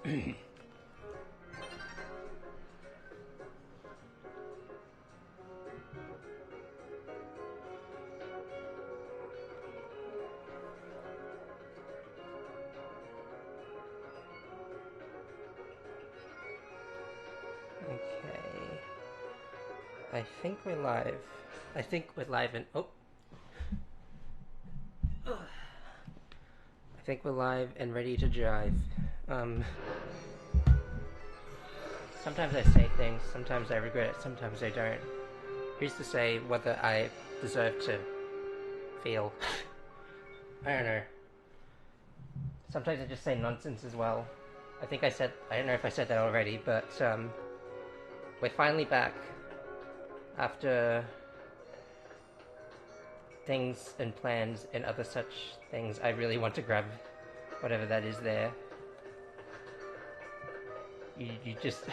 Okay. I think we're live. I think we're live and I think we're live and ready to jive. Sometimes I say things, sometimes I regret it, sometimes I don't. Who's to say whether I deserve to feel? I don't know. Sometimes I just say nonsense as well. I don't know if I said that already, but we're finally back after things and plans and other such things. I really want to grab whatever that is there. You just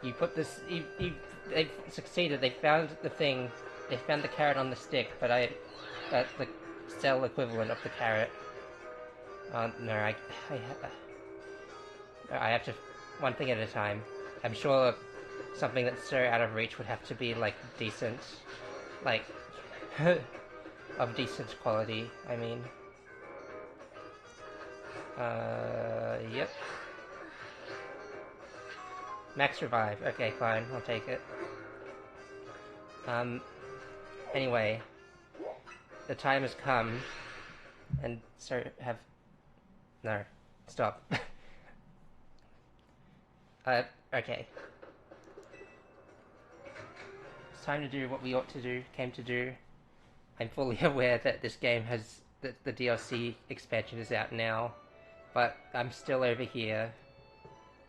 you put this. They've succeeded. They found the thing. They found the carrot on the stick, but the cell equivalent of the carrot. No, I have to one thing at a time. I'm sure something that's so out of reach would have to be like decent, like of decent quality. I mean, yep. Max revive. Okay, fine. I'll take it. Anyway, the time has come, and so no, stop. Okay. It's time to do what we came to do. I'm fully aware that this game the DLC expansion is out now, but I'm still over here,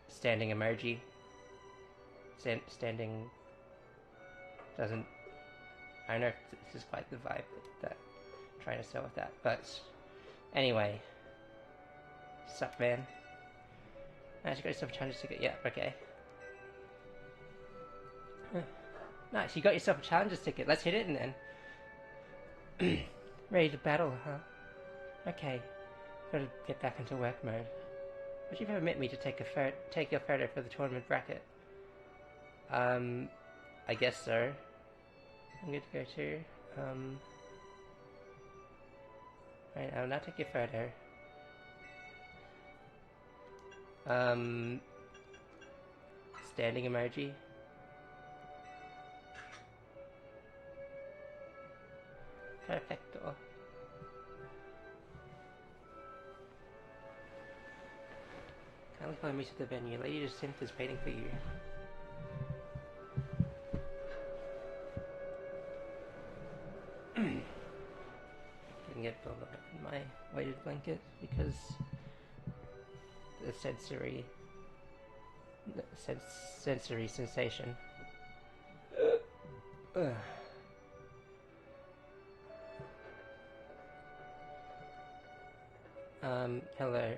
standing emoji. Standing doesn't. I don't know if this is quite the vibe that I'm trying to sell with that, but anyway. Sup, man? Nice, you got yourself a challenge ticket. Yeah, okay. Nice, you got yourself a challenger's ticket. Let's hit it and then. Ready to battle, huh? Okay. Gotta get back into work mode. Would you permit me to take your photo for the tournament bracket? I guess so. I'm good to go too. Right, I'll now take your photo. Standing emoji. Perfecto. Kindly follow me to the venue. Lady Jacinth is waiting for you. Didn't get built up in my weighted blanket because the sensory sensation. Hello.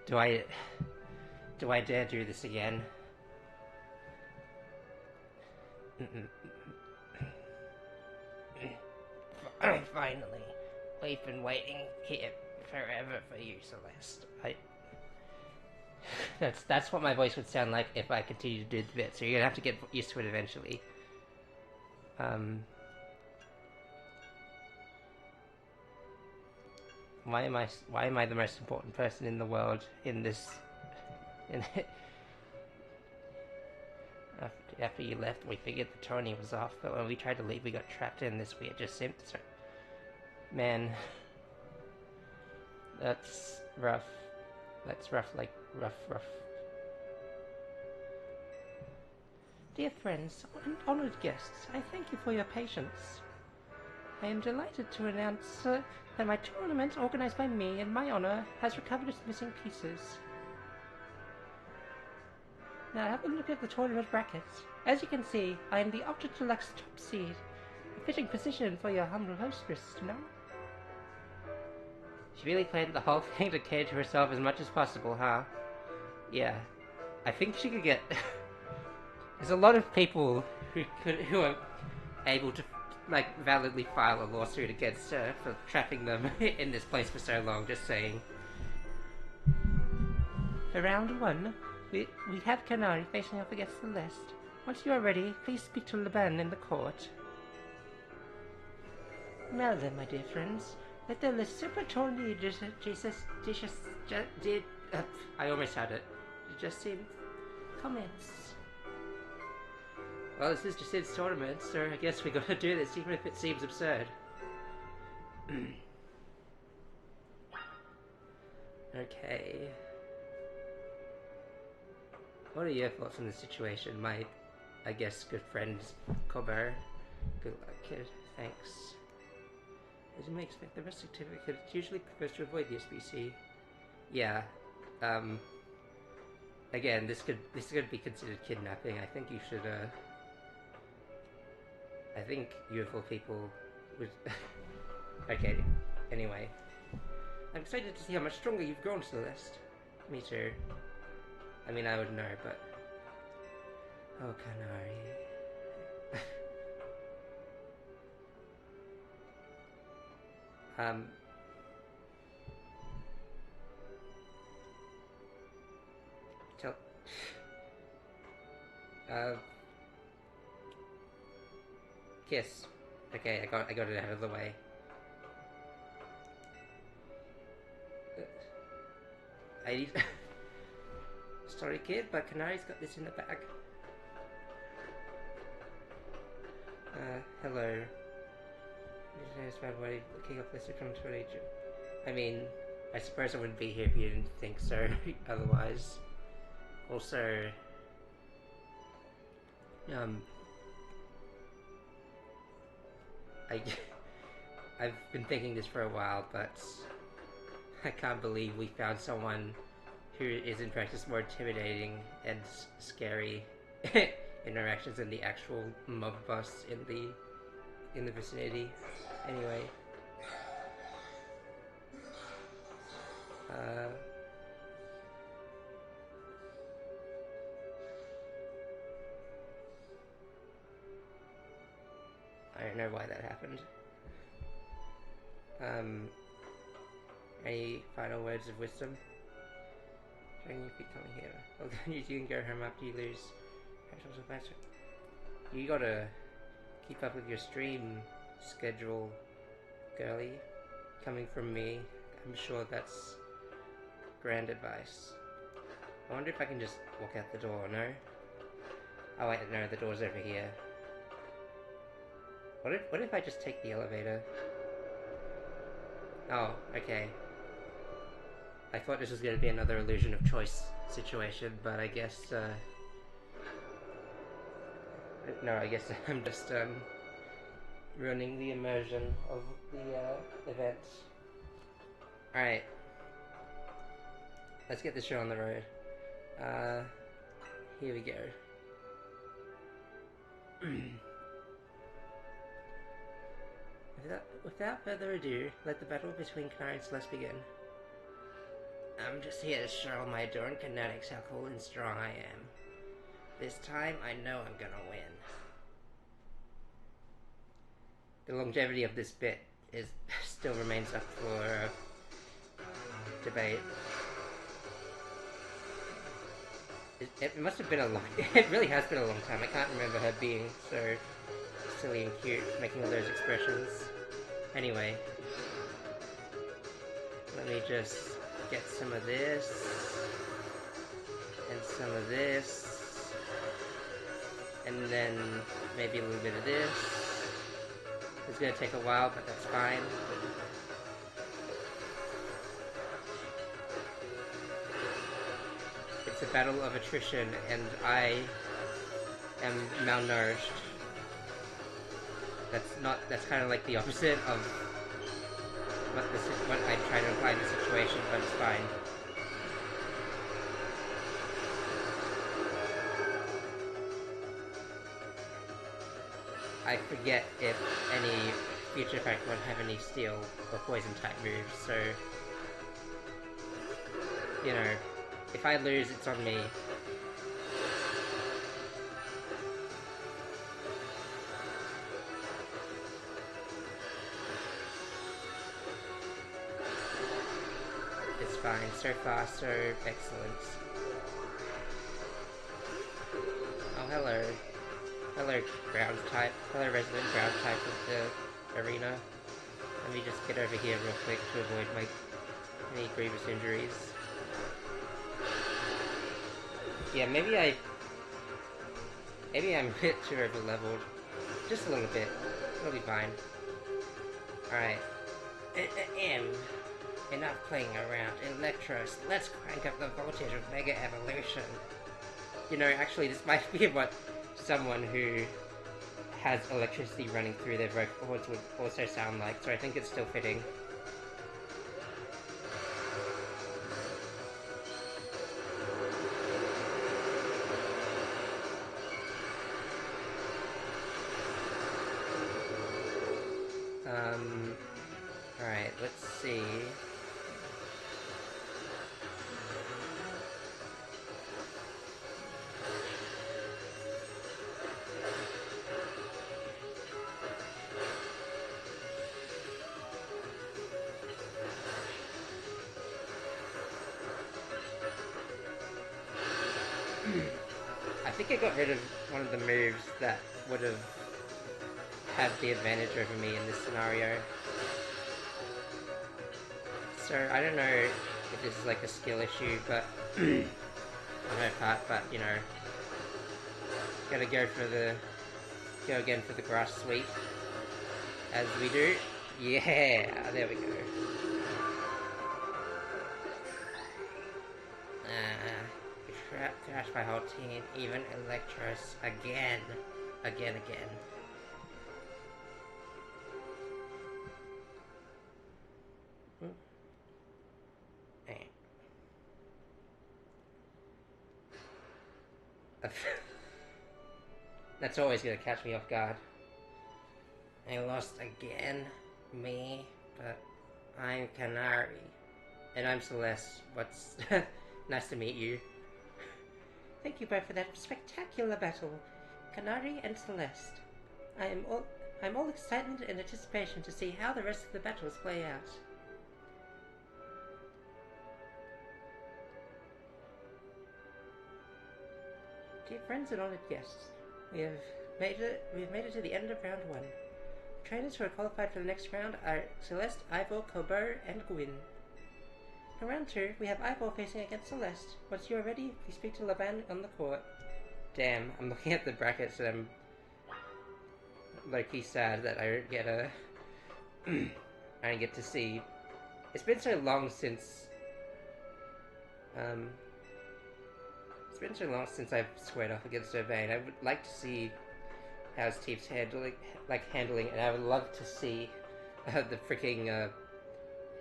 Do I dare do this again? Finally. We've been waiting here forever for you, Celeste. That's what my voice would sound like if I continue to do the bit, so you're gonna have to get used to it eventually. Why am I the most important person in the world in this? After you left, we figured the tourney was off, but when we tried to leave, we got trapped in this weird Man, that's rough. That's rough, like rough. Dear friends and honored guests, I thank you for your patience. I am delighted to announce that my tournament, organized by me in my honor, has recovered its missing pieces. Now have a look at the tournament brackets. As you can see, I am the Ultra Deluxe top seed. A fitting position for your humble hostess, you know? She really planned the whole thing to cater to herself as much as possible, huh? Yeah. I think she could get... There's a lot of people who are able to, like, validly file a lawsuit against her for trapping them in this place for so long, just saying. For round one, we have Canary facing off against Celeste. Once you are ready, please speak to Laban in the court. Now then, my dear friends, let the super tourney I almost had it. It just seemed comments. Well, this is Jacid's tournament, so I guess we gotta do this, even if it seems absurd. Okay. What are your thoughts on the situation, my, I guess, good friend, Colbert? Good luck, kid. Thanks. As you may expect, the rest certificate usually prefers to avoid the SBC. Yeah. Again, this could be considered kidnapping. I think you should, I think UFO people would... Okay, anyway. I'm excited to see how much stronger you've grown, Celeste. Me too. I mean, I would know, but... Oh, Canary. Kiss. Okay, I got it out of the way. I need... Sorry, kid, but Canary's got this in the bag. Hello. Why looking up this from to agent. I mean, I suppose I wouldn't be here if you didn't think so, otherwise. Also, I've been thinking this for a while, but I can't believe we found someone who is in practice more intimidating and scary interactions than the actual mob boss in the vicinity. Anyway. I don't know why that happened. Any final words of wisdom? Trying you keep coming here. Well, then you can go home after you lose. You gotta keep up with your stream schedule, girly. Coming from me, I'm sure that's grand advice. I wonder if I can just walk out the door, no? Oh wait, no, the door's over here. What if I just take the elevator? Oh, okay. I thought this was going to be another illusion of choice situation, but I guess, no, I guess I'm just, ruining the immersion of the event. Alright. Let's get this show on the road. Here we go. Without further ado, let the battle between Canary and Celeste begin. I'm just here to show my adoring kinetics how cool and strong I am. This time, I know I'm gonna win. The longevity of this bit still remains up for debate. It must have been a long... It really has been a long time. I can't remember her being so silly and cute, making all those expressions. Anyway. Let me just get some of this. And some of this. And then maybe a little bit of this. It's gonna take a while, but that's fine. It's a battle of attrition, and I am malnourished. That's kind of like the opposite of what I'm trying to imply in the situation, but it's fine. I forget if any future character won't have any steel or poison type moves, so you know, if I lose, it's on me. It's fine. So far, so excellent. Oh, hello. Hello, ground type. Hello, resident ground type of the arena. Let me just get over here real quick to avoid any grievous injuries. Yeah, maybe I'm a bit too over leveled. Just a little bit. It'll be fine. Alright. Enough playing around. Electros, let's crank up the voltage of Mega Evolution. You know, actually, this might be what someone who has electricity running through their vocal cords would also sound like, so I think it's still fitting. Alright, let's see. I think I got rid of one of the moves that would have had the advantage over me in this scenario. So, I don't know if this is like a skill issue, but on my part, but you know, gotta go again for the grass sweep, as we do. Yeah, there we go. Crashed my whole team, even Electros, again. Again. That's always gonna catch me off guard. I lost again, me, but I'm Canary. And I'm Celeste. What's... Nice to meet you. Thank you both for that spectacular battle, Canary and Celeste. I'm all excitement and anticipation to see how the rest of the battles play out. Dear friends and honored guests, we've made it to the end of round 1. Trainers who are qualified for the next round are Celeste, Ivor, Colbert, and Gwyn. In round 2, we have Ivor facing against Celeste. Once you are ready, please speak to Laban on the court. Damn, I'm looking at the brackets and I'm low-key sad that I don't get I don't get to see. It's been so long since I've squared off against Urbane. I would like to see how his team's handling, and I would love to see the freaking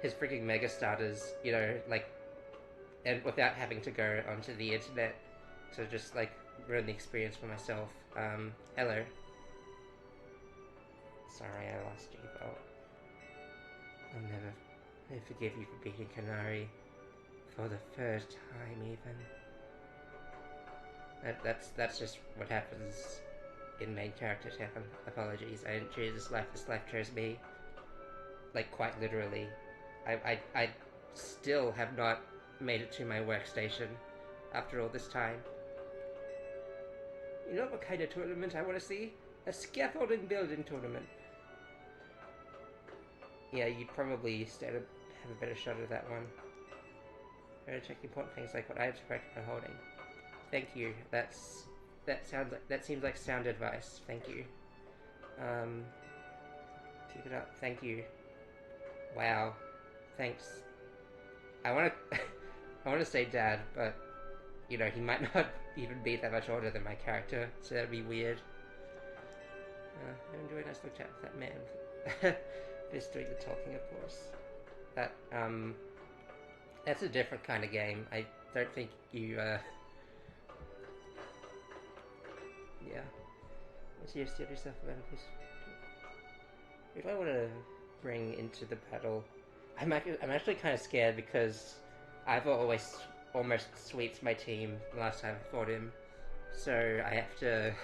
his freaking mega starters, you know, like, and without having to go onto the internet to just like ruin the experience for myself. Hello. Sorry, I lost you, but I'll never forgive you for beating Canary for the first time, even. That's just what happens in main character town. Apologies, I didn't choose this life chose me. Like, quite literally. I still have not made it to my workstation after all this time. You know what kind of tournament I want to see? A scaffolding building tournament. Yeah, you'd probably have a better shot at that one. Better check important things like what items are holding. Thank you. That seems like sound advice. Thank you. Keep it up. Thank you. Wow. Thanks. I wanna say Dad, but you know, he might not even be that much older than my character, so that'd be weird. I enjoy a nice little chat with that man. Just doing the talking, of course. That's a different kind of game. I don't think you, yeah. Let's just steal yourself a benefit. Who do I want to bring into the battle? I'm actually kind of scared because Ivor always almost sweeps my team the last time I fought him. So I have to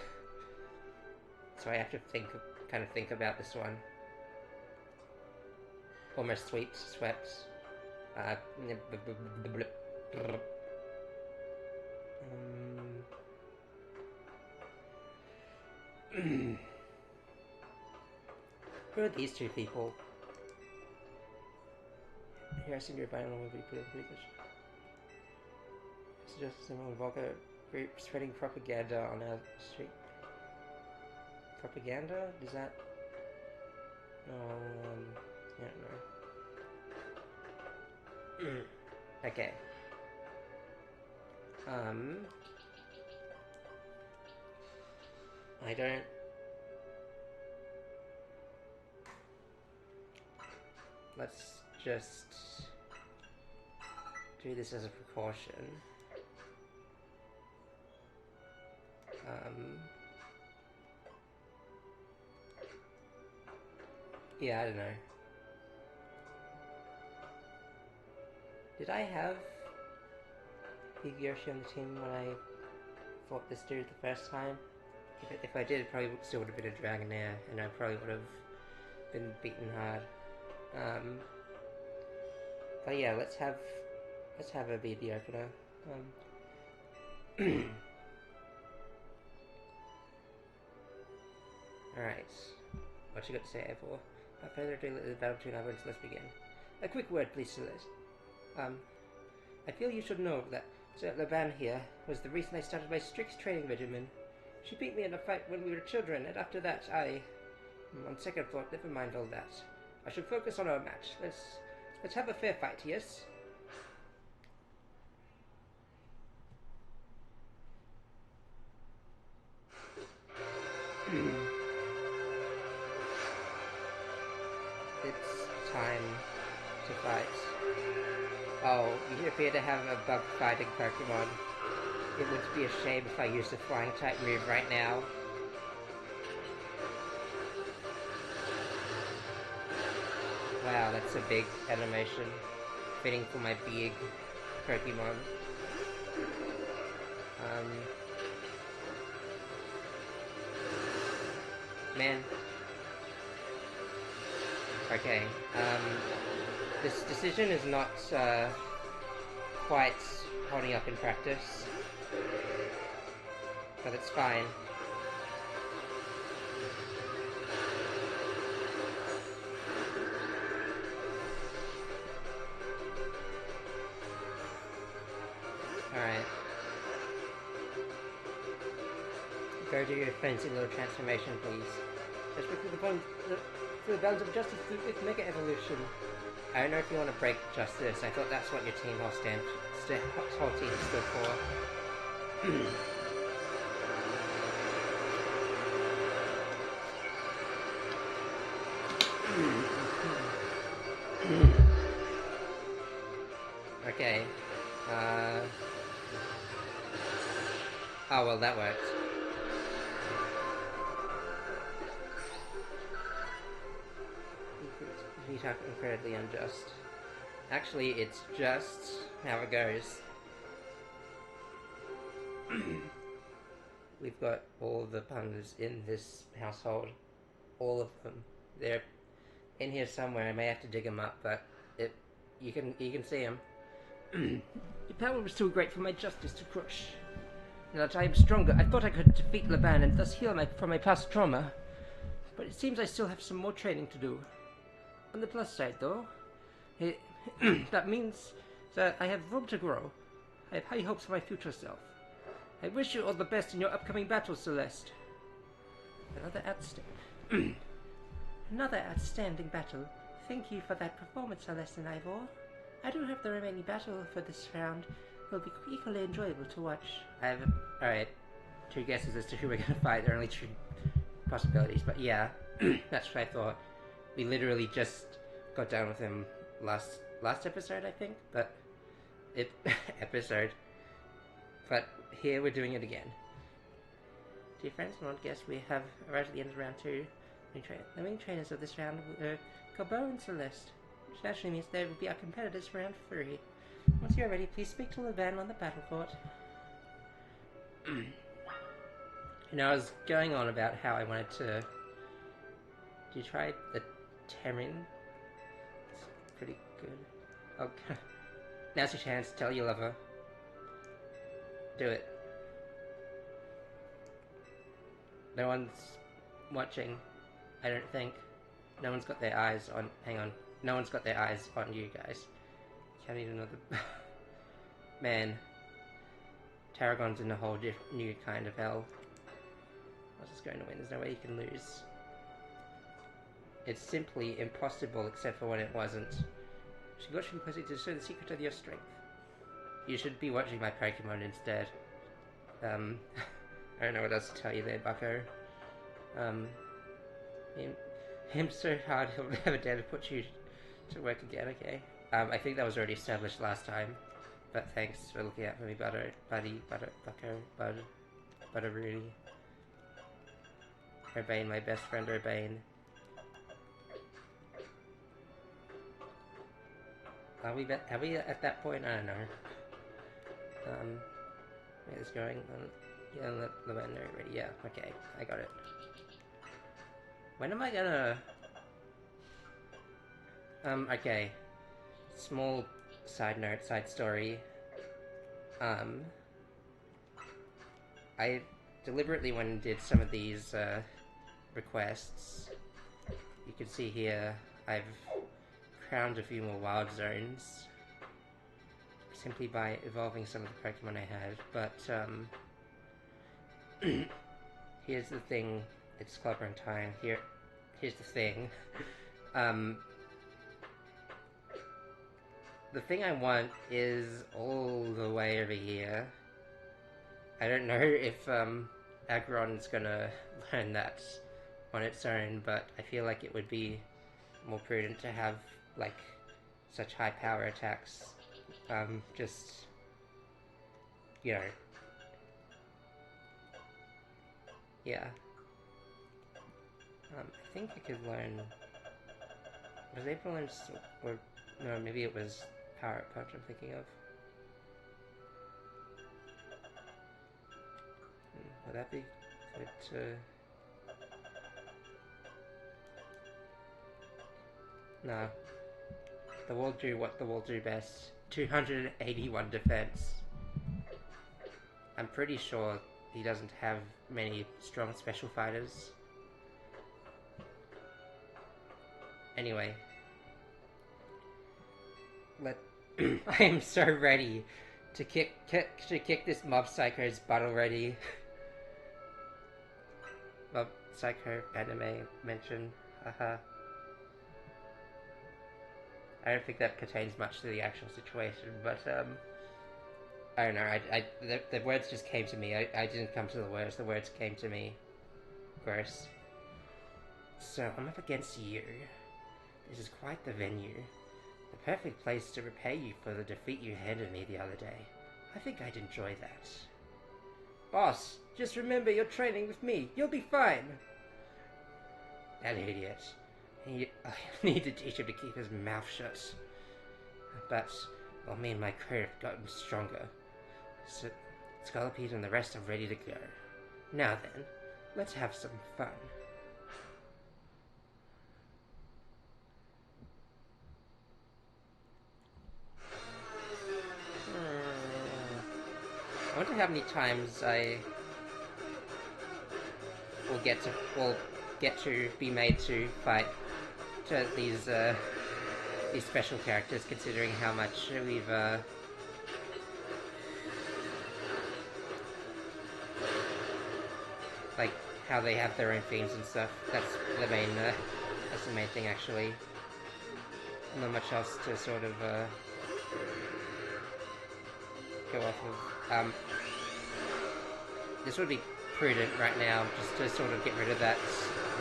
kind of think about this one. Almost swept. Uh, who are these two people? Here I seem to find will be pretty good. Suggest some Volga group spreading propaganda on our street. Propaganda? Does that? I don't know. Okay. I don't. Let's just do this as a precaution. Yeah, I don't know. Did I have Hideyoshi on the team when I fought this dude the first time? If I did, it probably still would have been a Dragonair, and I probably would have been beaten hard. But yeah, let's have her be the opener. Alright. What you got to say, Eivor? Without further ado, let the battle between our words, let's begin. A quick word, please, Celeste. I feel you should know that Sir Laban here was the reason I started my strict training regimen. She beat me in a fight when we were children, and after that on second thought, never mind all that. I should focus on our match. Let's have a fair fight, yes? It's time to fight. Oh, you appear to have a bug fighting Pokemon. It would be a shame if I used a flying type move right now. Wow, that's a big animation. Fitting for my big Pokemon. Man. Okay, this decision is not, quite holding up in practice. But it's fine. Alright. Go do your fancy little transformation, please. Just through the bounds of justice with Mega Evolution. I don't know if you want to break justice. I thought that's what your team whole team stood for. Okay. Oh, well, that worked. You talk incredibly unjust. Actually, it's just how it goes. We've got all the punters in this household. All of them. They're in here somewhere. I may have to dig them up, but you can see them. Your power was too great for my justice to crush. Now that I am stronger, I thought I could defeat Laban and thus heal from my past trauma. But it seems I still have some more training to do. On the plus side, though, that means that I have room to grow. I have high hopes for my future self. I wish you all the best in your upcoming battle, Celeste. Another outstanding battle. Thank you for that performance, Celeste and Ivor. I do have the remaining battle for this round. It will be equally enjoyable to watch. Alright, 2 guesses as to who we're gonna fight. There are only 2 possibilities, but yeah, that's what I thought. We literally just got done with him last episode, I think, but but here we're doing it again. Dear friends, I want to guess we have arrived at the end of round 2. The main trainers of this round were Cobo and Celeste, which naturally means they will be our competitors for round 3. Once you're ready, please speak to Laban on the battlefield. I was going on about how I wanted to... Do you try the Temin? It's pretty good. Oh, now's your chance. Tell your lover. Do it. No one's watching, I don't think. No one's got their eyes on... Hang on. No one's got their eyes on you guys. Can't even know the... Man. Tarragon's in a whole new kind of hell. I was just going to win. There's no way you can lose. It's simply impossible except for when it wasn't. You should watch me closely to show the secret of your strength. You should be watching my Pokémon instead. I don't know what else to tell you there, bucko. Him so hard he'll never dare to put you to work again, okay? I think that was already established last time. But thanks for looking out for me, bucko, Rudy. Urbane, my best friend, Urbane. Are we at that point? I don't know. Where is going on? Yeah, the vendor ready. Yeah, okay, I got it. When am I gonna... okay. Small side note, side story. I deliberately went and did some of these, requests. You can see here, I've crowned a few more wild zones. Simply by evolving some of the Pokemon I had, but, here's the thing, it's clobbering time. Here's the thing. The thing I want is all the way over here. I don't know if, Aggron's gonna learn that on its own, but I feel like it would be more prudent to have, like, such high power attacks. Just, you know. Yeah. I think I could learn... Was I able to learn... Or, no, maybe it was Power Up Punch I'm thinking of. Would that be good to... No. The will do what the will do best. 281 defense. I'm pretty sure he doesn't have many strong special fighters. Anyway. I am so ready to kick this Mob Psycho's butt already. Mob Psycho anime mention. Haha. I don't think that pertains much to the actual situation, but, I don't know, the words just came to me. I didn't come to the words came to me. Gross. So, I'm up against you. This is quite the venue. The perfect place to repay you for the defeat you handed me the other day. I think I'd enjoy that. Boss, just remember you're training with me. You'll be fine. That idiot. I need to teach him to keep his mouth shut. But, well, me and my crew have gotten stronger. So, Scolipede and the rest are ready to go. Now then, let's have some fun. I wonder how many times I will get to be made to fight these special characters, considering how much we've like how they have their own themes and stuff. That's the main thing actually. Not much else to sort of go off of. This would be prudent right now, just to sort of get rid of that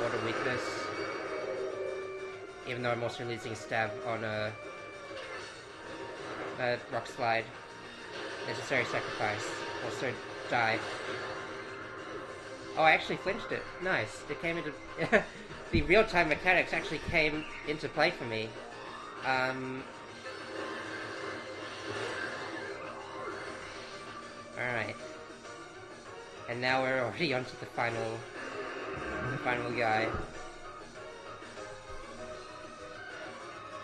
water weakness. Even though I'm also losing stab on a rock slide. Necessary sacrifice. Also die. Oh, I actually flinched it. Nice. It came into... the real-time mechanics actually came into play for me. Alright. And now we're already onto the final guy.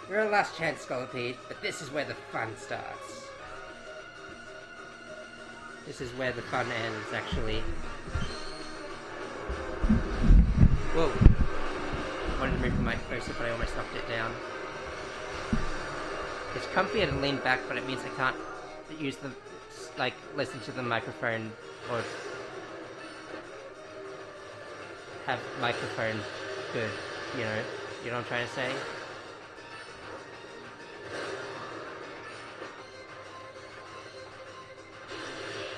You're a last chance, Scolipede, but this is where the fun starts. This is where the fun ends, actually. Whoa. I wanted to move the mic closer, but I almost knocked it down. It's comfier to lean back, but it means I can't use the, like, listen to the microphone or have microphone good, you know what I'm trying to say?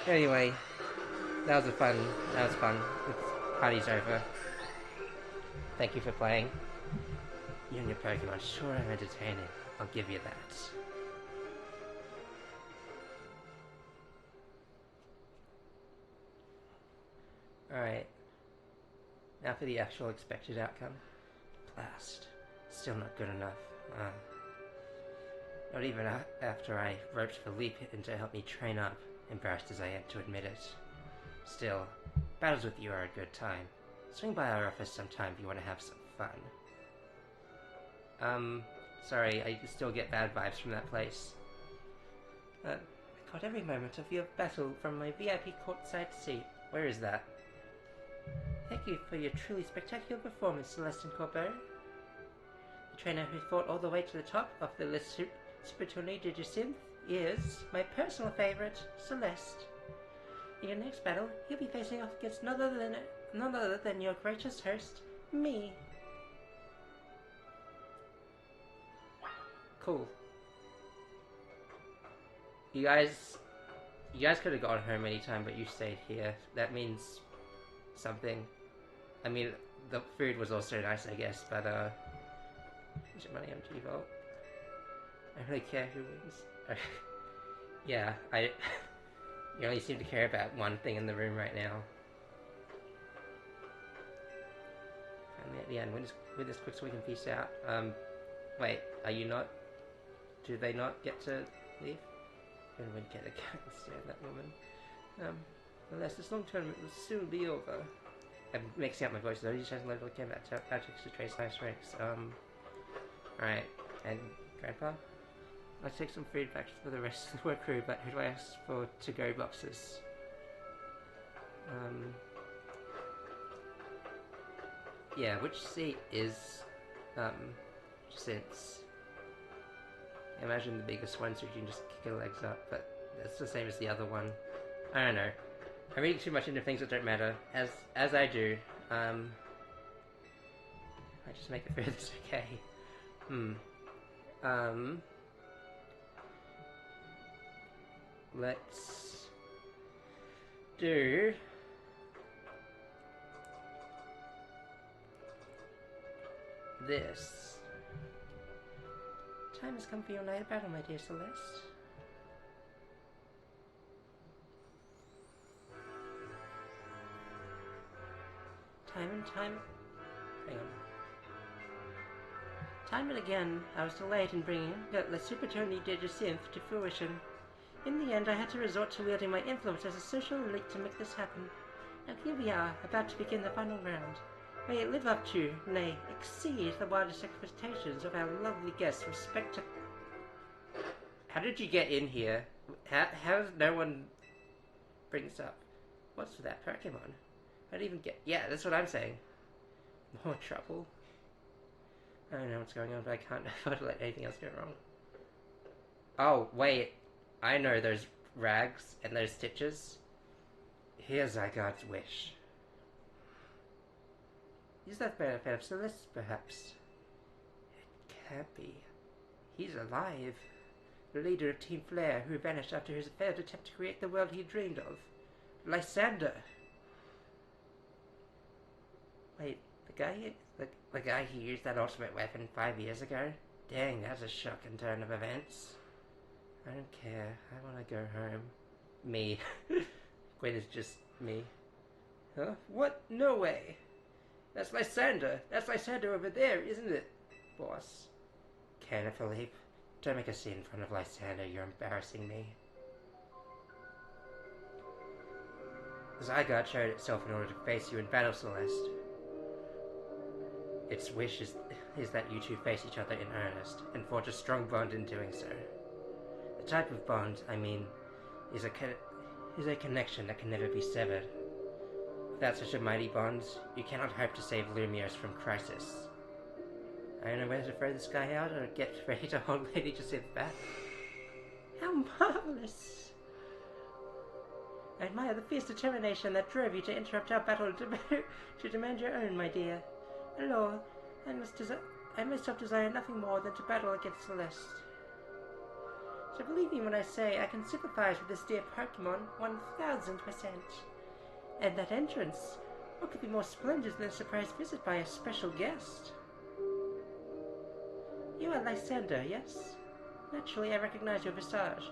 Anyway, that was fun. The party's over. Thank you for playing. You and your Pokemon sure are entertaining. I'll give you that. Alright. Now for the actual expected outcome. Blast. Still not good enough. Not even after I roped Philippe in to help me train up, embarrassed as I am to admit it. Still, battles with you are a good time. Swing by our office sometime if you want to have some fun. Sorry, I still get bad vibes from that place. I caught every moment of your battle from my VIP courtside seat. Where is that? Thank you for your truly spectacular performance, Celeste Corbeau. The trainer who fought all the way to the top of the list Super Tourney Digisynth is my personal favorite, Celeste. In your next battle, you'll be facing off against none other than your gracious host, me. Cool. You guys could have gone home anytime, but you stayed here. That means something. I mean, the food was also nice, I guess, but put your money on G-Volt. I don't really care who wins. Yeah, you only seem to care about one thing in the room right now. Finally at the end, win this quick so we can peace out. Wait, are you not? Do they not get to leave? And we get a cat and stand that woman. Unless this long tournament will soon be over. I'm mixing up my voices though. You just hasn't learned what came back to trace nice ranks. Alright. And Grandpa? I'll take some food back for the rest of the work crew, but who do I ask for to-go boxes? Yeah, which seat is, since I imagine the biggest one, so you can just kick your legs up, but that's the same as the other one. I don't know. I'm reading too much into things that don't matter, as I do. I just make it through this okay. Let's do this. Time has come for your night of battle, my dear Celeste. Time and again, I was delayed in bringing the Super Tony Digisynth to fruition. In the end, I had to resort to wielding my influence as a social elite to make this happen. And here we are, about to begin the final round. May it live up to, nay, exceed the wildest expectations of our lovely guests with How did you get in here? How does no one bring this up? What's with that Pokemon? I don't even get... Yeah, that's what I'm saying. More trouble. I don't know what's going on, but I can't afford to let anything else go wrong. Oh, wait. I know those rags and those stitches. Here's Zygarde's wish. Is that benefit of Celeste, perhaps? It can't be. He's alive. The leader of Team Flare, who vanished after his failed attempt to create the world he dreamed of. Lysander! Wait, the guy who used that ultimate weapon 5 years ago? Dang, that's a shocking turn of events. I don't care. I want to go home. Me. Wait, it's just me. Huh? What? No way! That's Lysander! That's Lysander over there, isn't it, boss? Can Philippe? Don't make a scene in front of Lysander, you're embarrassing me. Zygarde showed itself in order to face you in battle, Celeste. Its wish is that you two face each other in earnest and forge a strong bond in doing so. The type of bond, I mean, is a connection that can never be severed. Without such a mighty bond, you cannot hope to save Lumios from crisis. I don't know whether to throw this guy out or get ready to hold Lady Jacinthe back. How marvelous! I admire the fierce determination that drove you to interrupt our battle to demand your own, my dear. Hello, I myself desire nothing more than to battle against Celeste. So believe me when I say I can sympathize with this dear Pokémon 1000%. And that entrance, what could be more splendid than a surprise visit by a special guest? You are Lysander, yes? Naturally, I recognize your visage.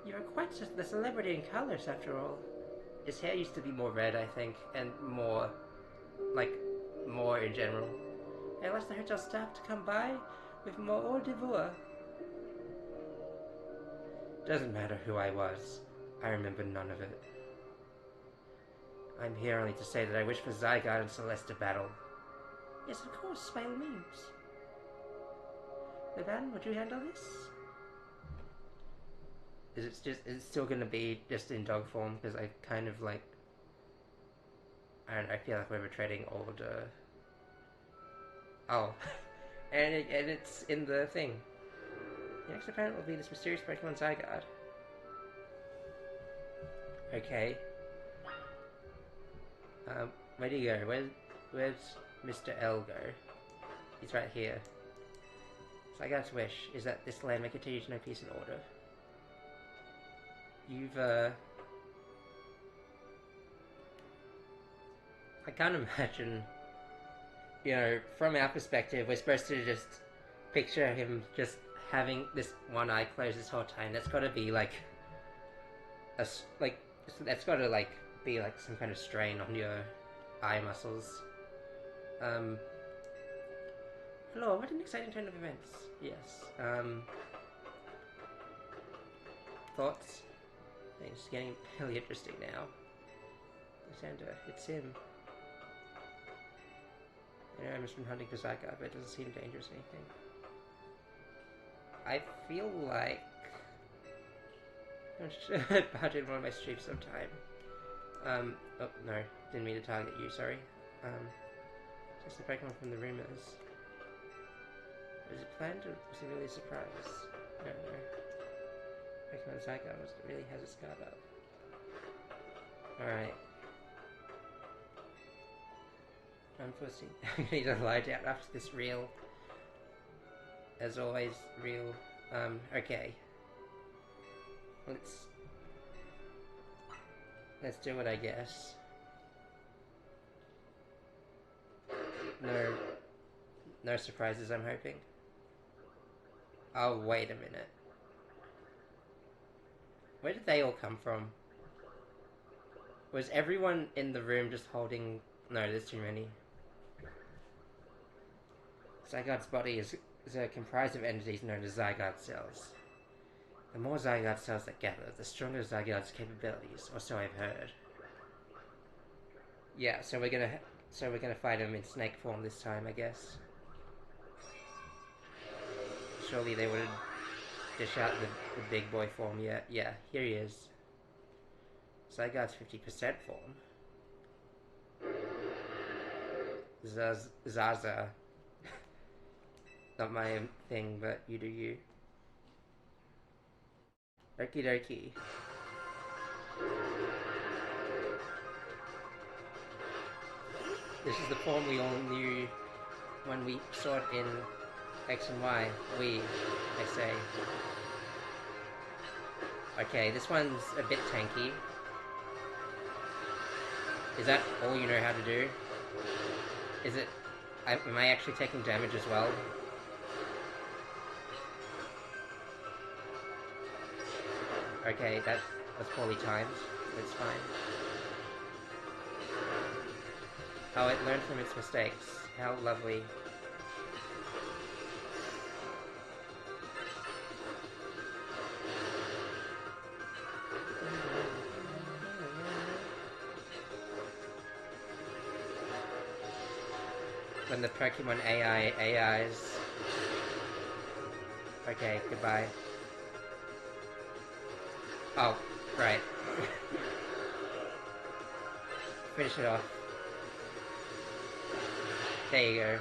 You are quite the celebrity in colors, after all. His hair used to be more red, I think, and more in general. I asked the hotel staff to come by with more hors d'oeuvre. Doesn't matter who I was. I remember none of it. I'm here only to say that I wish for Zygarde and Celeste to battle. Yes, of course, by all means. Levan, would you handle this? Is it still gonna be just in dog form? Because I kind of like, I don't know, I feel like we're retreading older. Oh, and it's in the thing. The next opponent will be this mysterious Pokemon Zygarde. Okay. Where do you go? Where's Mr. L go? He's right here. Zygarde's wish is that this land may continue to know peace and order. I can't imagine, you know, from our perspective, we're supposed to just picture him just having this one eye closed this whole time. That's gotta be like, that's gotta like be like some kind of strain on your eye muscles. Hello, what an exciting turn of events. Yes. Thoughts? Things getting really interesting now. Lysander, it's him. I know I must have been hunting for Zygarde, but it doesn't seem dangerous or anything. I feel like I should barge in one of my streams sometime. Oh no, didn't mean to target you, sorry. Just the Pokemon from the rumors. Was it planned or was it really a surprise? I don't know. Pokemon Zygarde really has its guard up. Alright. Unforeseen. I'm gonna need to lie down after this reel. As always, reel. Okay. Let's do it, I guess. No surprises, I'm hoping. Oh, wait a minute. Where did they all come from? Was everyone in the room just holding... No, there's too many. Zygarde's body is comprised of entities known as Zygarde cells. The more Zygarde cells that gather, the stronger Zygarde's capabilities, or so I've heard. Yeah, so we're gonna fight him in snake form this time, I guess. Surely they wouldn't dish out the big boy form yet. Yeah, here he is. Zygarde's 50% form. Zaza. Not my thing, but you do you. Okie dokie. This is the form we all knew when we saw it in X and Y. I say. Okay, this one's a bit tanky. Is that all you know how to do? Is it... am I actually taking damage as well? Okay, that was poorly timed. It's fine. Oh, it learned from its mistakes. How lovely. when the Pokemon AI AIs. Okay, goodbye. Oh, right. Finish it off. There you go.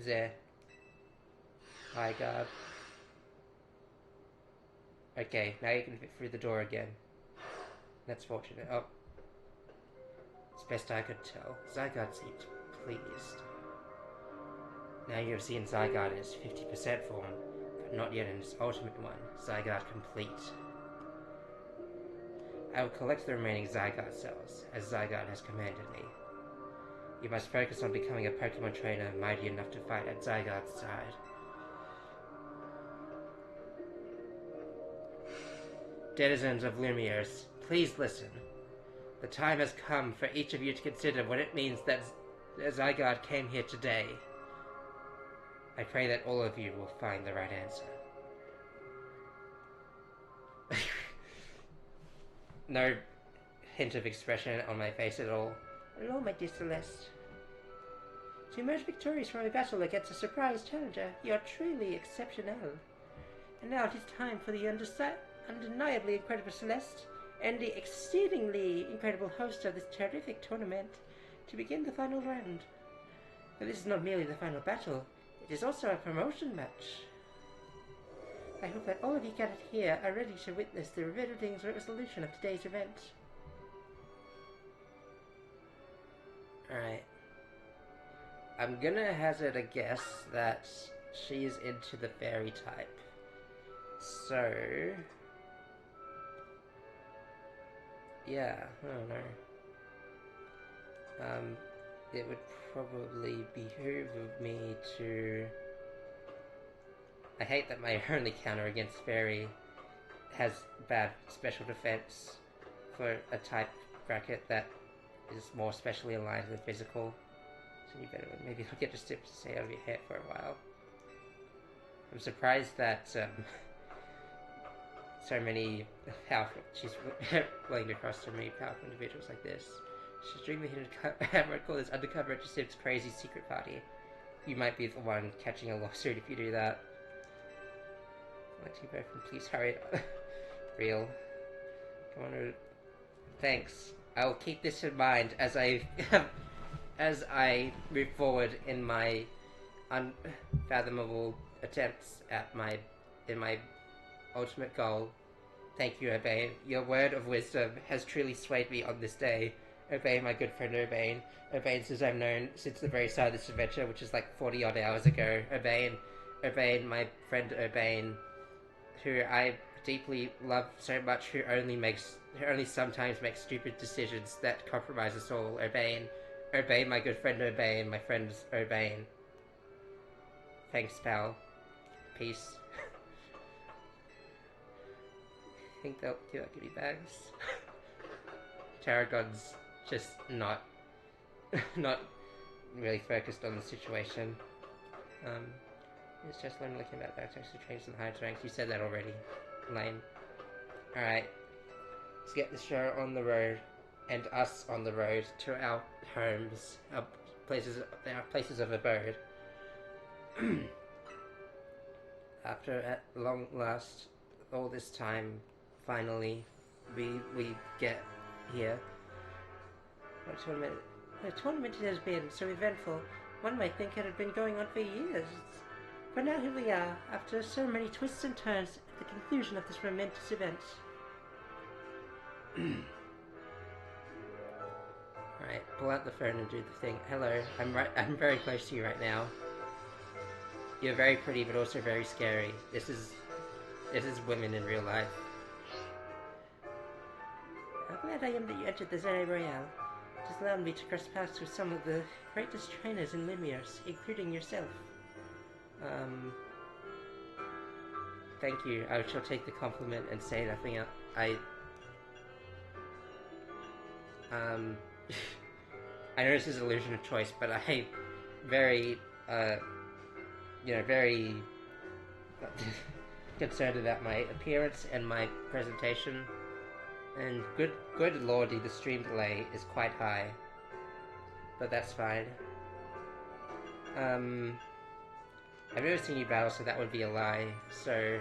There. My god. Okay, now you can fit through the door again. That's fortunate. Oh. As best I could tell, Zygarde seemed pleased. Now you have seen Zygarde in its 50% form, but not yet in its ultimate one, Zygarde complete. I will collect the remaining Zygarde cells, as Zygarde has commanded me. You must focus on becoming a Pokemon trainer mighty enough to fight at Zygarde's side. Denizens of Lumiose, please listen. The time has come for each of you to consider what it means that Zygarde came here today. I pray that all of you will find the right answer. No hint of expression on my face at all. Hello, my dear Celeste. To emerge victorious from a battle against a surprise challenger, you are truly exceptional. And now it is time for the undeniably incredible Celeste and the exceedingly incredible host of this terrific tournament to begin the final round. But this is not merely the final battle, it is also a promotion match. I hope that all of you gathered here are ready to witness the revealing resolution of today's event. Alright. I'm gonna hazard a guess that she's into the fairy type. So... yeah, I don't know. It would probably behoove me to... I hate that my only counter against fairy has bad special defense for a type bracket that is more specially aligned with physical. So you better maybe I'll get just to stay out of your hair for a while. I'm surprised that so many powerful, she's willing to cross so many powerful individuals like this. She's dreaming hidden I call this undercover at Jacib's crazy secret party. You might be the one catching a lawsuit if you do that. Let you both please hurry up. Real. Come on. Thanks. I'll keep this in mind as I move forward in my unfathomable attempts at my ultimate goal. Thank you, Urbane. Your word of wisdom has truly swayed me on this day. Urbane, my good friend Urbane. Urbane, since I've known since the very start of this adventure, which is like 40 odd hours ago. Urbane, my friend Urbane, who I deeply love so much, who only sometimes makes stupid decisions that compromise us all. Urbane, my good friend Urbane, my friends Urbane. Thanks, pal. Peace. I think they'll give out goodie bags. Tarragon's just not really focused on the situation. It's just learning looking about backtracks to change some highest ranks. You said that already. Lame. Alright. Let's get the show on the road and us on the road to our homes, our places of abode. After at long last, all this time, finally, we get here. The tournament has been so eventful, one might think it had been going on for years. But now here we are, after so many twists and turns at the conclusion of this momentous event. Alright, pull out the phone and do the thing. Hello, I'm very close to you right now. You're very pretty, but also very scary. This is women in real life. How glad I am that you entered the Zene Royale. It has allowed me to cross paths with some of the greatest trainers in Lumiose, including yourself. Thank you. I shall take the compliment and say nothing else. I know this is illusion of choice, but I very uh, very concerned about my appearance and my presentation. And good lordy, the stream delay is quite high. But that's fine. I've never seen you battle, so that would be a lie. So,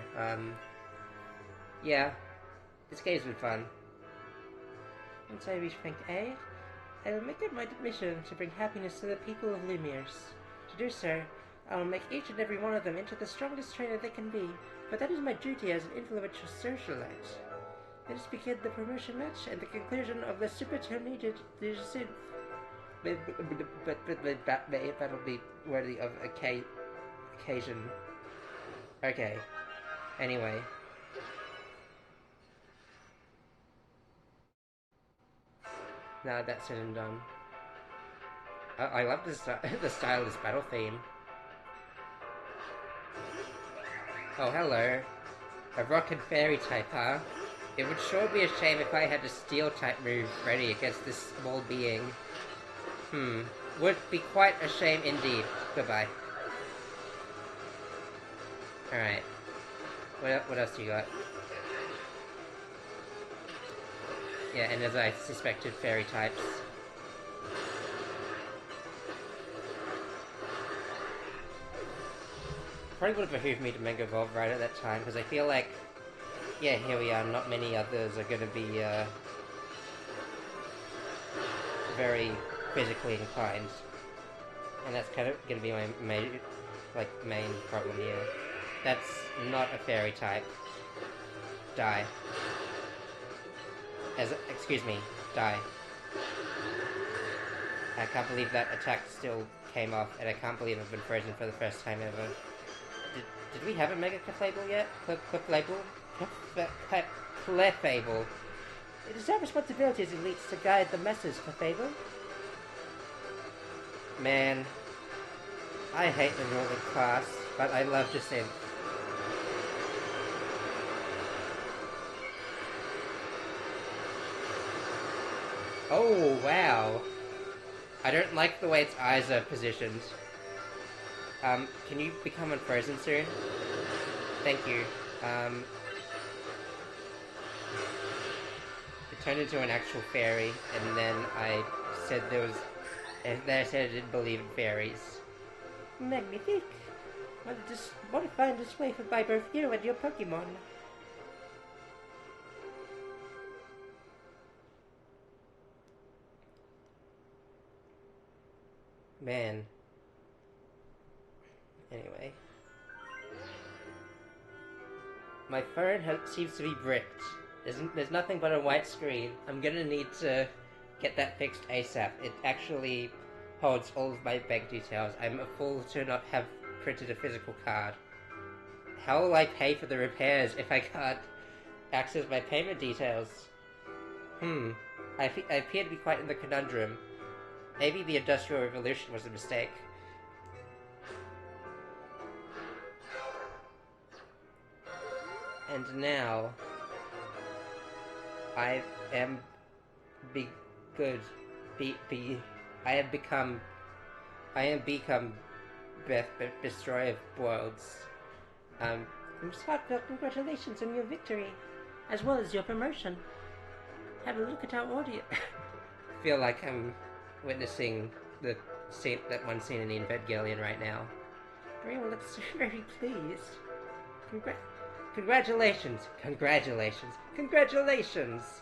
yeah. This game's been fun. Once I reach rank A, I will make it my mission to bring happiness to the people of Lumiere. To do so, I will make each and every one of them into the strongest trainer they can be, for that is my duty as an influential socialite. Let us begin the promotion match and the conclusion of the super tornadoed battle be worthy of occasion. Okay. Anyway. Now that's said and done. I love the style of this battle theme. Oh, hello. A rock and fairy type, huh? It would sure be a shame if I had a steel type move ready against this small being. Would be quite a shame indeed. Goodbye. Alright. What else you got? Yeah, and as I suspected, fairy types. Probably would have behooved me to Mega Evolve right at that time, because I feel like, yeah, here we are, not many others are going to be, very physically inclined. And that's kind of going to be my main problem here. That's not a fairy type. Die. Excuse me, die. I can't believe that attack still came off, and I can't believe I've been frozen for the first time ever. Did we have a Mega Clefable yet? Clefable? Clefable. It is our responsibility as elites to guide the masses, Clefable. Man, I hate the ruling class, but I love dissent. Oh, wow. I don't like the way its eyes are positioned. Can you become unfrozen soon? Thank you. It turned into an actual fairy, and then I said I said I didn't believe in fairies. Magnifique! What a fine display for by both you and your Pokémon. Man. Anyway. My phone seems to be bricked. There's nothing but a white screen. I'm gonna need to get that fixed ASAP. It actually holds all of my bank details. I'm a fool to not have printed a physical card. How will I pay for the repairs if I can't access my payment details? I appear to be quite in the conundrum. Maybe the Industrial Revolution was a mistake. And now, I am become Destroyer of Worlds. Heartfelt congratulations on your victory, as well as your promotion. Have a look at our audio. I feel like I'm witnessing that one scene in the Evangelion right now. Everyone looks very pleased. Congratulations! Congratulations! Congratulations!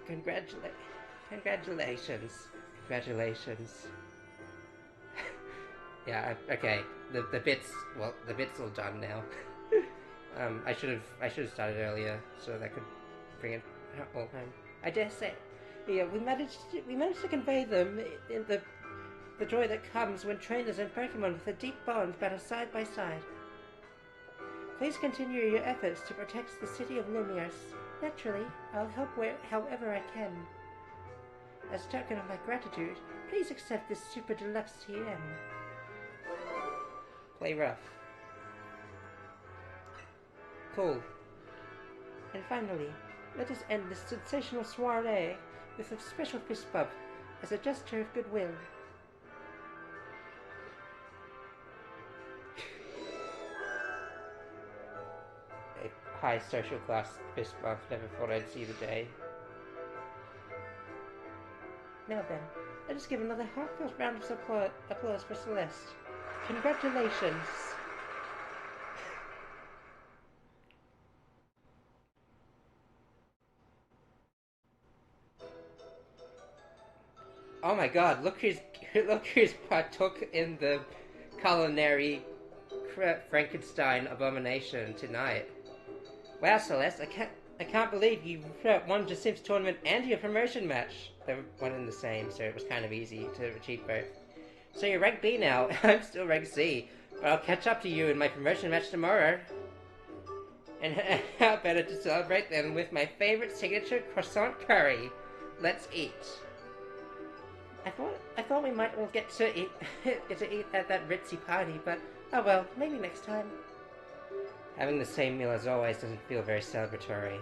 Congratulations! Congratulations! Yeah. Okay. The bits all done now. I should have started earlier so that I could bring it all home. I dare say. Yeah, we managed to convey them in the joy that comes when trainers and Pokemon with a deep bond battle side by side. Please continue your efforts to protect the city of Lumiere. Naturally, I'll help however I can. As a token of my gratitude, please accept this Super Deluxe TM. Play rough. Cool. And finally, let us end this sensational soiree with a special fist bump as a gesture of goodwill. high social class this month. Never thought I'd see the day. Now then, let us give another heartfelt round of applause for Celeste. Congratulations! Oh my god, look who's partook in the culinary Frankenstein abomination tonight. Wow, Celeste, I can't believe you won the Sims tournament and your promotion match. They were one and the same, so it was kind of easy to achieve both. So you're rank B now. I'm still rank C, but I'll catch up to you in my promotion match tomorrow. And how better to celebrate than with my favorite signature croissant curry? Let's eat. I thought we might all get to eat at that ritzy party, but oh well, maybe next time. Having the same meal as always doesn't feel very celebratory,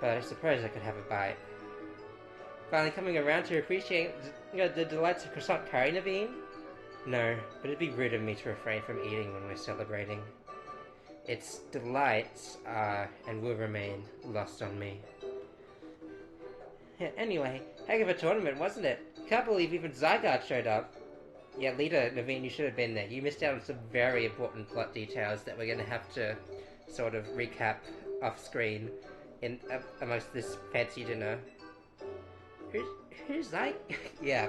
but I suppose I could have a bite. Finally coming around to appreciate the delights of croissant curry, Naveen? No, but it'd be rude of me to refrain from eating when we're celebrating. Its delights are and will remain lost on me. Anyway, heck of a tournament, wasn't it? Can't believe even Zygarde showed up. Yeah, leader, Naveen, you should have been there. You missed out on some very important plot details that we're going to have to sort of recap off-screen in amongst this fancy dinner. Who's Zy? Yeah.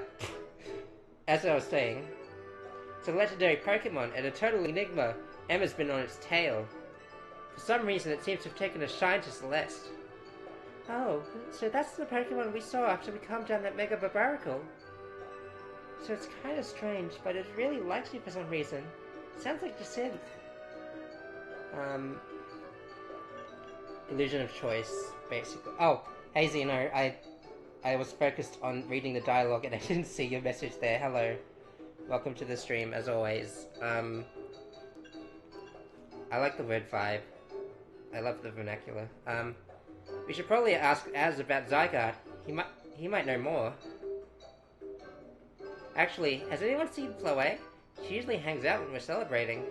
As I was saying, it's a legendary Pokémon and a total enigma. Emma's been on its tail. For some reason, it seems to have taken a shine to Celeste. Oh, so that's the Pokemon we saw after we calmed down that Mega Barbaracle. So it's kind of strange, but it really likes you for some reason. Sounds like the synth. Illusion of choice, basically. Oh, hey Zeno, I was focused on reading the dialogue and I didn't see your message there. Hello. Welcome to the stream, as always. I like the word vibe. I love the vernacular. We should probably ask Az about Zygarde. He might know more. Actually, has anyone seen Chloe? She usually hangs out when we're celebrating.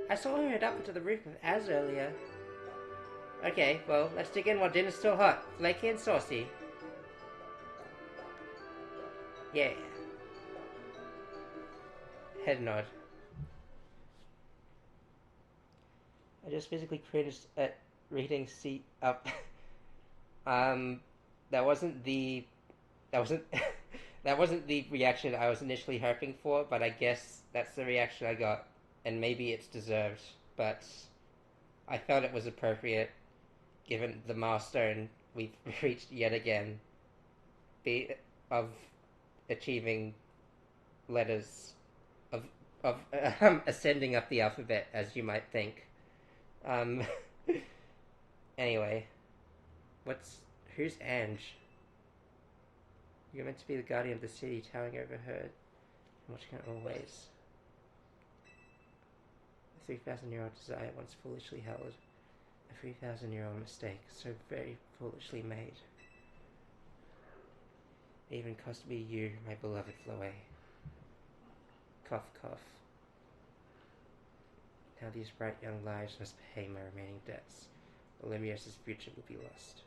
I saw her head up into the roof with Az earlier. Okay, well, let's dig in while dinner's still hot, flaky and saucy. Yeah. Head nod. I just physically cringed at reading C up. That wasn't the that wasn't the reaction I was initially hoping for, but I guess that's the reaction I got, and maybe it's deserved, but I felt it was appropriate given the milestone we've reached yet again of achieving letters of ascending up the alphabet, as you might think. Anyway, who's Ange? You're meant to be the guardian of the city, towering over her, and watching her always. A 3,000-year-old desire once foolishly held. A 3,000-year-old mistake, so very foolishly made. It even cost me you, my beloved Chloe. Cough, cough. Now these bright young lives must pay my remaining debts. Olympias' future will be lost.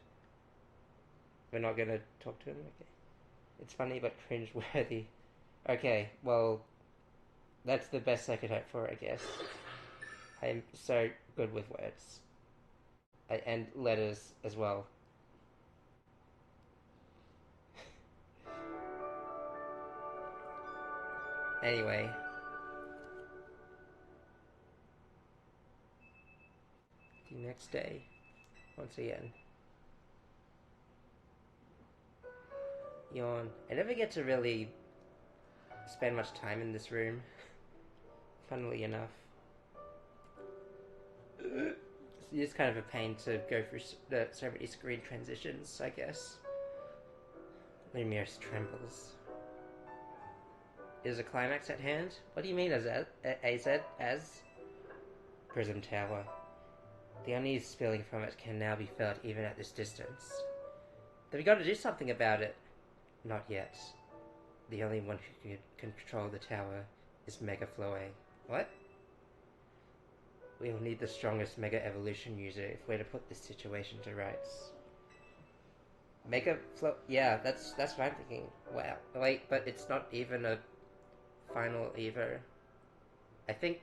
We're not gonna talk to him? Okay. It's funny but cringe-worthy. Okay, well, that's the best I could hope for, I guess. I'm so good with words. And letters as well. Anyway. The next day, once again. Yawn. I never get to really spend much time in this room, funnily enough. It's kind of a pain to go through so many screen transitions, I guess. Lumiere trembles. Is a climax at hand? What do you mean, as? Prism Tower. The unease spilling from it can now be felt even at this distance. Then we gotta do something about it. Not yet. The only one who can control the tower is Mega Chloe. What? We'll need the strongest Mega Evolution user if we're to put this situation to rights. Mega Flow... Yeah, that's what I'm thinking. Wow. Wait, but it's not even a final Evo. I think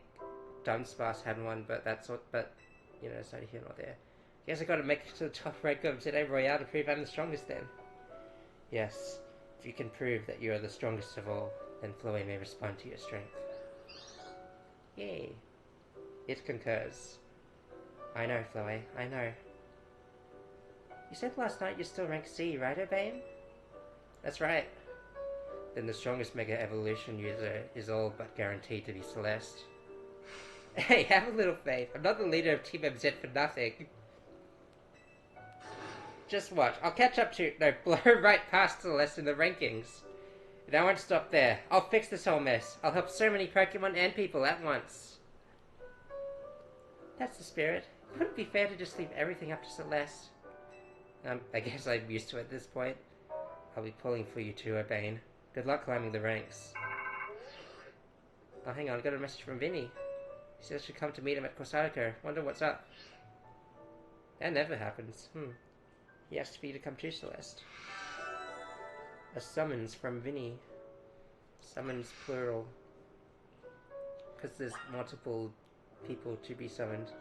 Dunsparce had one, but that's what... But, you know, it's neither here nor there. Guess I gotta make it to the top rank of today Royale to prove I'm the strongest then. Yes. If you can prove that you are the strongest of all, then Chloe may respond to your strength. Yay. It concurs. I know, Chloe. I know. You said last night you're still rank C, right, Urbane? That's right. Then the strongest Mega Evolution user is all but guaranteed to be Celeste. Hey, have a little faith. I'm not the leader of Team MZ for nothing. Just watch. I'll catch up to... No, blow right past Celeste in the rankings. And I won't stop there. I'll fix this whole mess. I'll help so many Pokemon and people at once. That's the spirit. It wouldn't be fair to just leave everything up to Celeste. I guess I'm used to it at this point. I'll be pulling for you too, Urbane. Good luck climbing the ranks. Oh, hang on. I got a message from Vinny. He says I should come to meet him at Corsairco. Wonder what's up. That never happens. He asked for you to come to Celeste. A summons from Vinny. Summons plural. Because there's multiple people to be summoned.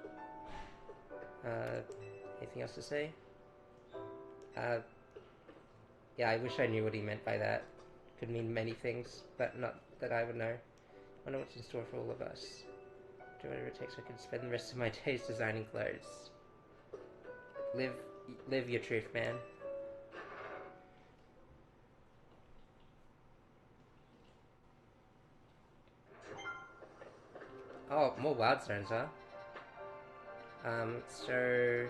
Anything else to say? Yeah, I wish I knew what he meant by that. Could mean many things, but not that I would know. Wonder what's in store for all of us. Do whatever it takes so I can spend the rest of my days designing clothes. Live your truth, man. Oh, more wild zones, huh? So...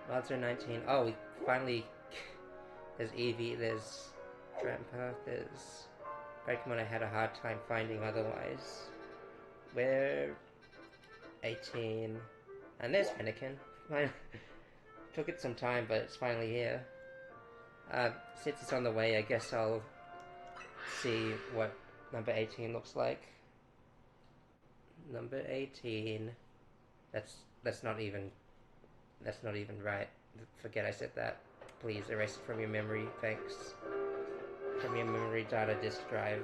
Wild Zone 19. Oh, we finally... There's Eevee, there's Drampa, there's Pokemon I had a hard time finding otherwise. We're 18. And there's Fennekin. Took it some time, but it's finally here. Since it's on the way, I guess I'll see what number 18 looks like. Number 18. That's not even right. Forget I said that. Please erase it from your memory, thanks. From your memory data disk drive.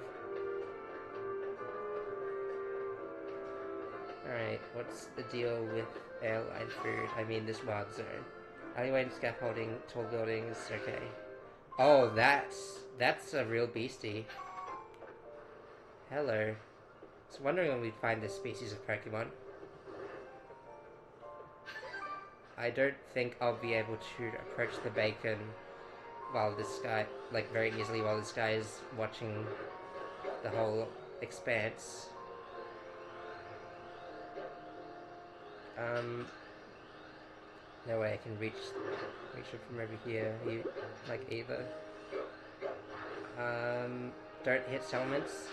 Alright, what's the deal with airline food? I mean this wild zone. Alleyway and scaffolding, tall buildings, okay. Oh, that's a real beastie. Hello. I was wondering when we'd find this species of Pokemon. I don't think I'll be able to approach the bacon while this guy, like very easily while this guy is watching the whole expanse. No way I can reach it from over here, like either. Don't hit settlements.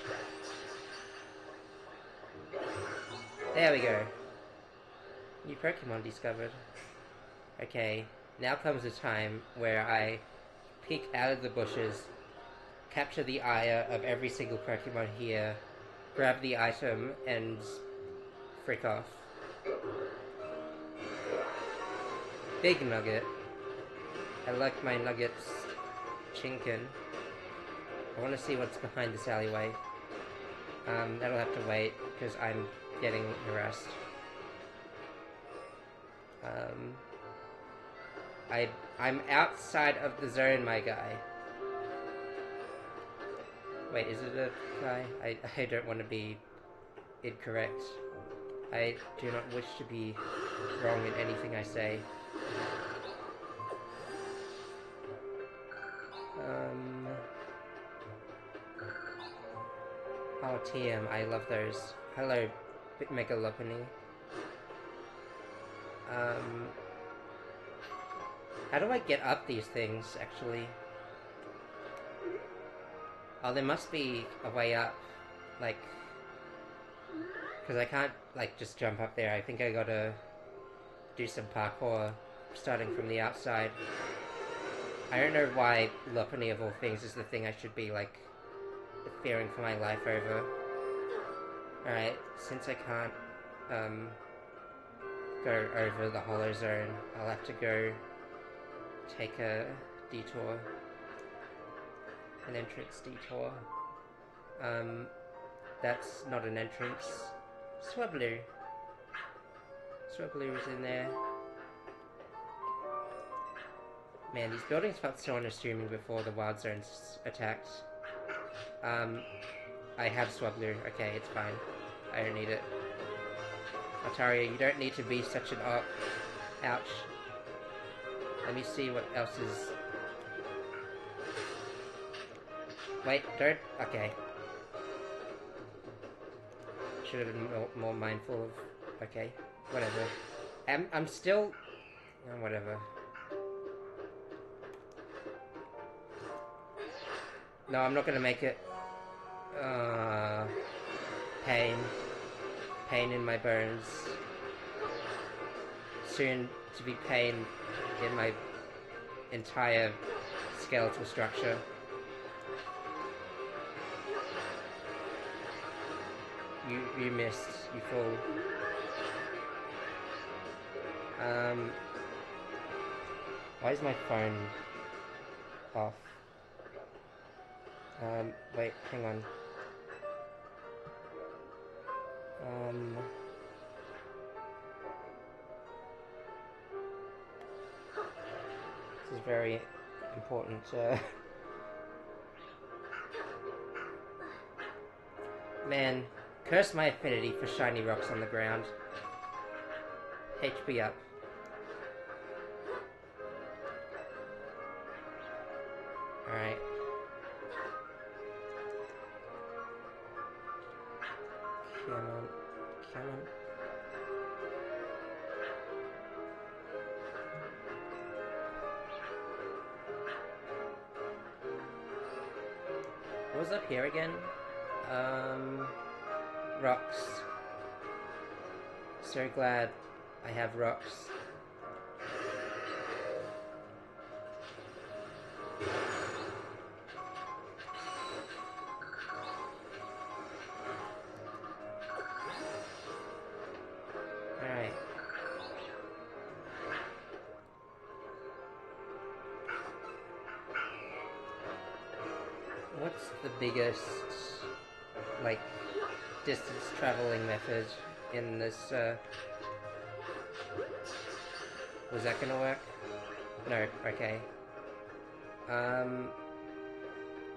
There we go. New Pokemon discovered. Okay, now comes the time where I peek out of the bushes, capture the ire of every single Pokemon here, grab the item, and frick off. Big nugget. I like my nuggets chinkin'. I want to see what's behind this alleyway. That'll have to wait, because I'm getting harassed. I'm outside of the zone, my guy. Wait, is it a guy? I don't want to be incorrect. I do not wish to be wrong in anything I say. Oh, TM, I love those. Hello, Megalopony. How do I get up these things, actually? Oh, there must be a way up, like... Because I can't, like, just jump up there. I think I gotta do some parkour, starting from the outside. I don't know why Lopunny, of all things, is the thing I should be, like, fearing for my life over. Alright, since I can't, go over the hollow zone. I'll have to go take a detour. An entrance detour. That's not an entrance. Swablu. Swablu is in there. Man, these buildings felt so unassuming before the wild zones attacked. I have Swablu. Okay, it's fine. I don't need it. Altaria, you don't need to be such an op. Ouch. Let me see what else is... Wait, don't... Okay. Should have been more mindful of... Okay, whatever. I'm still... whatever. No, I'm not gonna make it. Pain. Pain in my bones. Soon to be pain in my entire skeletal structure. You missed, you fool. Why is my phone off? Wait, hang on. This is very important. Man, curse my affinity for shiny rocks on the ground. HP up. Alright. Come on. Come on. What was up here again? Rocks. So glad I have rocks. Alright. What's the biggest, like, distance traveling method in this, was that gonna work? No, okay.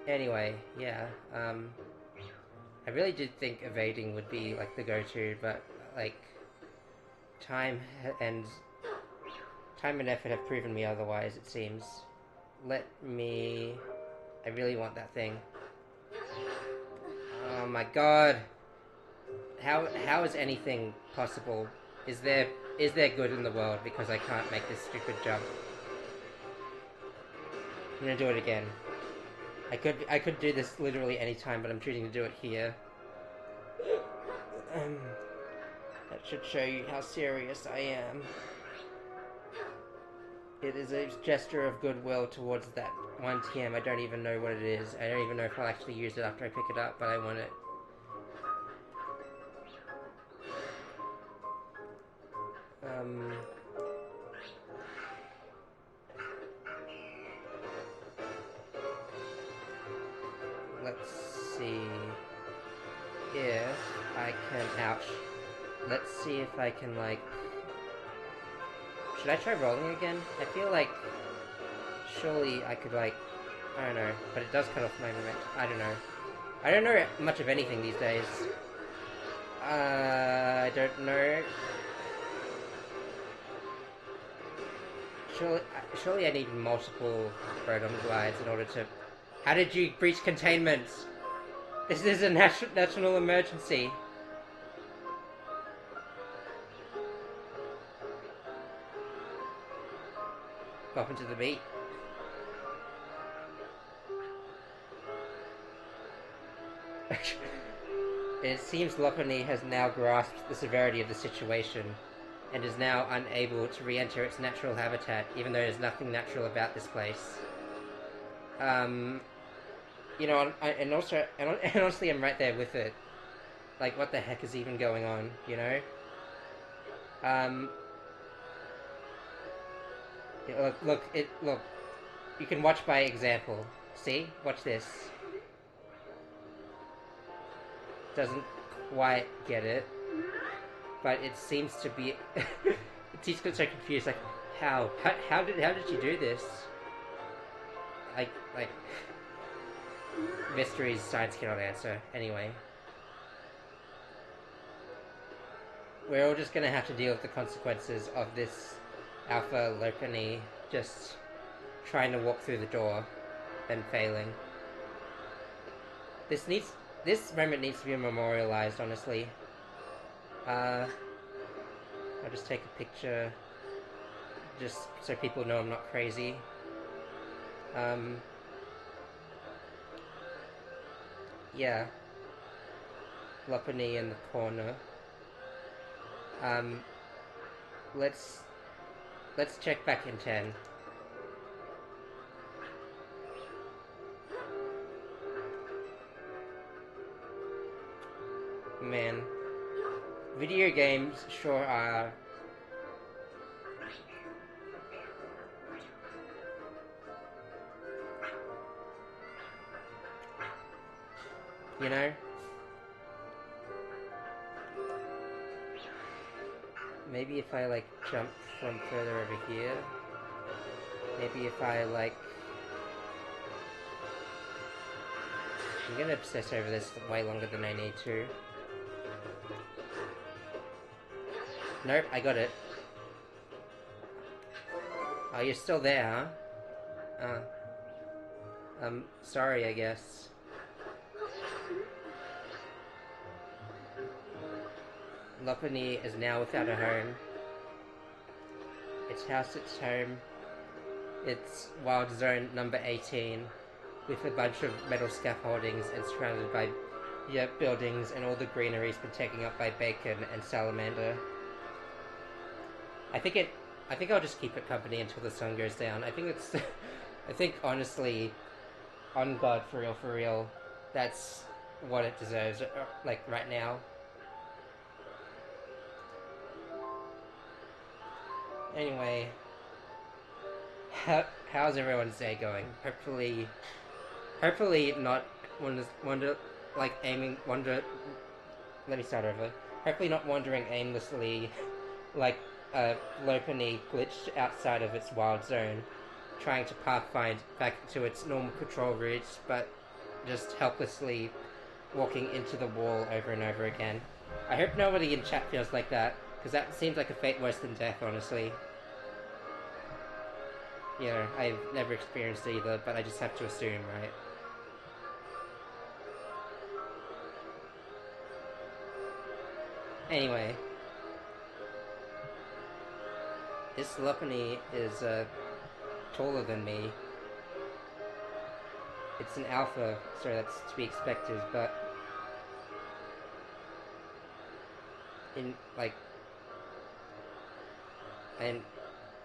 Anyway, yeah, I really did think evading would be, like, the go-to, but, like, time and effort have proven me otherwise, it seems. Let me... I really want that thing. Oh my god! How is anything possible? Is there good in the world because I can't make this stupid jump? I'm gonna do it again. I could do this literally any time, but I'm choosing to do it here. That should show you how serious I am. It is a gesture of goodwill towards that one TM. I don't even know what it is. I don't even know if I'll actually use it after I pick it up, but I want it. Let's see if I can... Ouch. Let's see if I can, like... Should I try rolling again? I feel like... Surely I could, like... I don't know. But it does cut off my momentum. I don't know. I don't know much of anything these days. I don't know. Surely I need multiple Rotom glides in order to... How did you breach containment? This is a national emergency. Pop into the beat. It seems Lopunny has now grasped the severity of the situation and is now unable to re-enter its natural habitat, even though there's nothing natural about this place. You know, and honestly, I'm right there with it. Like, what the heck is even going on, you know? Look. You can watch by example. See? Watch this. Doesn't quite get it, but it seems to be. He's so confused. Like, how did you do this? Like mysteries science cannot answer. Anyway, we're all just gonna have to deal with the consequences of this Alpha Lopini just trying to walk through the door and failing. This moment needs to be memorialized, honestly. I'll just take a picture just so people know I'm not crazy. Yeah. Lopini in the corner. Let's check back in 10. Man, video games sure are. You know? Maybe if I, like, jump from further over here. Maybe if I, like... I'm gonna obsess over this way longer than I need to. Nope, I got it. Oh, you're still there, huh? Sorry, I guess. Lopini is now without a home. Its house, its home. It's Wild Zone number 18, with a bunch of metal scaffoldings and surrounded by buildings, and all the greenery's been taken up by bacon and salamander. I think I'll just keep it company until the sun goes down. I think honestly, on God, for real, that's what it deserves, like, right now. Anyway, how's everyone's day going? Hopefully not let me start over. Hopefully not wandering aimlessly, like a Lopini glitched outside of its wild zone, trying to pathfind back to its normal control routes, but just helplessly walking into the wall over and over again. I hope nobody in chat feels like that, because that seems like a fate worse than death, honestly. You know, I've never experienced it either, but I just have to assume, right? Anyway. This Lopini is, taller than me. It's an alpha, so that's to be expected, but...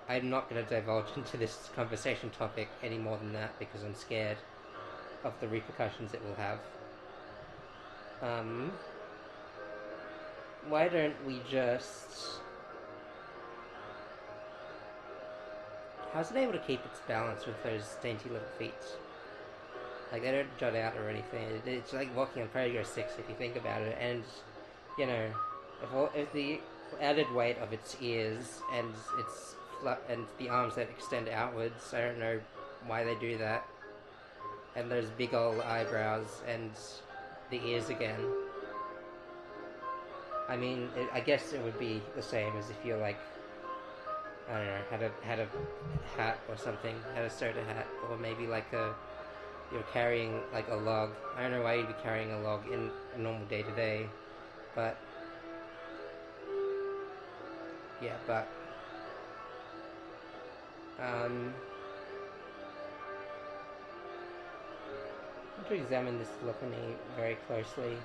I'm not going to divulge into this conversation topic any more than that, because I'm scared of the repercussions it will have. Why don't we just... How's it able to keep its balance with those dainty little feet? Like, they don't jut out or anything. It's like walking on Prego 6 if you think about it, and, you know, if the added weight of its ears and and the arms that extend outwards, I don't know why they do that. And those big old eyebrows and the ears again. I mean, I guess it would be the same as if you're like, I don't know, had a hat or something, had a soda hat, or maybe like you're carrying like a log. I don't know why you'd be carrying a log in a normal day to day, but yeah, but I want to examine this Lopini very closely.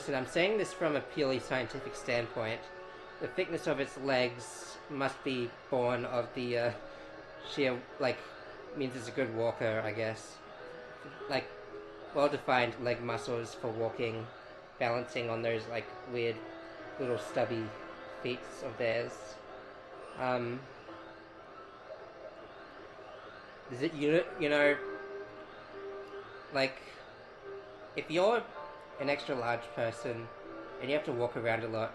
I'm saying this from a purely scientific standpoint. The thickness of its legs must be born of the sheer, like, means it's a good walker, I guess. Like, well-defined leg muscles for walking, balancing on those like weird little stubby feet of theirs. Um, is it you know like if you're an extra large person and you have to walk around a lot,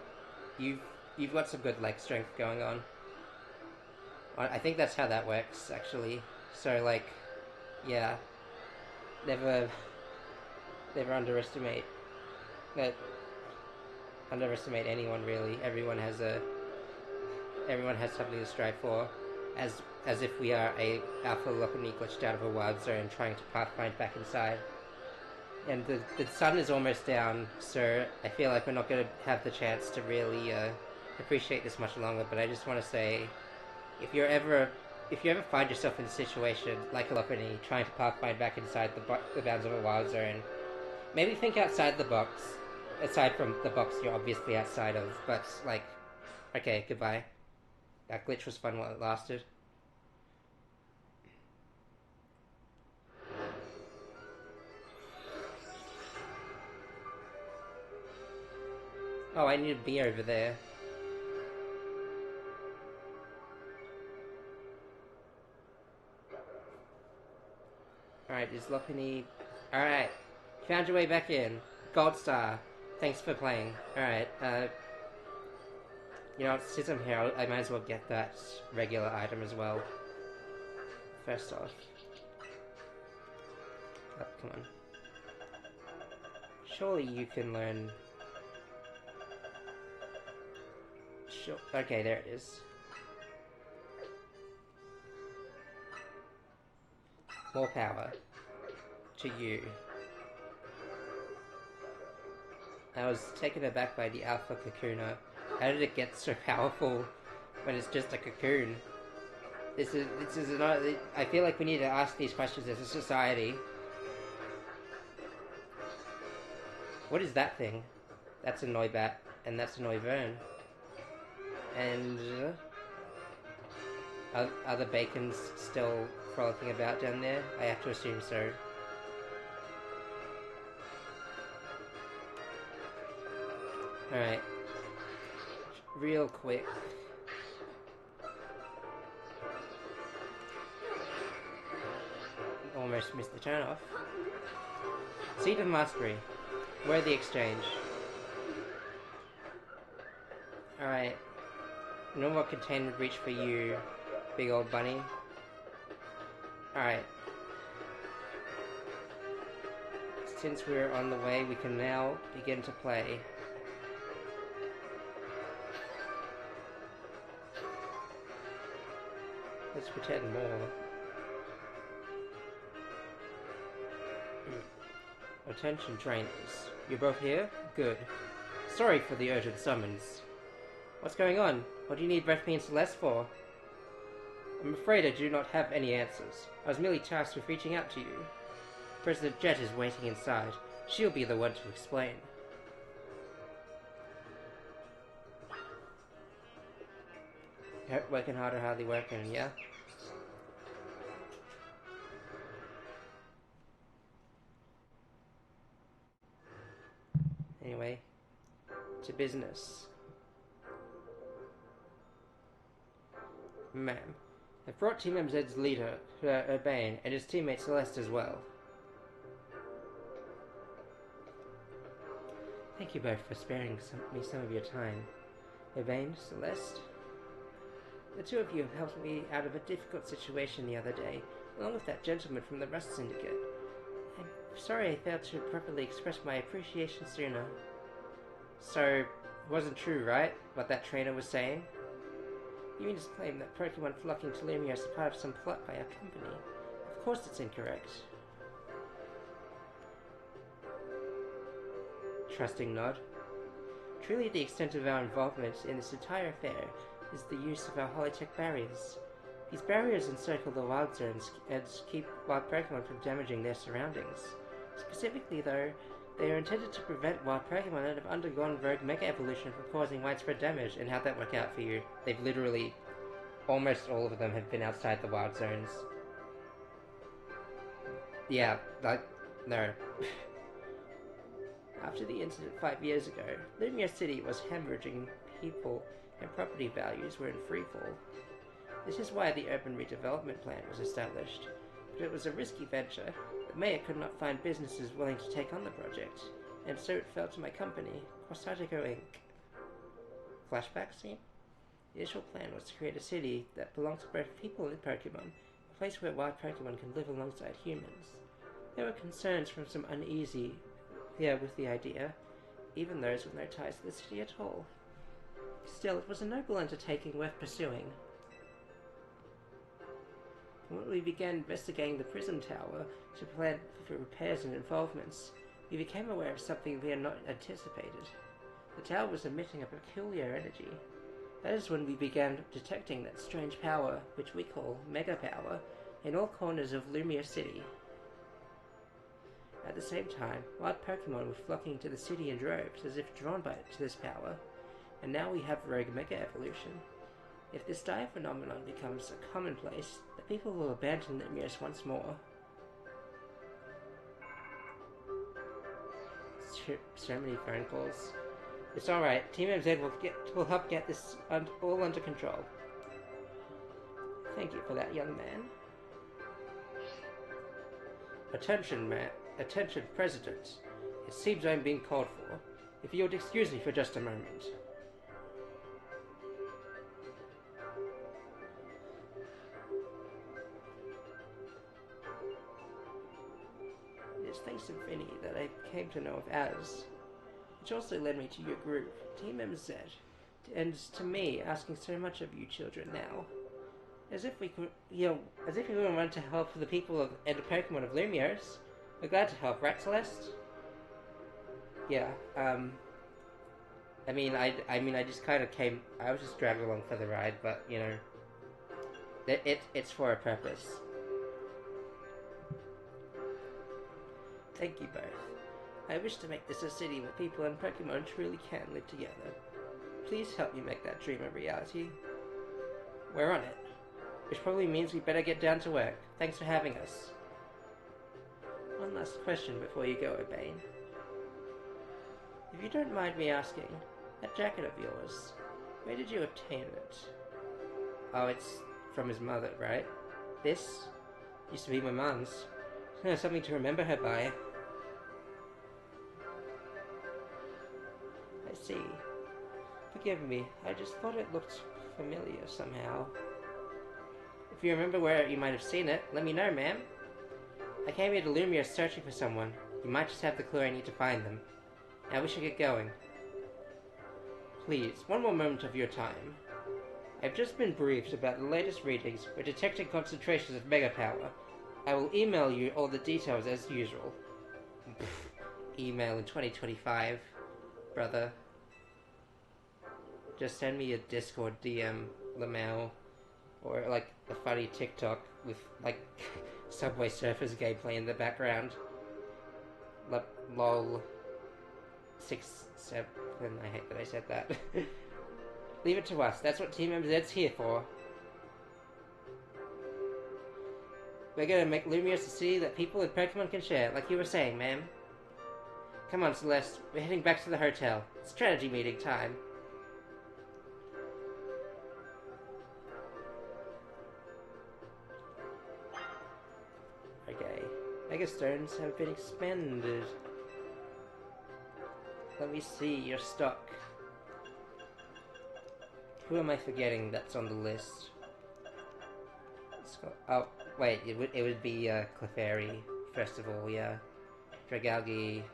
you've you've got some good leg strength going on. I think that's how that works actually. So like, yeah, never never underestimate that underestimate anyone really. Everyone has something to strive for, as if we are a alpha lockney glitched out of a wild zone trying to pathfind back inside. And the sun is almost down, so I feel like we're not going to have the chance to really appreciate this much longer. But I just want to say, if you ever find yourself in a situation like a lockney trying to pathfind back inside the bounds of a wild zone, maybe think outside the box. Aside from the box you're obviously outside of, but like, okay, goodbye. That glitch was fun while it lasted. Oh, I need a bee over there. Alright, is Lockney... Alright, found your way back in. Gold Star. Thanks for playing. Alright, you know, since I'm here, I might as well get that regular item as well. First off. Oh, come on. Surely you can learn... Sure. Okay, there it is. More power. To you. I was taken aback by the alpha Kakuna. How did it get so powerful when it's just a cocoon? This is another... I feel like we need to ask these questions as a society. What is that thing? That's a Noibat, and that's a Noivern. And... are the bacons still frolicking about down there? I have to assume so. Alright. Real quick. Almost missed the turn off. Seat of Mastery. Worthy exchange. Alright. No more containment reach for you, big old bunny. Alright. Since we're on the way, we can now begin to play. Let's pretend more. Attention trainers. You're both here? Good. Sorry for the urgent summons. What's going on? What do you need Breath Me and Celeste for? I'm afraid I do not have any answers. I was merely tasked with reaching out to you. President Jet is waiting inside. She'll be the one to explain. Working harder, hardly working, yeah? Anyway, to business. Ma'am, I've brought Team MZ's leader, Urbane, and his teammate Celeste as well. Thank you both for sparing me some of your time. Urbane, Celeste? The two of you have helped me out of a difficult situation the other day, along with that gentleman from the Rust Syndicate. I'm sorry I failed to properly express my appreciation sooner. So, it wasn't true, right? What that trainer was saying? You mean to claim that Pokémon flocking to Lumia is part of some plot by our company? Of course it's incorrect. Trusting nod. Truly the extent of our involvement in this entire affair is the use of our holotech barriers. These barriers encircle the wild zones and keep wild Pokémon from damaging their surroundings. Specifically though, they are intended to prevent wild Pokémon that have undergone rogue Mega Evolution from causing widespread damage. And how'd that work out for you? They've literally, almost all of them have been outside the wild zones. Yeah, like, No. After the incident 5 years ago, Lumiere City was hemorrhaging people and property values were in freefall. This is why the urban redevelopment plan was established, but it was a risky venture. The mayor could not find businesses willing to take on the project, and so it fell to my company, Quasartico Inc. Flashback scene? The initial plan was to create a city that belonged to both people and Pokemon, a place where wild Pokemon can live alongside humans. There were concerns from some uneasy with the idea, even those with no ties to the city at all. Still, it was a noble undertaking worth pursuing. When we began investigating the Prism Tower to plan for repairs and involvements, we became aware of something we had not anticipated. The tower was emitting a peculiar energy. That is when we began detecting that strange power, which we call Mega Power, in all corners of Lumiere City. At the same time, wild Pokemon were flocking to the city in droves as if drawn to this power, and now we have rogue Mega Evolution. If this dire phenomenon becomes a commonplace, the people will abandon Lumiere once more. So many phone calls. It's alright, Team MZ will help get this all under control. Thank you for that, young man. Attention, President. It seems I'm being called for. If you would excuse me for just a moment. It is thanks to Vinny that I came to know of Az, which also led me to your group, Team MZ, and to me asking so much of you children now. As if we could, as if we wouldn't want to help the people and the Pokemon of Lumiere's. We're glad to help, right, Celeste? Yeah, I just kind of came, I was just dragged along for the ride, but, you know, it's for a purpose. Thank you both. I wish to make this a city where people and Pokemon truly can live together. Please help me make that dream a reality. We're on it. Which probably means we better get down to work. Thanks for having us. One last question before you go, Urbane. If you don't mind me asking, that jacket of yours, where did you obtain it? Oh, it's from his mother, right? This used to be my mum's. Something to remember her by. I see. Forgive me, I just thought it looked familiar somehow. If you remember where you might have seen it, let me know, ma'am. I came here to Lumiere searching for someone. You might just have the clue I need to find them. Now we should get going. Please, one more moment of your time. I've just been briefed about the latest readings. We're detecting concentrations of Mega Power. I will email you all the details as usual. Email in 2025, brother. Just send me a Discord DM, Lamau, or like a funny TikTok with like Subway Surfers gameplay in the background. Lol. 6, 7. I hate that I said that. Leave it to us. That's what Team MZ's here for. We're gonna make Lumiere a city that people and Pokemon can share, like you were saying, ma'am. Come on, Celeste. We're heading back to the hotel. Strategy meeting time. Okay. Mega Stones have been expended. Let me see your stock. Who am I forgetting that's on the list? Oh, wait, it would be Clefairy, first of all, yeah. Dragalge,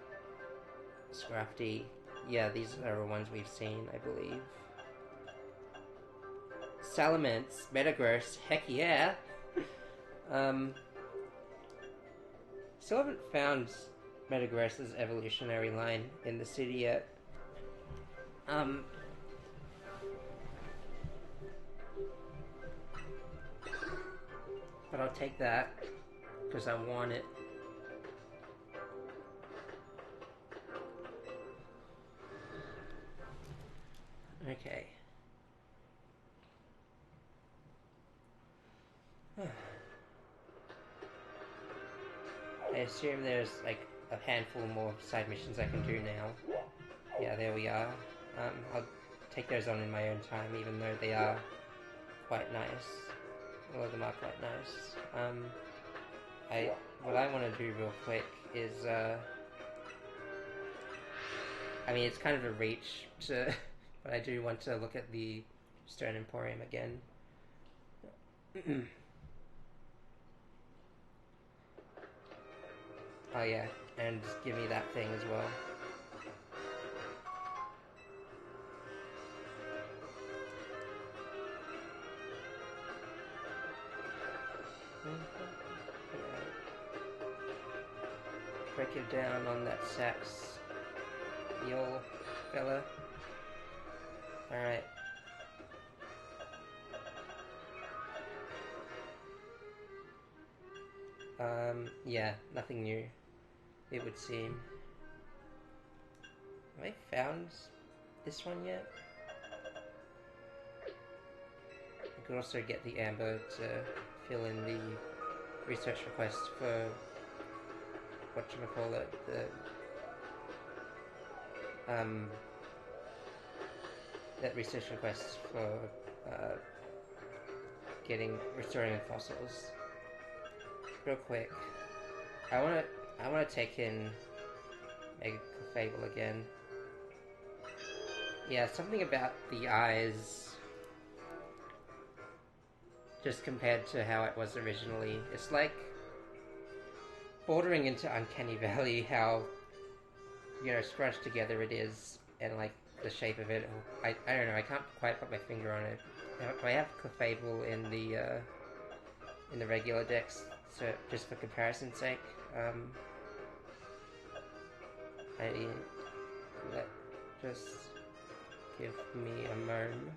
Scrafty. Yeah, these are the ones we've seen, I believe. Salamence, Metagross, heck yeah! Still haven't found Metagross's evolutionary line in the city yet. But I'll take that, because I want it. Okay. assume there's like a handful more side missions I can do now. Yeah, there we are. I'll take those on in my own time, even though they are quite nice. All of them are quite nice. What I want to do real quick is, I mean, it's kind of a reach to, but I do want to look at the Stone Emporium again. Oh yeah, and give me that thing as well. Break it down on that sax, the old fella. Alright. Yeah, nothing new, it would seem. Have I found this one yet? I could also get the Amber to fill in the research request for whatchamacallit, that research request for restoring fossils. Real quick, I wanna take in Mega Fable again. Yeah, something about the eyes, just compared to how it was originally. It's like bordering into Uncanny Valley, how, you know, scrunched together it is, and like the shape of it. I don't know, I can't quite put my finger on it. I have Clefable in the regular decks, so just for comparison's sake. Just give me a moment.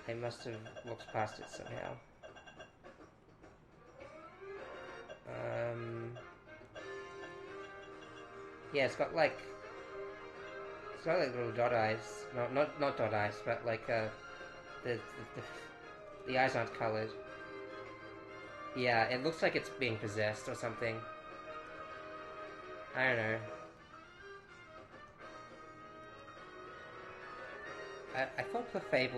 I must have looked past it somehow. Yeah, it's got like little dot eyes. No, not dot eyes, but like the eyes aren't colored. Yeah, it looks like it's being possessed or something. I don't know. I thought I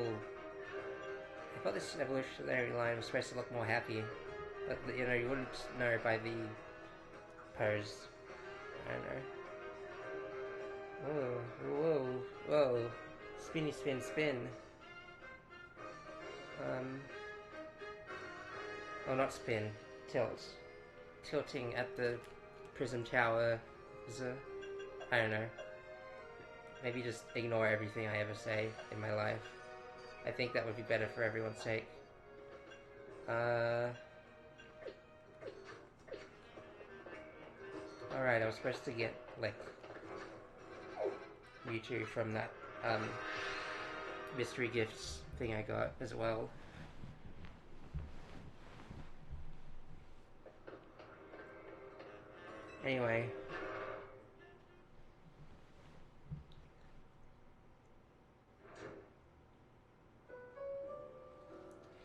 thought this evolutionary line was supposed to look more happy, but you know, you wouldn't know by the pose. I don't know. Whoa, whoa, spinny spin spin. Oh, not spin, tilt. Tilting at the Prism Tower is I don't know. Maybe just ignore everything I ever say in my life. I think that would be better for everyone's sake. Alright, I was supposed to get, like, Mewtwo from that, mystery gifts thing I got as well. Anyway.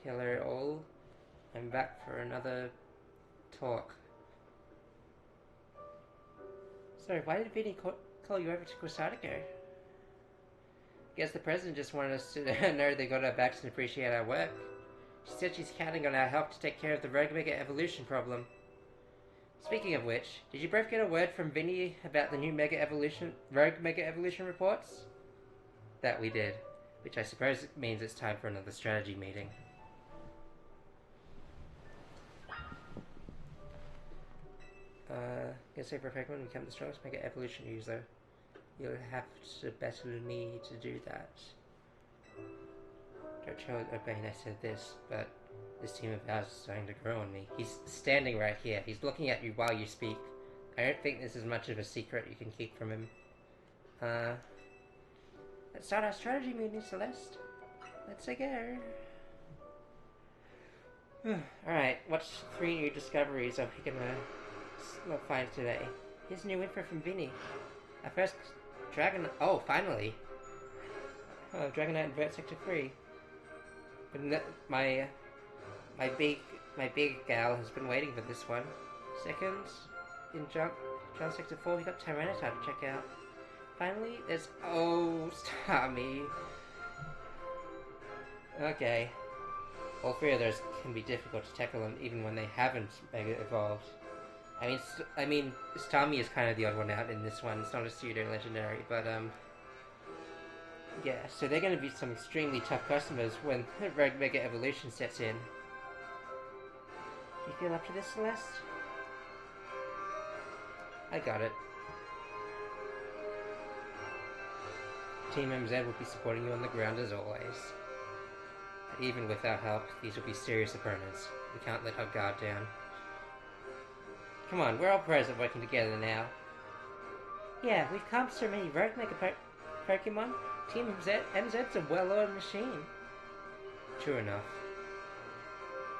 Hello all. I'm back for another talk. So, why did Vinny call you over to Quasartico? Guess the president just wanted us to know they got our backs and appreciate our work. She said she's counting on our help to take care of the Rogue Mega Evolution problem. Speaking of which, did you both get a word from Vinny about the new Rogue Mega Evolution reports? That we did, which I suppose means it's time for another strategy meeting. Guess every Pokemon become the strongest Mega Evolution user. You'll have to battle me to do that. Don't tell Urbane I said this, but this team of ours is starting to grow on me. He's standing right here. He's looking at you while you speak. I don't think this is much of a secret you can keep from him. Let's start our strategy meeting, Celeste. Let's go. Alright, what 3 new discoveries are we gonna find today? Here's new info from Vinny. Our first Dragon... Oh, finally! Dragonite in Vert Sector 3. But my big gal has been waiting for this one. Second, in Jump Sector 4, we got Tyranitar to check out. Finally, there's... Oh, Starmie. Okay. All three of those can be difficult to tackle them even when they haven't Mega Evolved. I mean, Starmie is kind of the odd one out in this one. It's not a pseudo legendary, but yeah. So they're going to be some extremely tough customers when Rogue Mega Evolution sets in. Do you feel up to this, Celeste? I got it. Team MZ will be supporting you on the ground as always. Even with our help, these will be serious opponents. We can't let our guard down. Come on, we're all pros at working together now. Yeah, we've calmed so many Rogue Mega Pokemon. Team MZ's a well-oiled machine. True enough.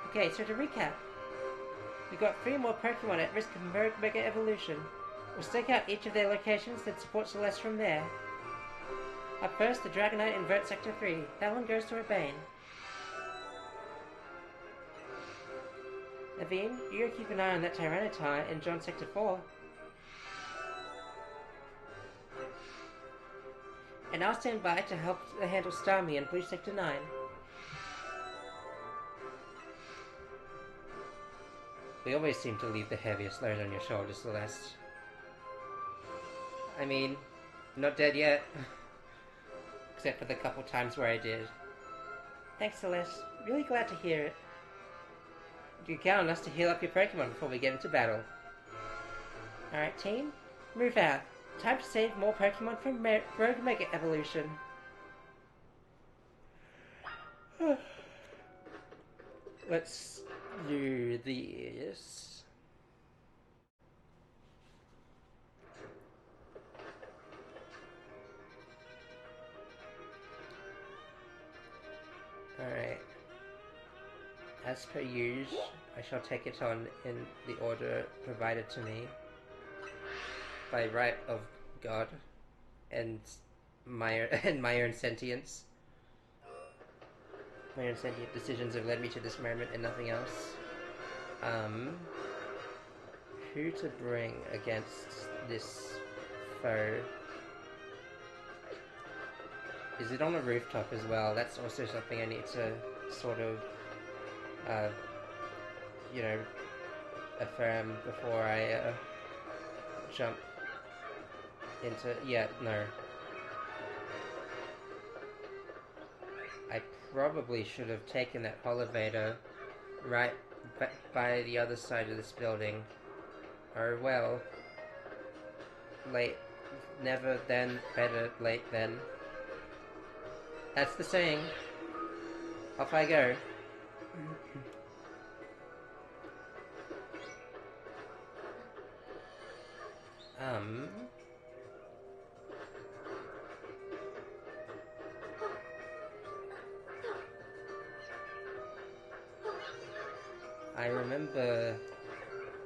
Okay, so to recap. We've got 3 more Pokemon at risk of Rogue Mega Evolution. We'll stake out each of their locations, then support Celeste from there. Up first, the Dragonite in Vert Sector 3. That one goes to Urbane. Naveen, you go keep an eye on that Tyranitar in John Sector 4. And I'll stand by to help handle Starmie in Blue Sector 9. We always seem to leave the heaviest load on your shoulders, Celeste. I mean, not dead yet. Except for the couple times where I did. Thanks, Celeste. Really glad to hear it. You can count on us to heal up your Pokemon before we get into battle. Alright, team. Move out. Time to save more Pokemon from Rogue Mega Evolution. Let's do this. Alright. As per usual, I shall take it on in the order provided to me by right of God and my own sentience. My own sentient decisions have led me to this moment and nothing else. Who to bring against this foe? Is it on a rooftop as well? That's also something I need to sort of you know, affirm before I jump into... Yeah, no. I probably should have taken that elevator right by the other side of this building. Oh well. Late. Never then, better late then. That's the saying. Off I go. I remember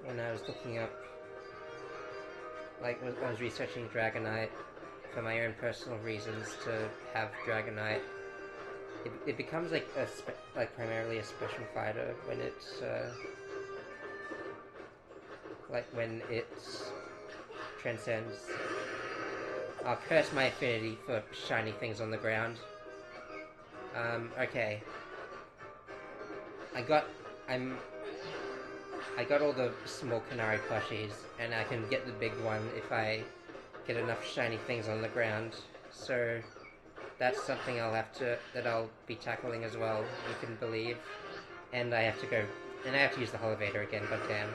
when I was looking up, like when I was researching Dragonite for my own personal reasons to have Dragonite, it becomes like primarily a special fighter when it's when it transcends. I'll curse my affinity for shiny things on the ground. Okay. I got all the small Canary plushies, and I can get the big one if I get enough shiny things on the ground. So that's something that I'll be tackling as well, you can believe. And I have to use the elevator again, goddamn.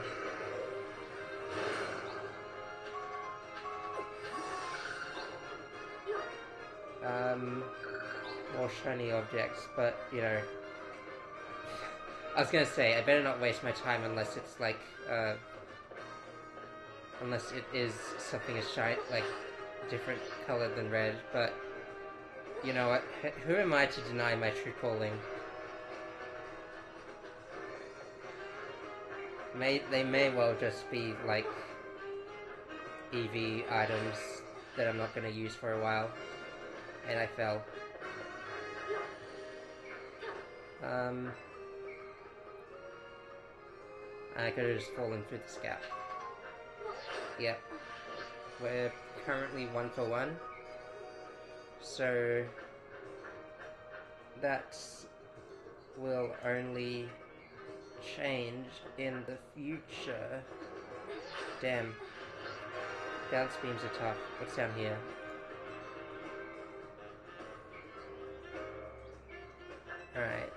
More shiny objects, but, you know... I was gonna say, I better not waste my time unless it's like, unless it is something as different colored than red, but... You know what? Who am I to deny my true calling? They may well just be, like, EV items that I'm not gonna use for a while. And I fell. I could have just fallen through the gap. Yep. We're currently 1 for 1. So that will only change in the future. Damn. Bounce beams are tough. What's down here? Alright.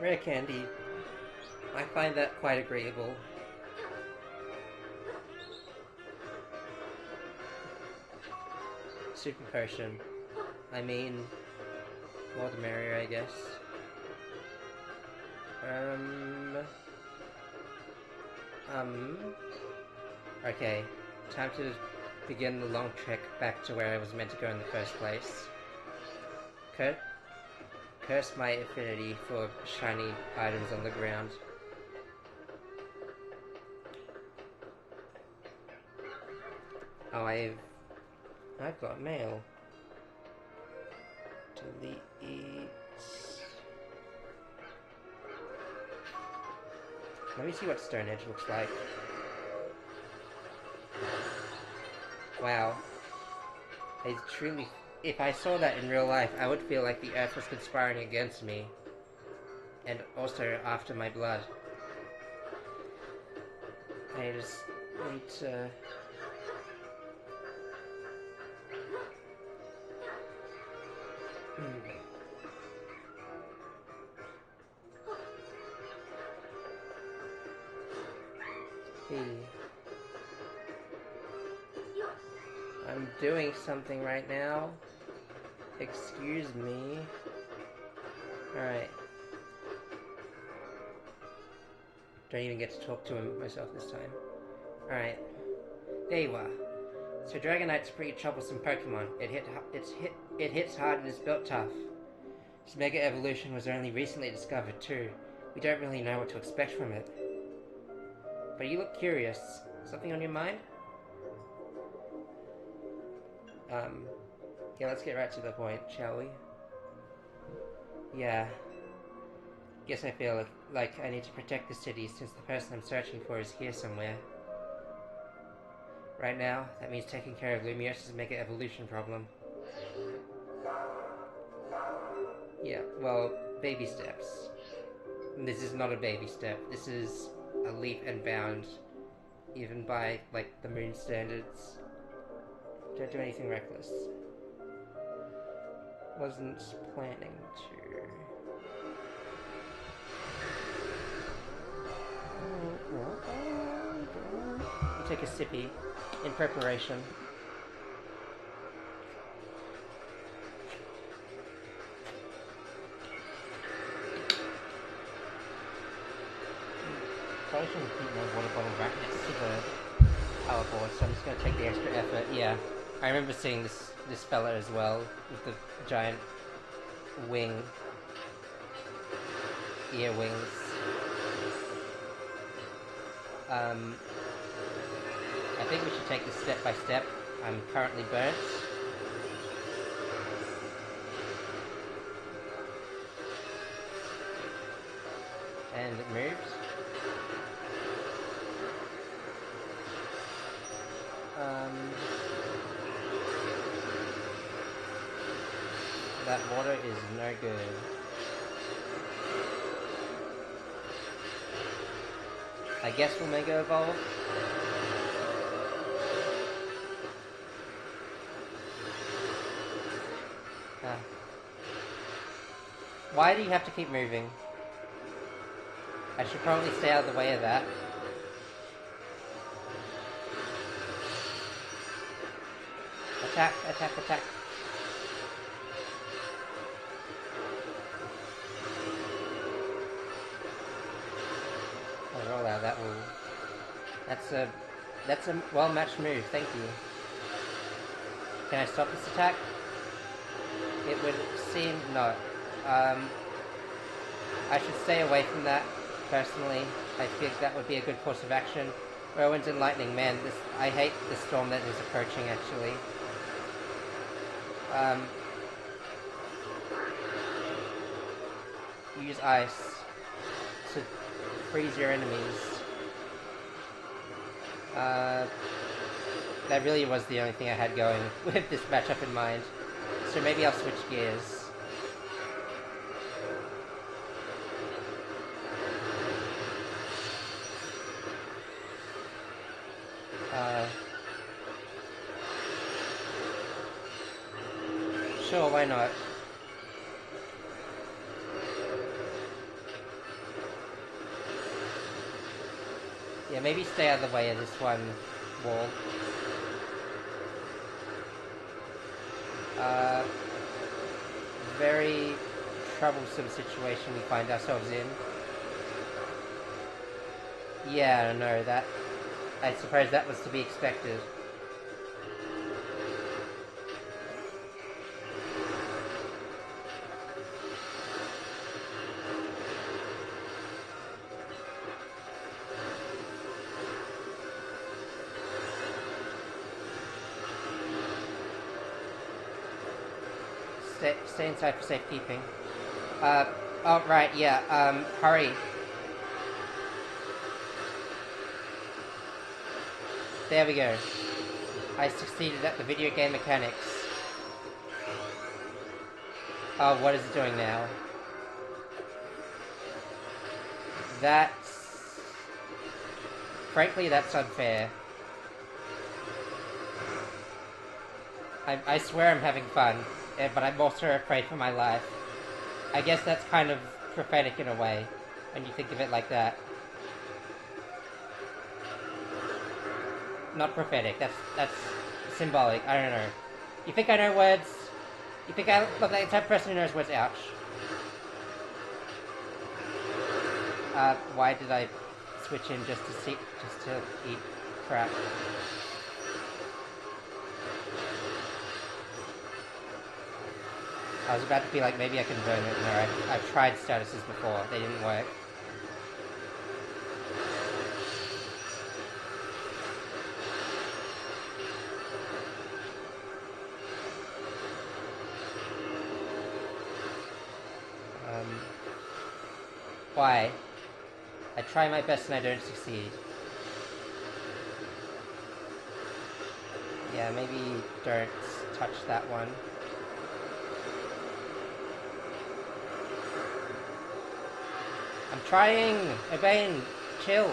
Rare candy. I find that quite agreeable. Super potion. I mean, more the merrier, I guess. Okay. Time to begin the long trek back to where I was meant to go in the first place. Curse my affinity for shiny items on the ground. Oh, I've got mail. Delete. Let me see what Stonehenge looks like. Wow. If I saw that in real life, I would feel like the Earth was conspiring against me. And also after my blood. I just need to... I'm doing something right now. Excuse me. Alright. Don't even get to talk to him myself this time. Alright. There you are. So Dragonite's a pretty troublesome Pokemon. It hits hard and is built tough. Its Mega Evolution was only recently discovered too. We don't really know what to expect from it. But you look curious. Something on your mind? Yeah, let's get right to the point, shall we? Yeah. Guess I feel like I need to protect the city since the person I'm searching for is here somewhere. Right now, that means taking care of Lumios's Mega Evolution problem. Yeah, well, baby steps. This is not a baby step. This is a leap and bound, even by, like, the moon standards. Don't do anything reckless. Wasn't planning to. I'll take a sippy in preparation. Probably shouldn't keep my water bottle right next to the power board, so I'm just gonna take the extra effort. Yeah, I remember seeing this fella as well with the giant ear wings. I think we should take this step by step. I'm currently burnt. And it moves. That water is no good. I guess we'll Mega Evolve. Why do you have to keep moving? I should probably stay out of the way of that. Attack, attack, attack. Oh, roll out, that will... That's a well-matched move, thank you. Can I stop this attack? It would seem not. I should stay away from that, personally. I think that would be a good course of action. Whirlwinds and lightning, man, I hate the storm that is approaching, actually. Use ice to freeze your enemies. That really was the only thing I had going with this matchup in mind. So maybe I'll switch gears. Sure, why not? Yeah, maybe stay out of the way of this one wall. Very troublesome situation we find ourselves in. Yeah, no, that... I suppose that was to be expected. Stay inside for safekeeping. Oh, right, yeah, hurry. There we go. I succeeded at the video game mechanics. Oh, what is it doing now? That's... Frankly, that's unfair. I swear I'm having fun, but I'm also afraid for my life. I guess that's kind of prophetic in a way, when you think of it like that. Not prophetic, that's symbolic, I don't know. You think I know words? You think I look like the type of person who knows words? Ouch. Why did I switch in just to eat crap? I was about to be like, maybe I can burn it. No, I've tried statuses before, they didn't work. Why? I try my best and I don't succeed. Yeah, maybe don't touch that one. I'm trying! Obane! Chill!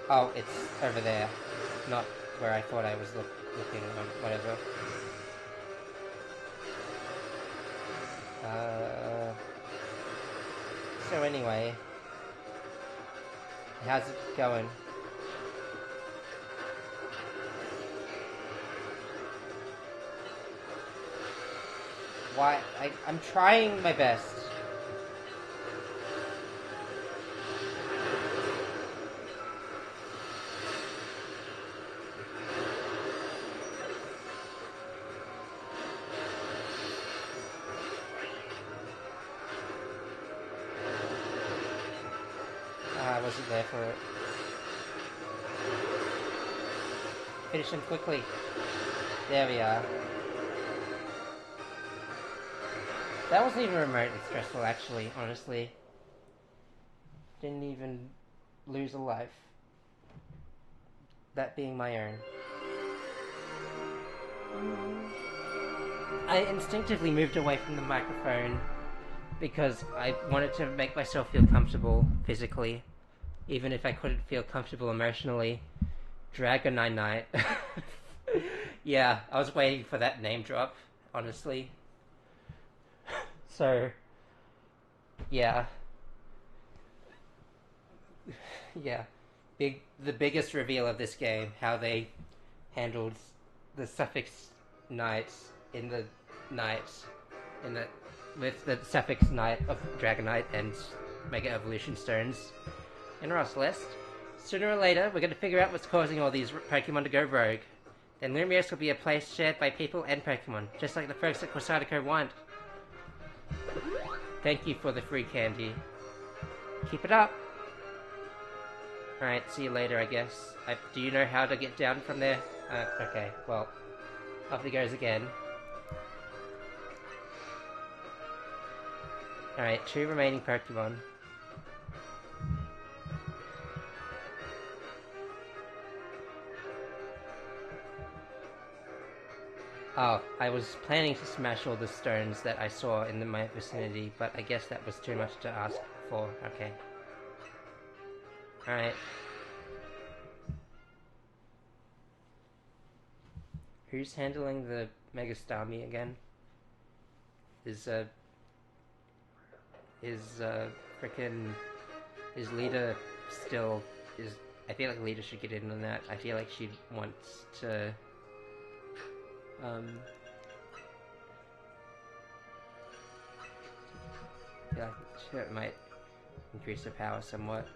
Oh, it's over there. Not where I thought I was looking, whatever. So anyway... How's it going? Why? I'm trying my best. I wasn't there for it. Finish him quickly. There we are. That wasn't even remotely stressful, actually, honestly. Didn't even lose a life. That being my own. I instinctively moved away from the microphone because I wanted to make myself feel comfortable physically, even if I couldn't feel comfortable emotionally. Dragonite Knight. Yeah, I was waiting for that name drop, honestly. So, yeah. Yeah. The biggest reveal of this game, how they handled the suffix knights in the knights, with the suffix knight of Dragonite and Mega Evolution Stones in Ross List. Sooner or later, we're going to figure out what's causing all these Pokemon to go rogue. And Lumios will be a place shared by people and Pokemon, just like the folks at Corsatica want. Thank you for the free candy. Keep it up! Alright, see you later, I guess. Do you know how to get down from there? Okay, well, off he goes again. Alright, 2 remaining Pokemon. Oh, I was planning to smash all the stones that I saw in my vicinity, but I guess that was too much to ask for. Okay. Alright. Who's handling the Mega Starmie again? Is frickin' is Lita still I feel like Lita should get in on that. I feel like she wants to yeah, it might increase the power somewhat.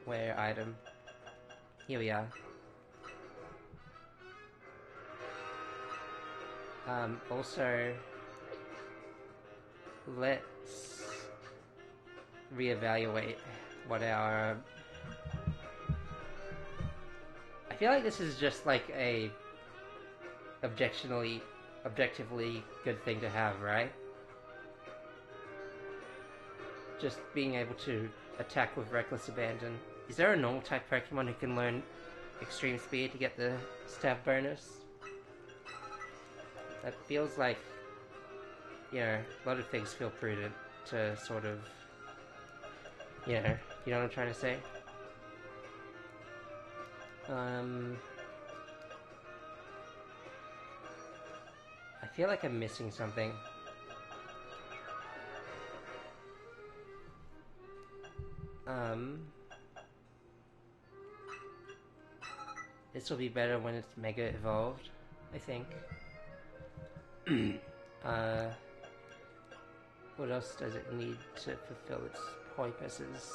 Where item? Here we are. Also, let's reevaluate what our... I feel like this is just like a objectively good thing to have, right? Just being able to attack with reckless abandon. Is there a normal type Pokemon who can learn extreme speed to get the stab bonus? That feels like, you know, a lot of things feel prudent to sort of, you know what I'm trying to say? I feel like I'm missing something. This will be better when it's mega evolved, I think. What else does it need to fulfill its purposes?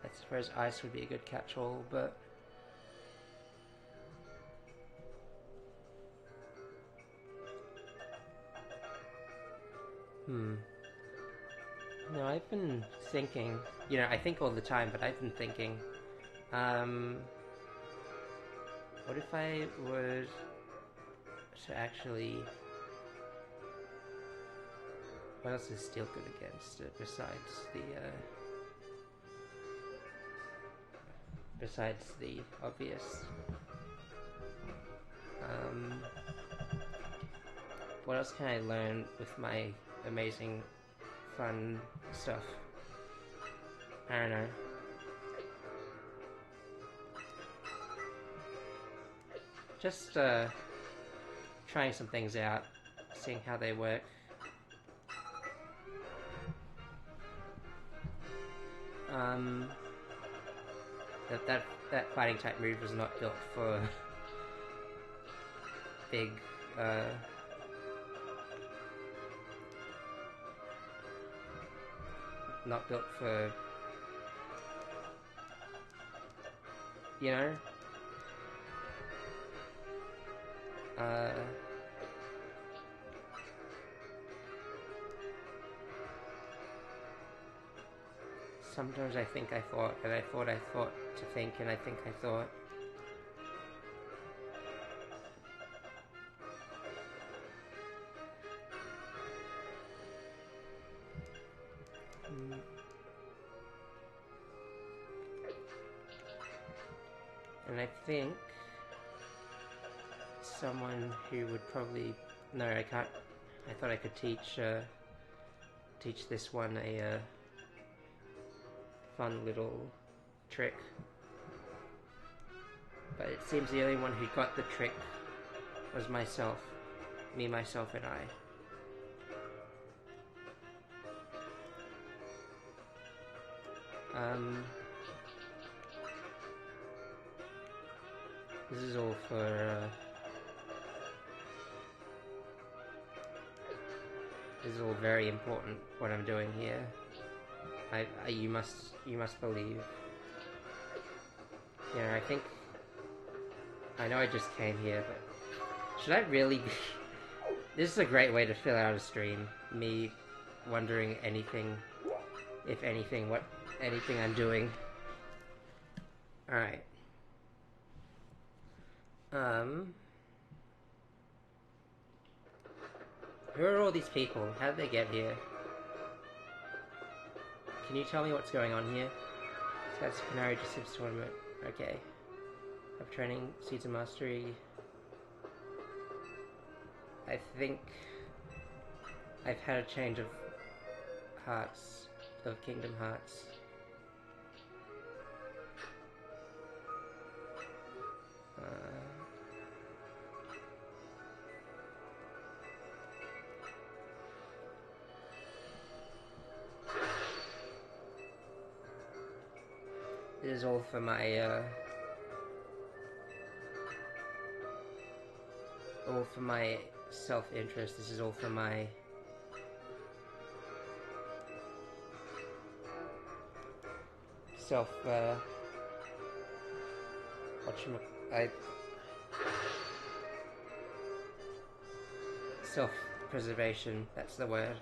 I suppose ice would be a good catch-all, but... No, I've been thinking, you know, I think all the time, but I've been thinking, what if I were to actually... What else is steel good against it besides the obvious? What else can I learn with my amazing fun stuff? I don't know. Just trying some things out, seeing how they work. That fighting type move was not built for big not built for, you know, sometimes I think I thought, and I thought to think, and I think I thought. And I think someone who would probably... No, I can't. I thought I could teach this one a fun little trick. But it seems the only one who got the trick was myself. Me, myself, and I. This is all for, this is all very important, what I'm doing here. you must believe. You know, I know I just came here, but should I really be... This is a great way to fill out a stream. Me wondering anything, if anything, what anything I'm doing. Alright. Who are all these people? How did they get here? Can you tell me what's going on here? That's Canary Sims tournament. Okay. Have training, Seeds of Mastery. I think I've had a change of hearts, of Kingdom Hearts. This is all for my, all for my self-interest. This is all for my self-preservation, that's the word.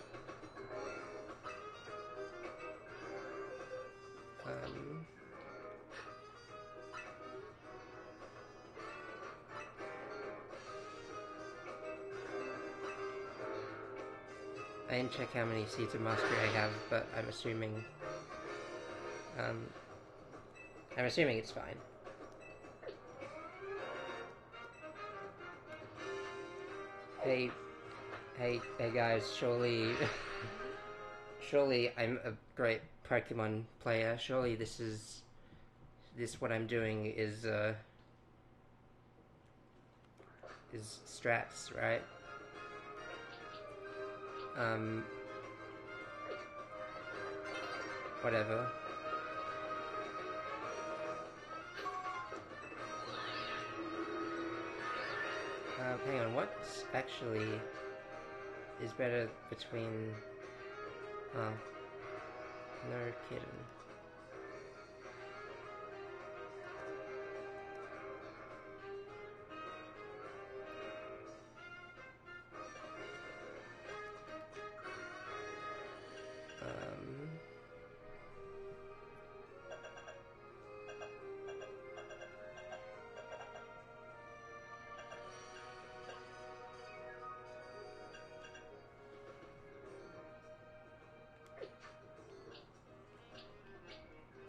I didn't check how many Seeds of Mastery I have, but I'm assuming it's fine. Hey guys, surely I'm a great Pokemon player. Surely this what I'm doing is strats, right? Whatever. Hang on, what actually is better between... Oh. No kidding.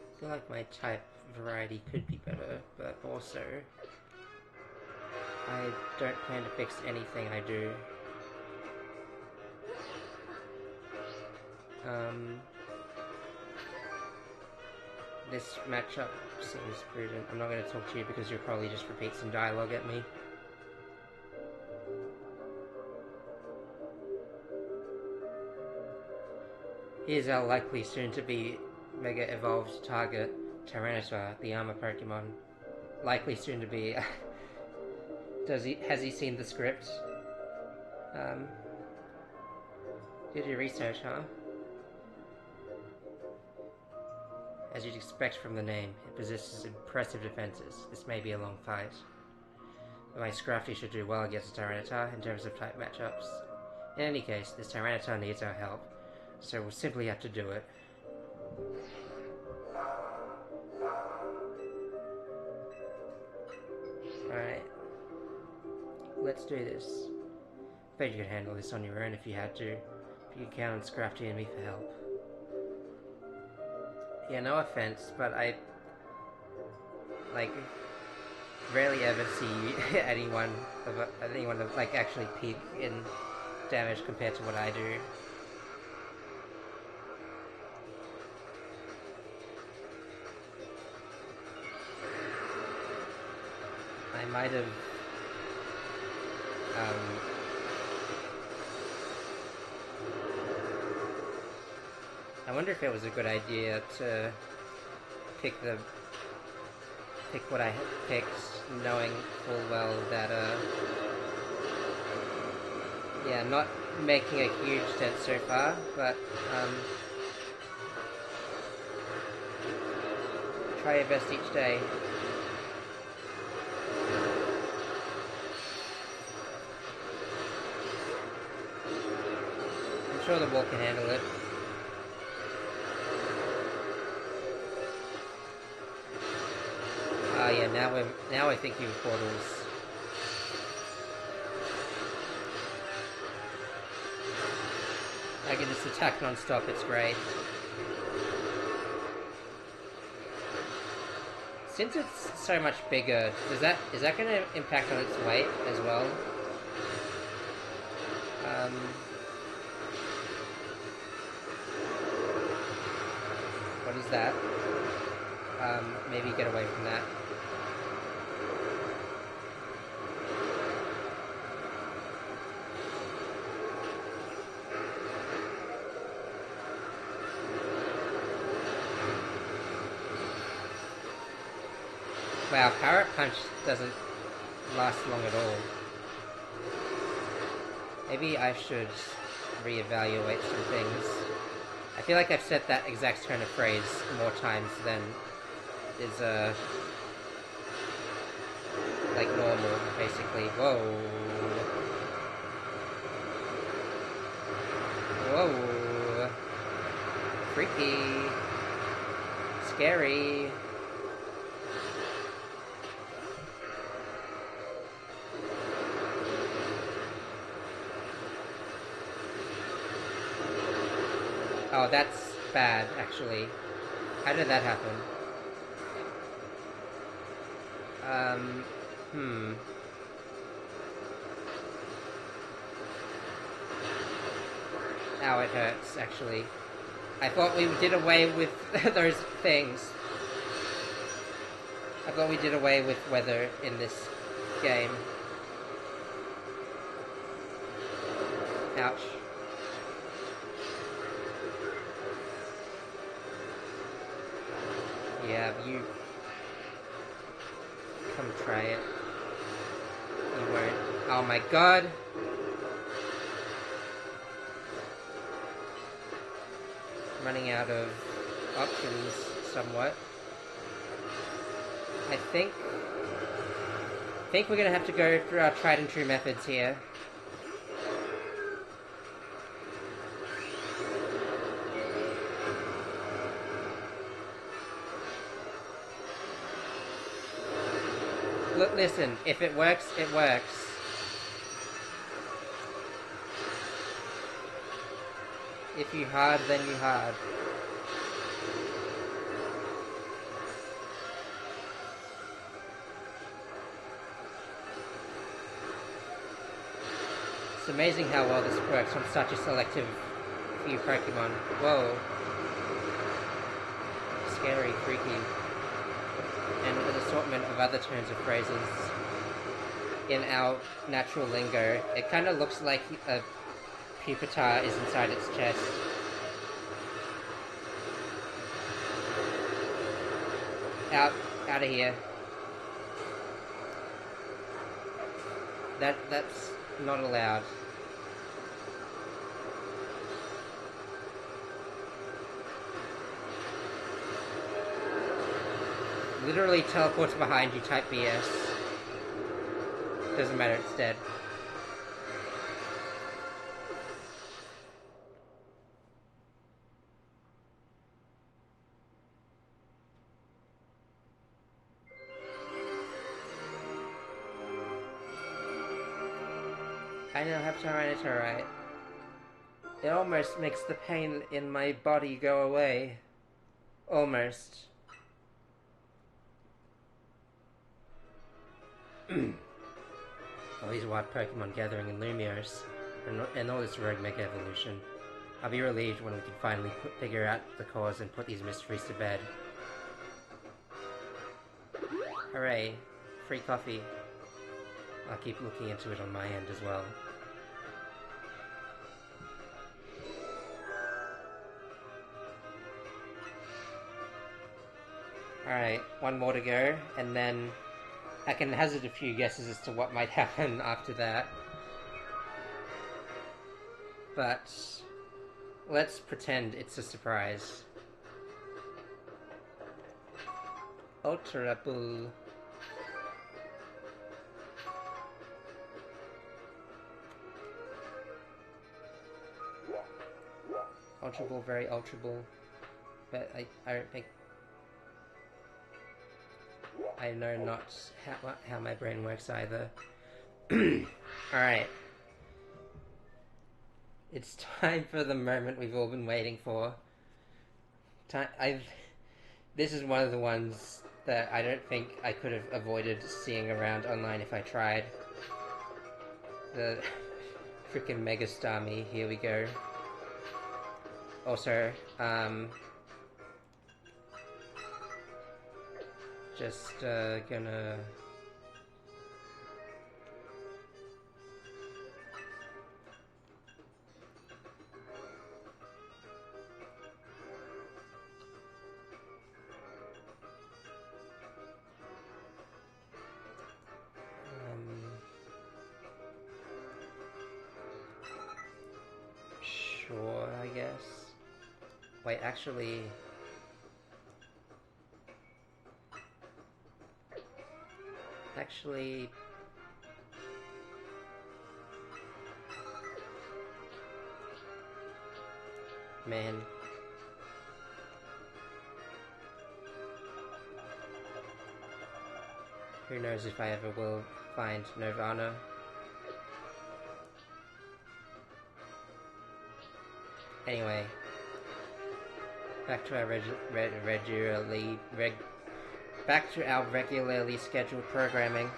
I feel like my type variety could be better, but also I don't plan to fix anything I do. This matchup seems prudent. I'm not going to talk to you because you'll probably just repeat some dialogue at me. Here's our likely soon-to-be Mega Evolved target, Tyranitar, the armor Pokemon. Likely soon to be. Has he seen the script? Did your research, huh? As you'd expect from the name, it possesses impressive defenses. This may be a long fight. But my Scrafty should do well against Tyranitar in terms of type matchups. In any case, this Tyranitar needs our help, so we'll simply have to do it. Alright. Let's do this. I bet you could handle this on your own if you had to. If you could count on Scrafty and me for help. Yeah, no offense, but I... rarely ever see anyone actually peak in damage compared to what I do. I might have, I wonder if it was a good idea to pick what I had picked, knowing full well that, yeah, not making a huge dent so far, but, Try your best each day. I'm sure the wall can handle it. Ah, yeah, now I think of portals. I can just attack non-stop, it's great. Since it's so much bigger, is that gonna impact on its weight as well? What is that? Maybe get away from that. Wow, Power Punch doesn't last long at all. Maybe I should reevaluate some things. I feel like I've said that exact turn of phrase more times than is, like normal, basically. Whoa. Whoa. Freaky. Scary. Oh, that's bad, actually. How did that happen? Ow, it hurts, actually. I thought we did away with those things. I thought we did away with weather in this game. Ouch. Yeah, you... Come try it. You won't. Oh my god! Running out of options, somewhat. I think we're gonna have to go through our tried and true methods here. Look, listen, if it works, it works. If you hard, then you hard. It's amazing how well this works on such a selective few Pokemon. Whoa. Scary, freaky. And an assortment of other turns of phrases in our natural lingo. It kind of looks like a pupitar is inside its chest. Out of here. That's not allowed. Literally teleports behind you type BS. Doesn't matter, it's dead. I now have Tyranitarite. It almost makes the pain in my body go away. Almost. All these wild Pokemon gathering in Lumios, and all this rogue Mega Evolution. I'll be relieved when we can finally figure out the cause and put these mysteries to bed. Hooray. Free coffee. I'll keep looking into it on my end as well. Alright, one more to go, and then I can hazard a few guesses as to what might happen after that. But let's pretend it's a surprise. Ultra Bull. Ultra Ball, very Ultra Ball. But I don't think... I know not how my brain works either. Alright. It's time for the moment we've all been waiting for. This is one of the ones that I don't think I could have avoided seeing around online if I tried. The freaking Megastar me, here we go. Also, just gonna... Sure, I guess. Wait, actually... Man. Who knows if I ever will find Nirvana. Anyway. Back to our regularly scheduled programming.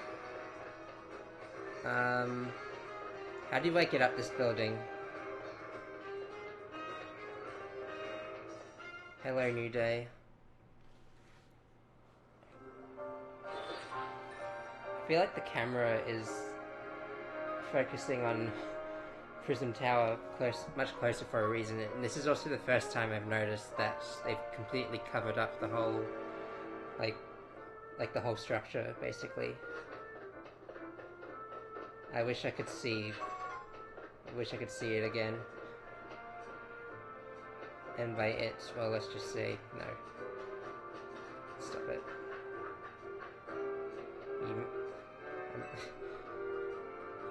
How do I get up this building? Hello, New Day. I feel like the camera is focusing on Prism Tower much closer for a reason, and this is also the first time I've noticed that they've completely covered up the whole, like the whole structure, basically. I wish I could see it again. And by it, well, let's just say, no. Stop it.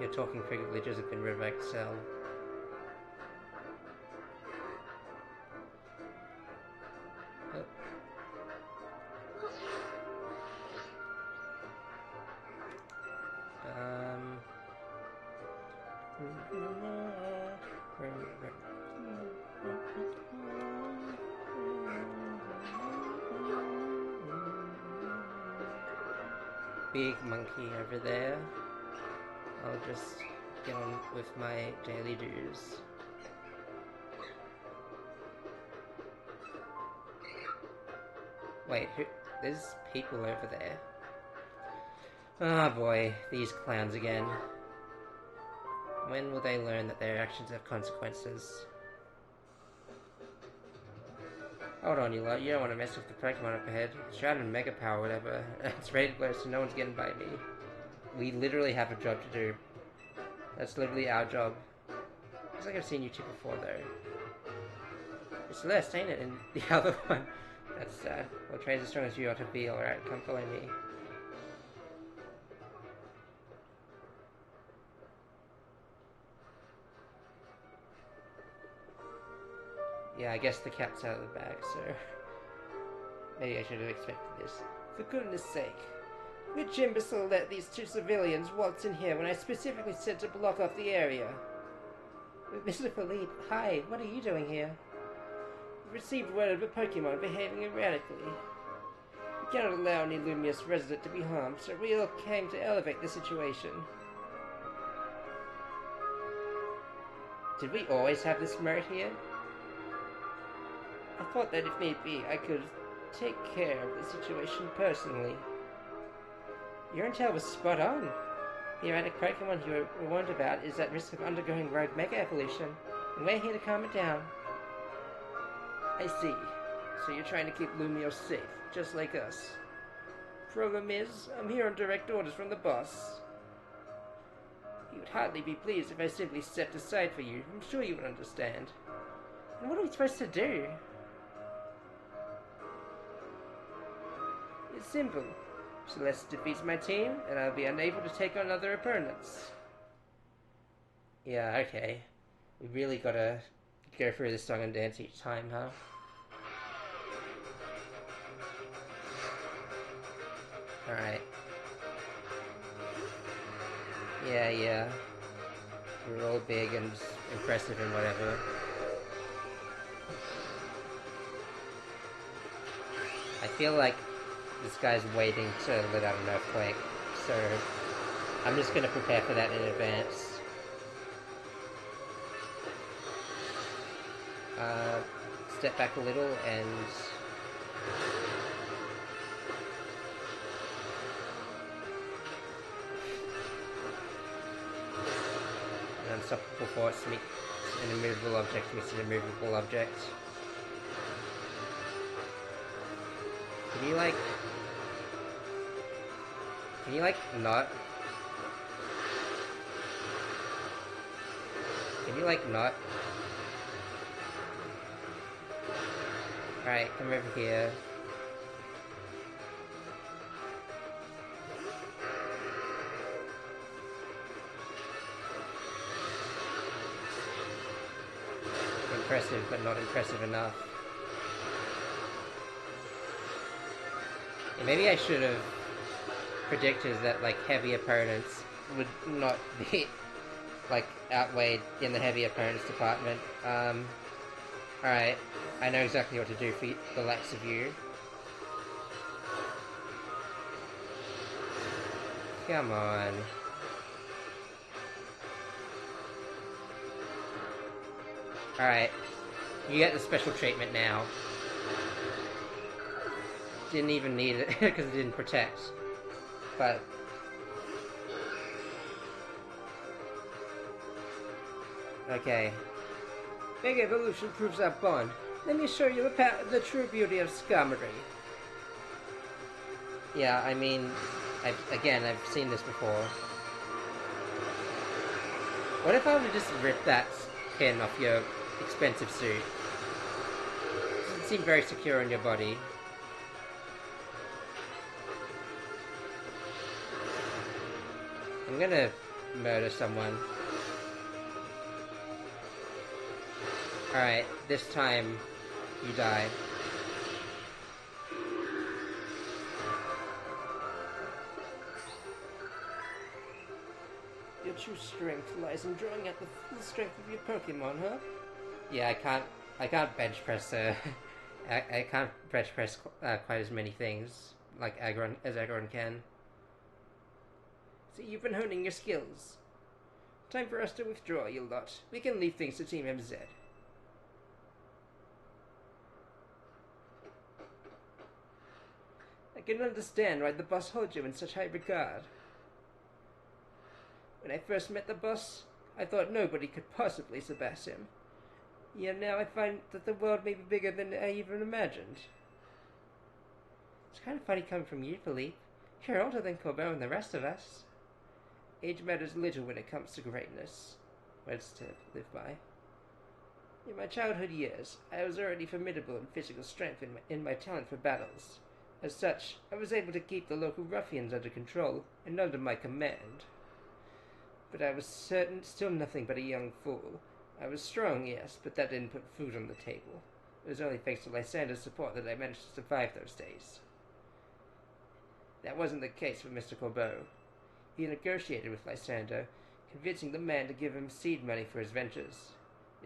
Your talking privileges have been revoked, Cell. Big monkey over there. I'll just get on with my daily dues. Wait, there's people over there. Ah, boy, these clowns again. When will they learn that their actions have consequences? Hold on, you lot. You don't want to mess with the Pokémon up ahead. Shrouded in Mega Power, whatever. It's rated low, so no one's getting by me. We literally have a job to do. That's literally our job. Looks like I've seen you two before, though. It's Celeste, ain't it? And the other one. That's sad. Well, train's as strong as you ought to be, alright? Come follow me. Yeah, I guess the cat's out of the bag, so... Maybe I should have expected this. For goodness sake. Which imbecile let these two civilians waltz in here when I specifically said to block off the area? Mr. Philippe, hi, what are you doing here? We've received word of a Pokémon behaving erratically. We cannot allow any Lumious resident to be harmed, so we all came to elevate the situation. Did we always have this merit here? I thought that if need be, I could take care of the situation personally. Your intel was spot on. The erratic Pokémon you were warned about is at risk of undergoing rogue Mega Evolution, and we're here to calm it down. I see. So you're trying to keep Lumiose safe, just like us. Problem is, I'm here on direct orders from the boss. He would hardly be pleased if I simply stepped aside for you. I'm sure you would understand. And what are we supposed to do? It's simple. Celeste defeats my team, and I'll be unable to take on other opponents. Yeah, okay. We really gotta go through this song and dance each time, huh? Alright. Yeah. We're all big and impressive and whatever. I feel like this guy's waiting to let out an earthquake, so I'm just gonna prepare for that in advance. Step back a little and... An unstoppable force meets an immovable object meets an immovable object. Can you like not? Can you like not? Alright, come over here. Impressive, but not impressive enough. Yeah, maybe I should have predicted that, like, heavy opponents would not be, like, outweighed in the heavy opponents department. Alright. I know exactly what to do for the likes of you. Come on. Alright. You get the special treatment now. Didn't even need it because it didn't protect. But... okay. Big evolution proves our bond. Let me show you the true beauty of skarmory. Yeah, I mean, I've seen this before. What if I were to just rip that pin off your expensive suit? Doesn't seem very secure on your body. I'm gonna murder someone. Alright, this time you die. Your true strength lies in drawing out the full strength of your Pokémon, huh? Yeah, I can't bench press, I can't bench press quite as many things like Aggron can. So you've been honing your skills. Time for us to withdraw, you lot. We can leave things to Team MZ. I can understand why the boss holds you in such high regard. When I first met the boss, I thought nobody could possibly surpass him. Yet now I find that the world may be bigger than I even imagined. It's kind of funny coming from you, Philippe. You're older than Corbeau and the rest of us. Age matters little when it comes to greatness. Words to live by. In my childhood years, I was already formidable in physical strength in my talent for battles. As such, I was able to keep the local ruffians under control and under my command. But I was still nothing but a young fool. I was strong, yes, but that didn't put food on the table. It was only thanks to Lysander's support that I managed to survive those days. That wasn't the case for Mr. Corbeau. He negotiated with Lysander, convincing the man to give him seed money for his ventures.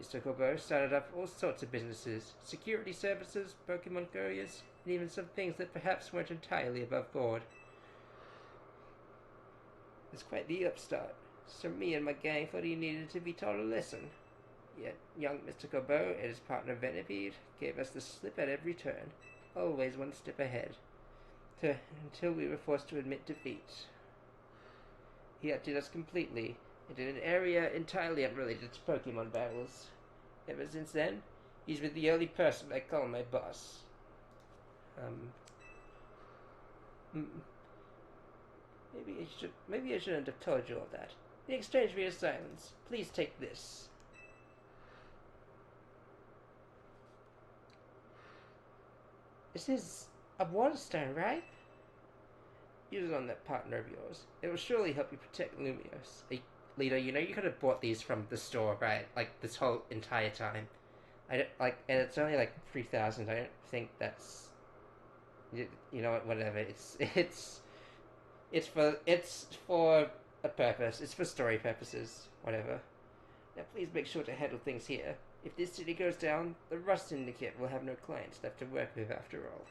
Mr. Corbeau started up all sorts of businesses, security services, Pokemon couriers, and even some things that perhaps weren't entirely above board. It was quite the upstart, so me and my gang thought he needed to be taught a lesson. Yet young Mr. Corbeau and his partner Venipede gave us the slip at every turn, always one step ahead, until we were forced to admit defeat. He outdid us completely, and in an area entirely unrelated to Pokemon battles. Ever since then, he's been the only person I call my boss. Maybe I shouldn't have told you all that. In exchange for your silence, please take this. This is a water stone, right? Use it on that partner of yours. It will surely help you protect Lumios. Leader, you know you could have bought these from the store, right? Like, this whole entire time. I don't, like, and it's only like 3,000. I don't think that's... You know what, whatever. It's for a purpose. It's for story purposes. Whatever. Now please make sure to handle things here. If this city goes down, the Rust Syndicate will have no clients left to work with after all.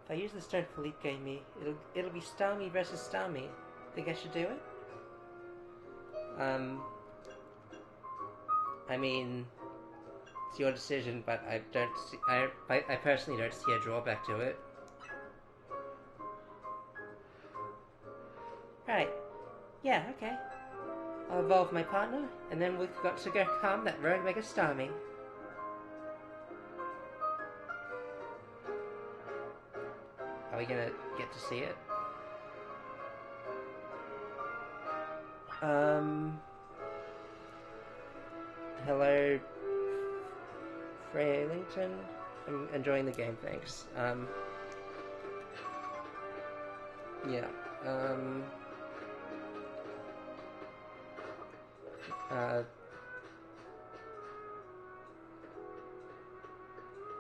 If I use the stone Philippe gave me, it'll be Starmie versus Starmie. Think I should do it? I mean, it's your decision, but I don't see, I personally don't see a drawback to it. Right. Yeah, okay. I'll evolve my partner, and then we've got to go calm that rogue Mega Starmie. Are we gonna get to see it? Hello, Freylington? I'm enjoying the game, thanks. Yeah,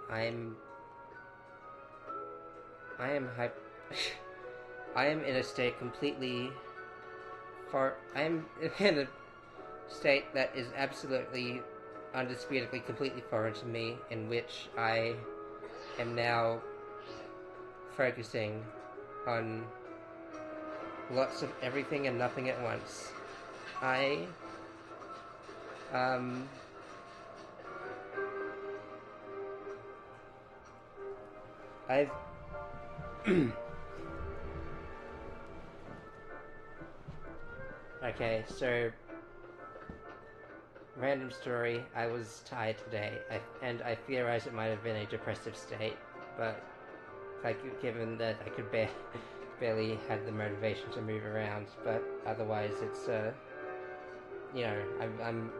I am I am in a state completely I am in a state that is absolutely, undisputably, completely foreign to me, in which I am now focusing on lots of everything and nothing at once. I've okay, so random story. I was tired today, and I theorized it might have been a depressive state, but given that I could barely had the motivation to move around, but otherwise it's you know, I'm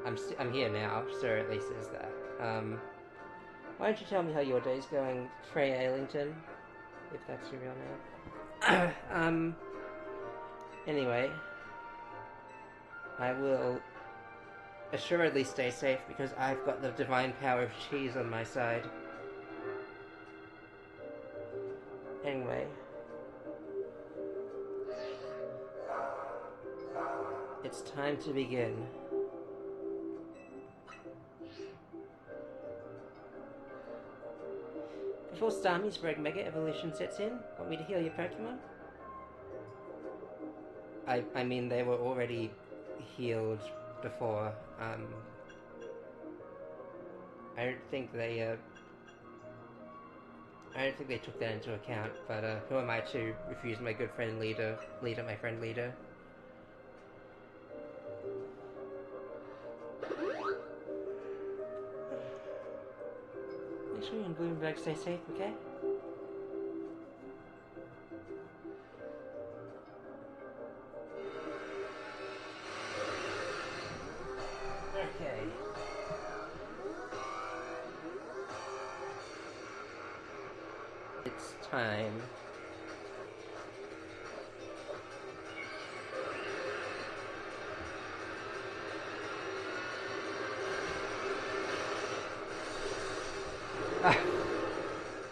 here now, so at least there's that. Why don't you tell me how your day's going, Frey Ailington, if that's your real name? Anyway, I will assuredly stay safe because I've got the divine power of cheese on my side. Anyway, it's time to begin. Before Starmie's rogue Mega Evolution sets in, want me to heal your Pokemon? I mean, they were already healed before. I don't think they took that into account, but who am I to refuse my good friend Leader, my friend Leader? Make sure you and Bloomberg stay safe, okay? Okay. It's time.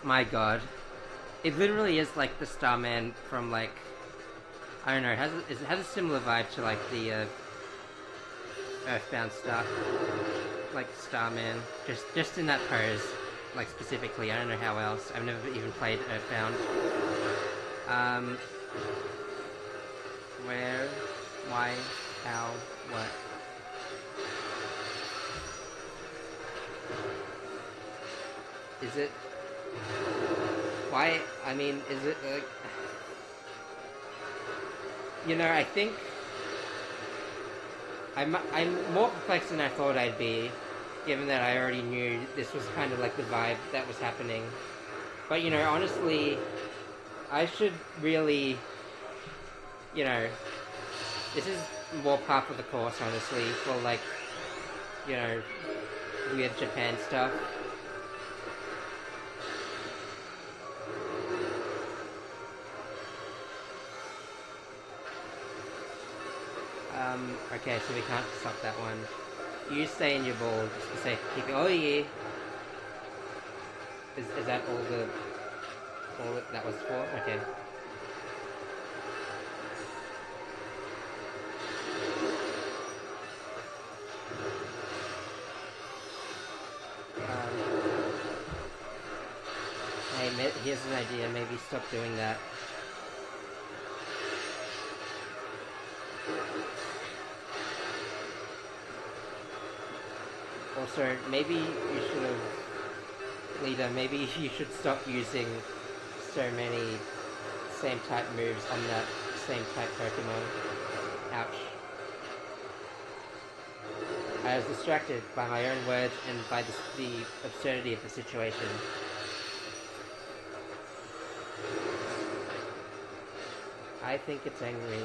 My god. It literally is like the Starman from, like, I don't know, it has a similar vibe to, like, the Earthbound stuff, like Starman, just in that pose, like, specifically. I don't know how else. I've never even played Earthbound. Where, why, how, what? Is it? Why? I mean, is it like? You know, I think I'm more perplexed than I thought I'd be, given that I already knew this was kind of like the vibe that was happening. But you know, honestly, I should really, you know, this is more part of the course, honestly, for like, you know, weird Japan stuff. Okay, so we can't stop that one. You stay in your ball, just for sake of keeping. Oh yeah. Is that all that was for? Okay. Hey, here's an idea. Maybe stop doing that. Also, maybe you should have, leader. Maybe you should stop using so many same type moves on that same type Pokemon. Ouch. I was distracted by my own words and by the absurdity of the situation. I think it's angry.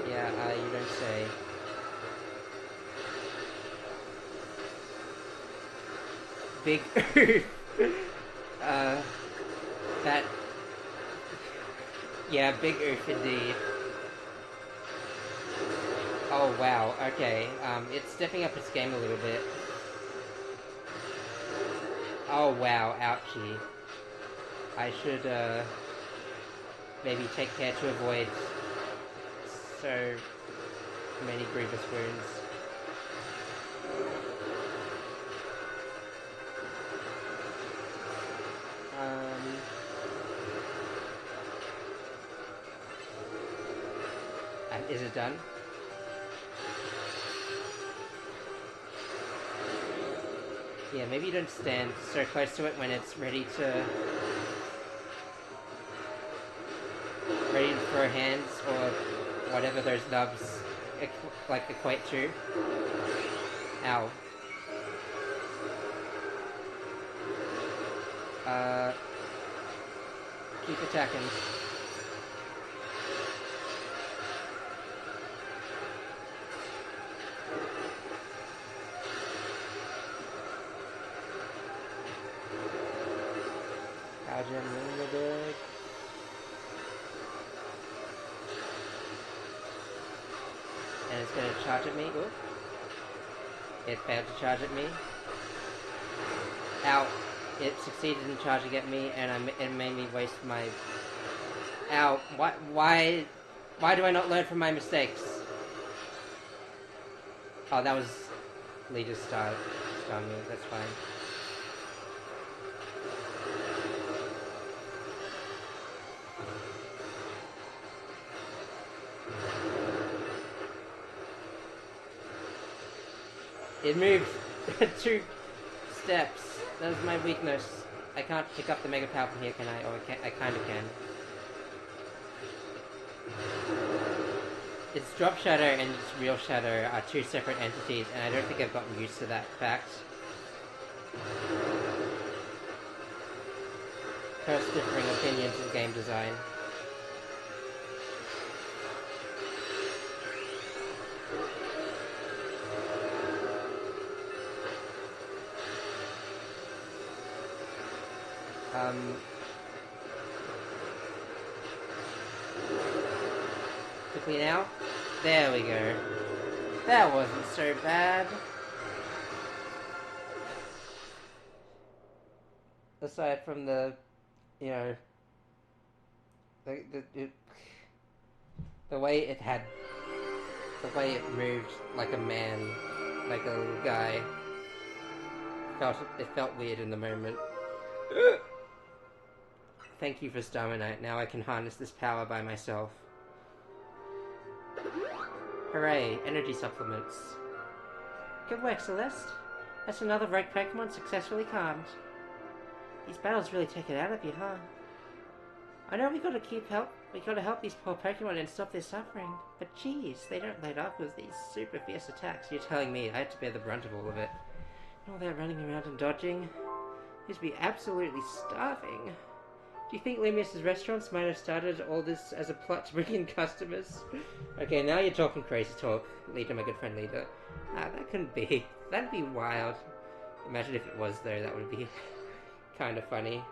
Yeah, you don't say. Big that... Yeah, big oof indeed. Oh wow, okay. It's stepping up its game a little bit. Oh wow, ouchie. I should, maybe take care to avoid so many grievous wounds. Is it done? Yeah, maybe you don't stand so close to it when it's ready to throw hands or whatever those nubs equate to. Ow. Keep attacking. Limited. And it's going to charge at me. Ooh. It failed to charge at me. Ow. It succeeded in charging at me, and it made me waste my... Ow. Why do I not learn from my mistakes? Oh, that was Leader's star move. That's fine. It moved 2 steps. That was my weakness. I can't pick up the Mega Power from here, can I? Or I kind of can. Its Drop Shadow and its Real Shadow are 2 separate entities, and I don't think I've gotten used to that fact. First differing opinions in game design. Quickly now. There we go. That wasn't so bad. Aside from the, you know, the way it moved like a man, like a little guy. It felt weird in the moment. Thank you for Starmanite. Now I can harness this power by myself. Hooray, energy supplements. Good work, Celeste. That's another rogue Pokemon successfully calmed. These battles really take it out of you, huh? I know we gotta help these poor Pokemon and stop their suffering. But geez, they don't let up with these super fierce attacks. You're telling me I had to bear the brunt of all of it. And all that running around and dodging. You'd be absolutely starving. Do you think Lemius's restaurants might have started all this as a plot to bring in customers? Okay, now you're talking crazy talk, Leader, my good friend Leader. That couldn't be. That'd be wild. Imagine if it was, though. That would be kind of funny.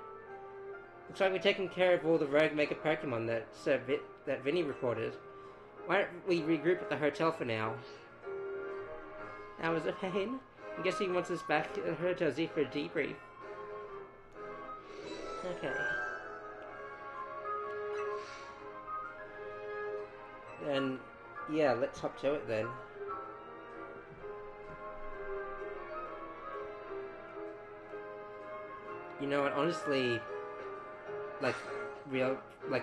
Looks like we're taking care of all the rogue Mega Pokemon that Vinny recorded. Why don't we regroup at the hotel for now? That was a pain. I'm guessing he wants us back at the Hotel Z for a debrief. Okay. Then, yeah, let's hop to it then. You know what, honestly, like,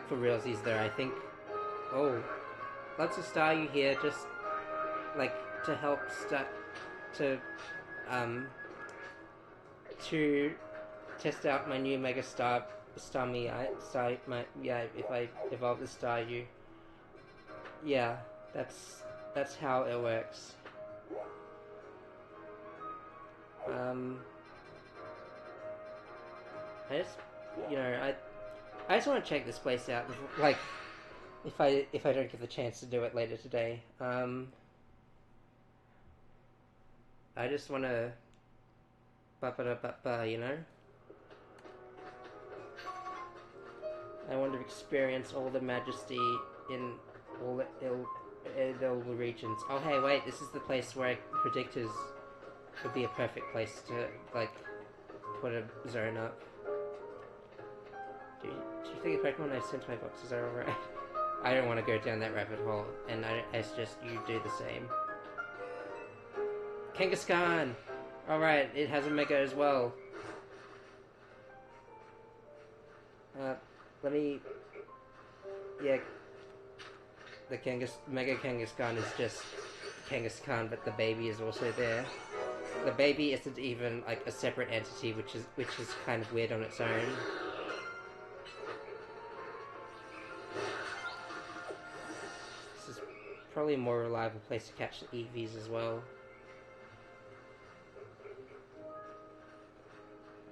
for realsies there, I think, oh, lots of Staryu here, just, like, to help to test out my new Mega Star if I evolve the Staryu. Yeah, that's how it works. I just, you know, I just want to check this place out, like, if I don't get the chance to do it later today. I just want to, you know? I want to experience all the majesty in all the regions. Oh, hey, wait, this is the place where I predicted would be a perfect place to, like, put a zone up. Do you think the Pokemon I sent to my boxes are alright? I don't want to go down that rabbit hole, and I suggest you do the same. Kangaskhan! Alright, it has a Mega as well. Let me... Yeah. The Mega Kangaskhan is just Kangaskhan, but the baby is also there. The baby isn't even, like, a separate entity, which is kind of weird on its own. This is probably a more reliable place to catch the EVs as well.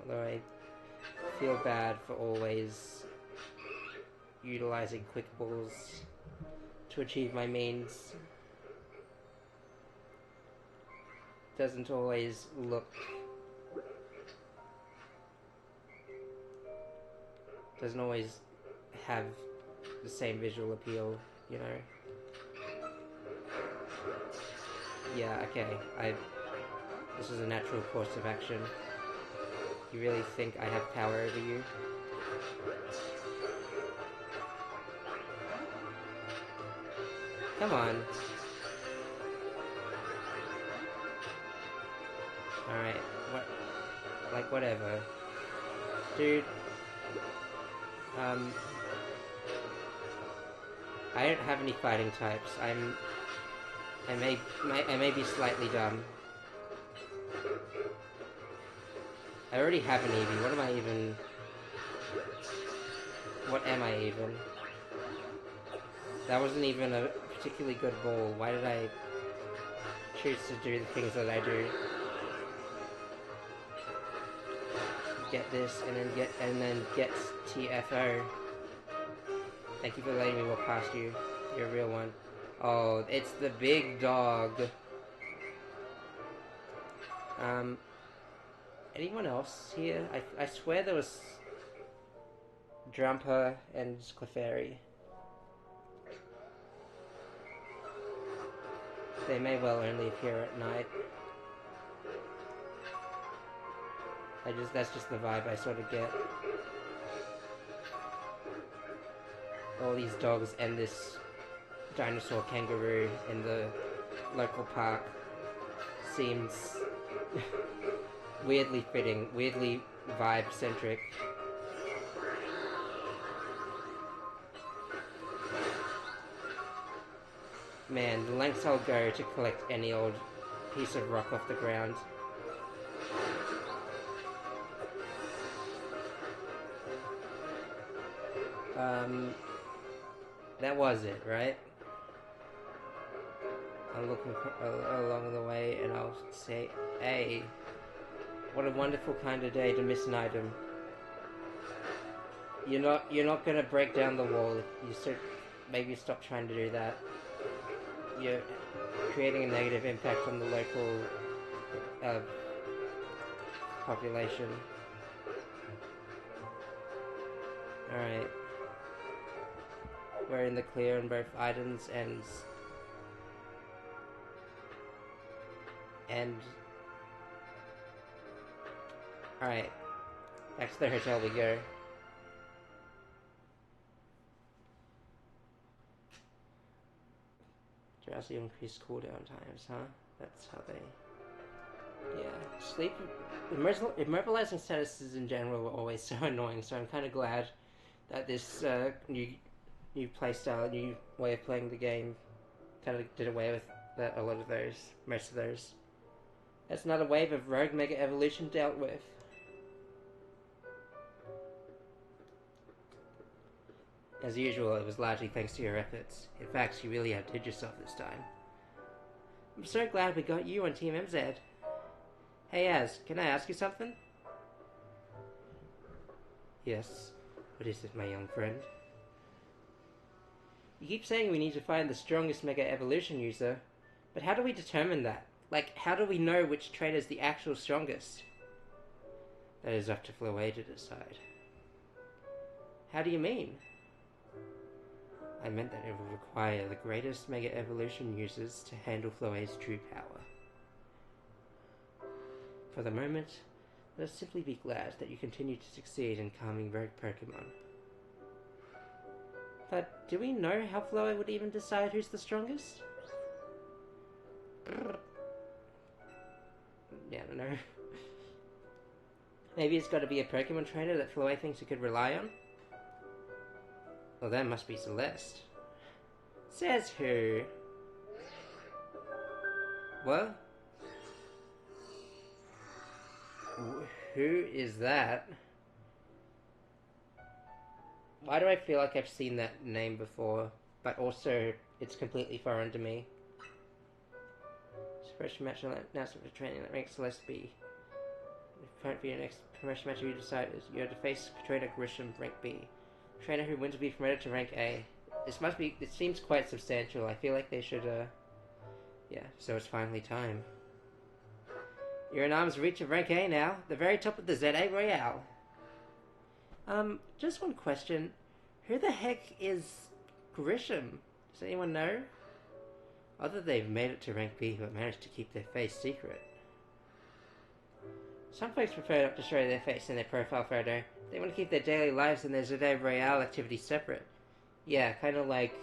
Although I feel bad for always utilizing quick balls to achieve my means. Doesn't always look... doesn't always have the same visual appeal, you know? Yeah, okay, this is a natural course of action. You really think I have power over you? Come on. Alright, what? Like, whatever. Dude. I don't have any fighting types. I may be slightly dumb. I already have an Eevee. What am I even... What am I even? That wasn't even a particularly good ball. Why did I choose to do the things that I do? Get this, and then get TFO. Thank you for letting me walk past you. You're a real one. Oh, it's the big dog. Anyone else here? I swear there was Drumper and Clefairy. They may well only appear at night. That's just the vibe I sort of get. All these dogs and this dinosaur kangaroo in the local park seems weirdly fitting, weirdly vibe-centric. Man, the lengths I'll go to collect any old piece of rock off the ground. That was it, right? I'm looking along the way and I'll say, hey, what a wonderful kind of day to miss an item. You're not gonna break down the wall if you maybe stop trying to do that. You're creating a negative impact on the local population. Alright. we're in the clear on both items and alright, back to the hotel we go. Drowsy increased cooldown times, huh? That's how they... Yeah, sleep... Immobilizing statuses in general were always so annoying, so I'm kind of glad that this new playstyle, new way of playing the game kind of did away with that, a lot of those, most of those. That's another wave of rogue mega evolution dealt with. As usual, it was largely thanks to your efforts. In fact, you really outdid yourself this time. I'm so glad we got you on Team MZ. Hey Az, can I ask you something? Yes. What is it, my young friend? You keep saying we need to find the strongest Mega Evolution user, but how do we determine that? Like, how do we know which trainer is the actual strongest? That is up to Floe to decide. How do you mean? I meant that it will require the greatest Mega Evolution users to handle Floe's true power. For the moment, let us simply be glad that you continue to succeed in calming rogue Pokémon. But do we know how Floe would even decide who's the strongest? Yeah, I don't know. Maybe it's got to be a Pokémon trainer that Floe thinks he could rely on? Well, that must be Celeste. Says who? What? Who is that? Why do I feel like I've seen that name before, but also it's completely foreign to me? Promotion match announcement for training that ranks Celeste B. For your next promotion match, you decide you have to face trainer Grisham, rank B. Trainer who wins will be promoted to rank A. This must be. It seems quite substantial. I feel like they should. Yeah. So it's finally time. You're in arm's reach of rank A now, the very top of the ZA Royale. Just one question. Who the heck is Grisham? Does anyone know? Other they've made it to rank B but managed to keep their face secret. Some folks prefer not to show their face in their profile photo. They want to keep their daily lives and their ZA Royale activities separate. Yeah, kind of like...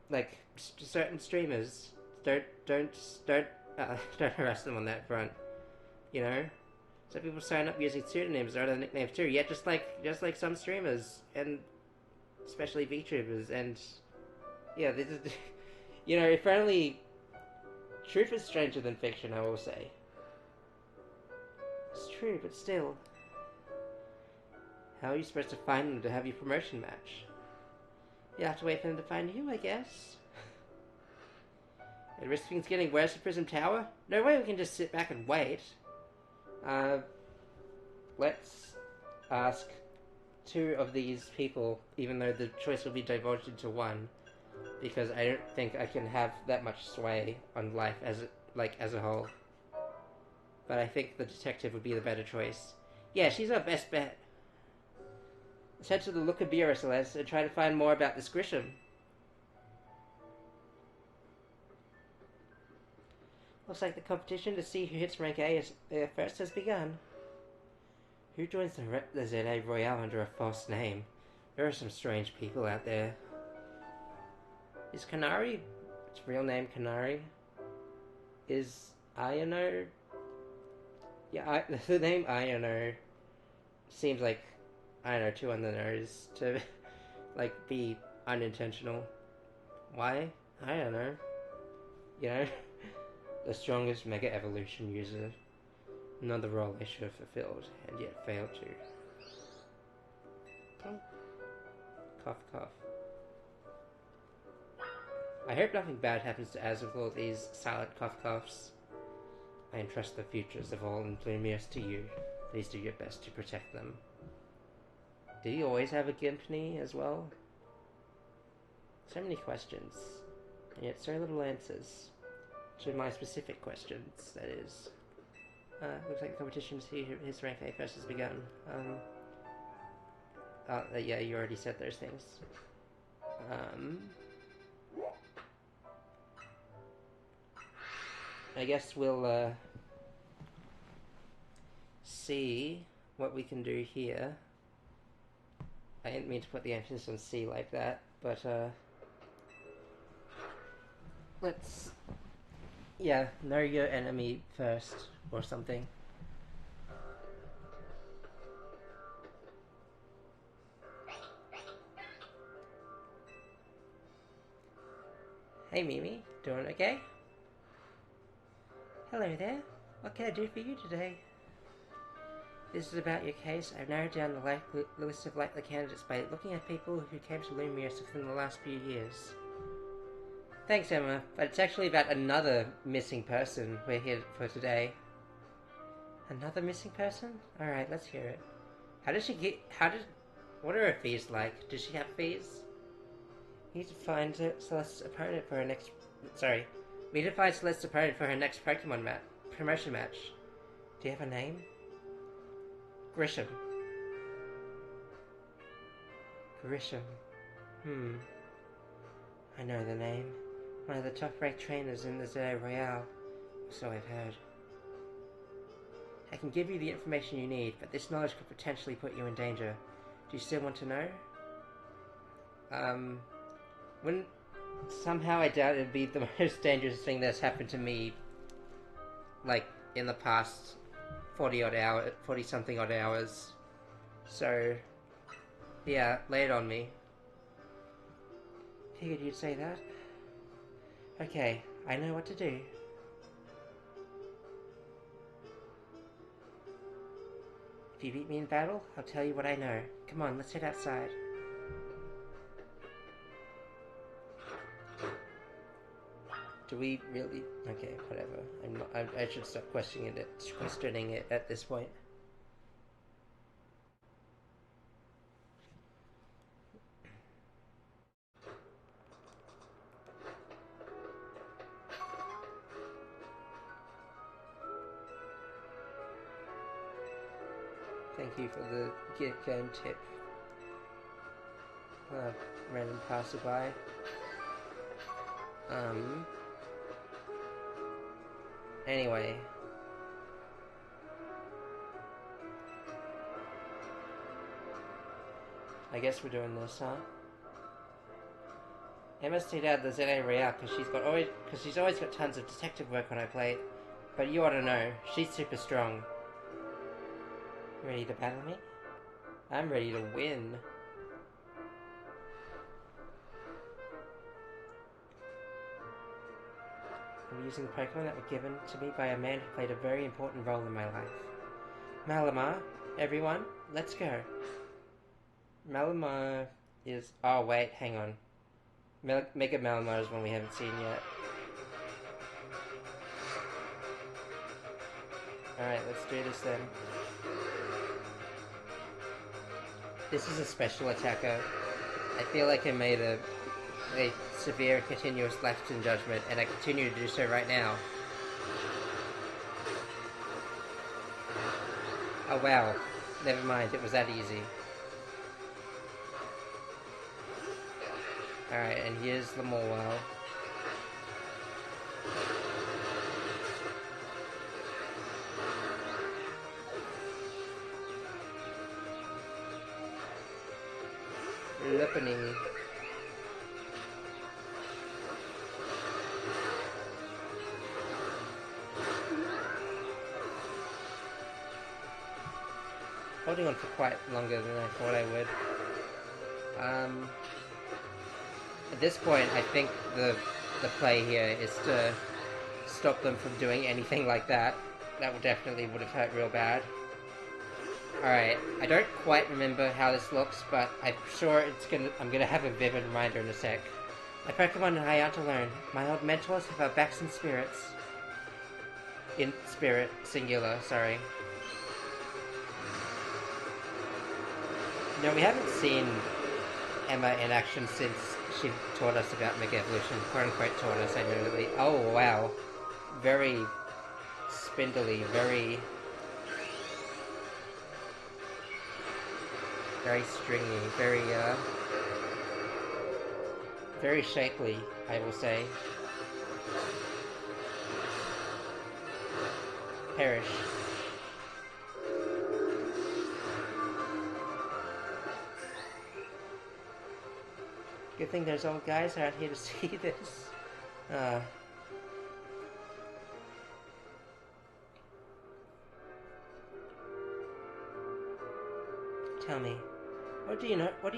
like certain streamers. Don't harass them on that front. You know? Some people sign up using pseudonyms or other nicknames too. Yeah, just like some streamers, and especially VTubers, and yeah, this is, you know, if only truth is stranger than fiction, I will say. It's true, but still, how are you supposed to find them to have your promotion match? You have to wait for them to find you, I guess. At risk of things getting worse at Prism Tower? No way we can just sit back and wait. Let's ask two of these people, even though the choice will be divulged into one, because I don't think I can have that much sway on life as a whole. But I think the detective would be the better choice. Yeah, she's our best bet. Let's head to the Looker Bureau, Celeste, and try to find more about this Grisham. Looks like the competition to see who hits rank A first has begun. Who joins the ZA Royale under a false name? There are some strange people out there. Is Canary? Its real name Canary? Is Iono? Yeah, the name Iono seems like, I don't know, too on the nose to like be unintentional. Why? I don't know. You know? The strongest Mega Evolution user. Another role they should have fulfilled, and yet failed to. Cough, cough. I hope nothing bad happens to Az with all these silent cough coughs. I entrust the futures of all in Blumius to you. Please do your best to protect them. Did he always have a gimp knee as well? So many questions, and yet so little answers. To my specific questions, that is. Looks like the competition to see his rank A first has begun. Yeah, you already said those things. I guess we'll see what we can do here. I didn't mean to put the emphasis on C like that, but let's, yeah, know your enemy first or something. Hey Mimi, doing okay? Hello there, what can I do for you today? This is about your case. I've narrowed down the list of likely candidates by looking at people who came to Lumios within the last few years. Thanks, Emma, but it's actually about another missing person we're here for today. Another missing person? Alright, let's hear it. What are her fees like? Does she have fees? We need to find Celeste's opponent for her next... Sorry. We need to find Celeste's opponent for her next Pokemon promotion match. Do you have a name? Grisham. Grisham. I know the name. One of the top-ranked trainers in the Zero Royale. So I've heard. I can give you the information you need, but this knowledge could potentially put you in danger. Do you still want to know? Somehow I doubt it'd be the most dangerous thing that's happened to me, like, in the past 40-something odd hours. So, yeah, lay it on me. Figured you'd say that. Okay, I know what to do. If you beat me in battle, I'll tell you what I know. Come on, let's head outside. Do we really? Okay, whatever. I should stop questioning it at this point. Thank you for the gift game tip. Random passerby. Anyway. I guess we're doing this, huh? Emma stayed out of the ZA Royale because she's always got tons of detective work on her plate. But you ought to know, she's super strong. Ready to battle me? I'm ready to win. I'm using the Pokemon that were given to me by a man who played a very important role in my life. Malamar, everyone, let's go. Malamar is... Oh, wait, hang on. Mega Malamar is one we haven't seen yet. Alright, let's do this then. This is a special attacker. I feel like I made a severe and continuous lapse in judgment, and I continue to do so right now. Oh wow, never mind, it was that easy. Alright, and here's the Morwell. Lippany. Holding on for quite longer than I thought I would. At this point, I think the play here is to stop them from doing anything like that. That would have hurt real bad. Alright, I don't quite remember how this looks, but I'm sure I'm gonna have a vivid reminder in a sec. My Pokemon and I aren't alone. My old mentors have our backs in spirits. In spirit, singular, sorry. No, we haven't seen Emma in action since she taught us about Mega Evolution. Quote unquote taught us, I know. Oh, wow. Very spindly, very... Very stringy, very shapely, I will say. Perish. Good thing there's old guys out here to see this. Tell me, what do you know? What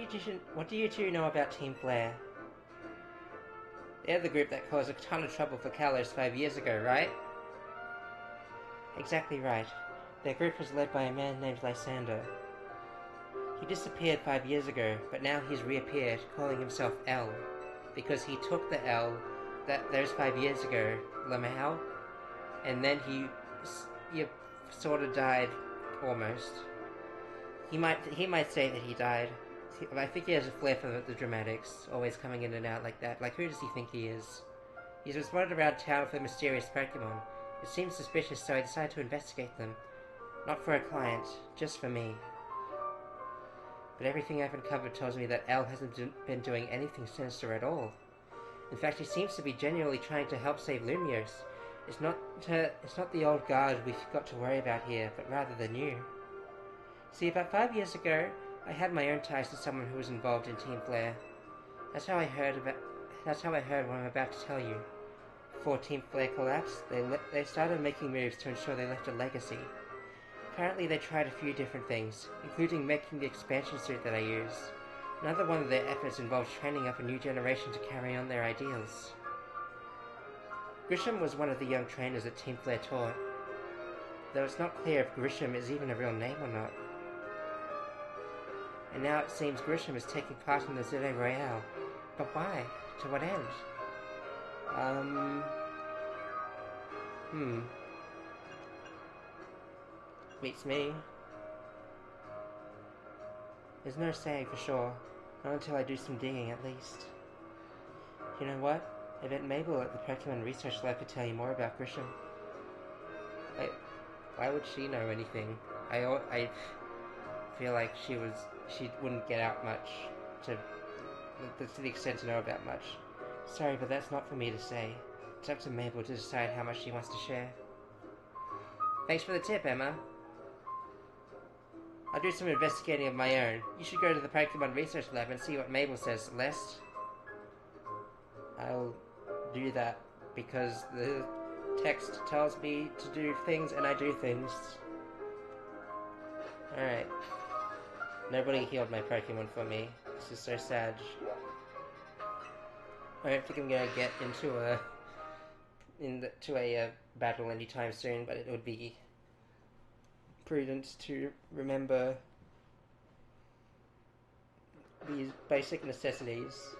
do you two know about Team Flare? They're the group that caused a ton of trouble for Kalos 5 years ago, right? Exactly right. Their group was led by a man named Lysander. He disappeared 5 years ago, but now he's reappeared, calling himself L. Because he took the L those 5 years ago, Lamau, and then he sort of died, almost. He might say that he died. I think he has a flair for the dramatics, always coming in and out like that. Like, who does he think he is? He's responded around town for mysterious Pokémon. It seems suspicious, so I decided to investigate them. Not for a client, just for me. But everything I've uncovered tells me that L hasn't been doing anything sinister at all. In fact, he seems to be genuinely trying to help save Lumios. It's not the old guard we've got to worry about here, but rather the new. See, about 5 years ago, I had my own ties to someone who was involved in Team Flare. That's how I heard what I'm about to tell you. Before Team Flare collapsed, they started making moves to ensure they left a legacy. Apparently they tried a few different things, including making the expansion suit that I use. Another one of their efforts involved training up a new generation to carry on their ideals. Grisham was one of the young trainers that Team Flare taught, though it's not clear if Grisham is even a real name or not. And now it seems Grisham is taking part in the Zete Royale. But why? To what end? Beats me. There's no saying for sure. Not until I do some digging, at least. You know what? I bet Mabel at the Pokemon Research Lab could tell you more about Grisham. Why would she know anything? I feel like she wouldn't get out much to the extent to know about much. Sorry, but that's not for me to say. It's up to Mabel to decide how much she wants to share. Thanks for the tip, Emma. I'll do some investigating of my own. You should go to the Pokemon Research Lab and see what Mabel says, Celeste. I'll do that because the text tells me to do things and I do things. Alright. Nobody healed my Pokemon for me. This is so sad. I don't think I'm gonna get into a battle anytime soon, but it would be prudent to remember these basic necessities.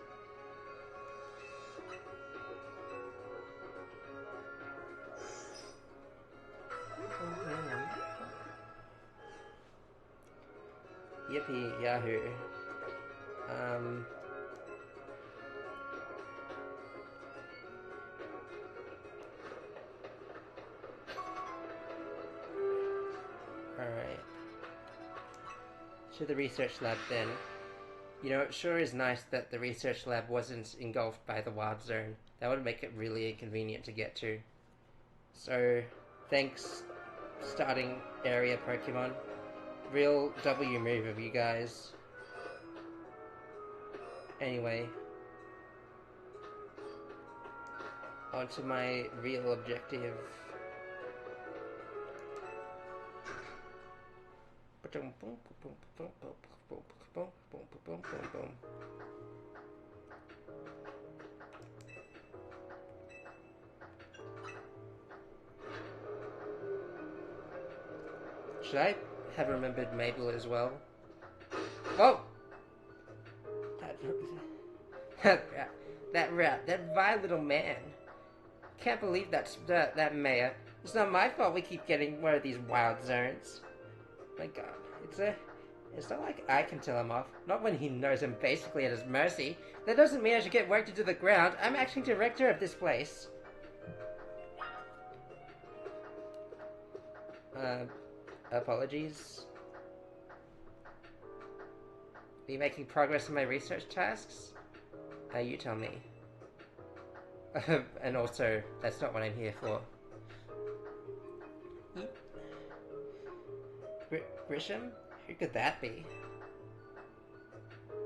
Yippee Yahoo. Alright. To the research lab then. You know, it sure is nice that the research lab wasn't engulfed by the warp zone. That would make it really inconvenient to get to. So, thanks, starting area Pokemon. Real W move of you guys. Anyway. On to my real objective. Should I have remembered Mabel as well? Oh! That vile little man. Can't believe that mayor. It's not my fault we keep getting one of these wild zones. My god, it's not like I can tell him off. Not when he knows I'm basically at his mercy. That doesn't mean I should get worked into the ground. I'm actually director of this place. Apologies. Are you making progress in my research tasks? You tell me. And also, that's not what I'm here for. Grisham? Who could that be?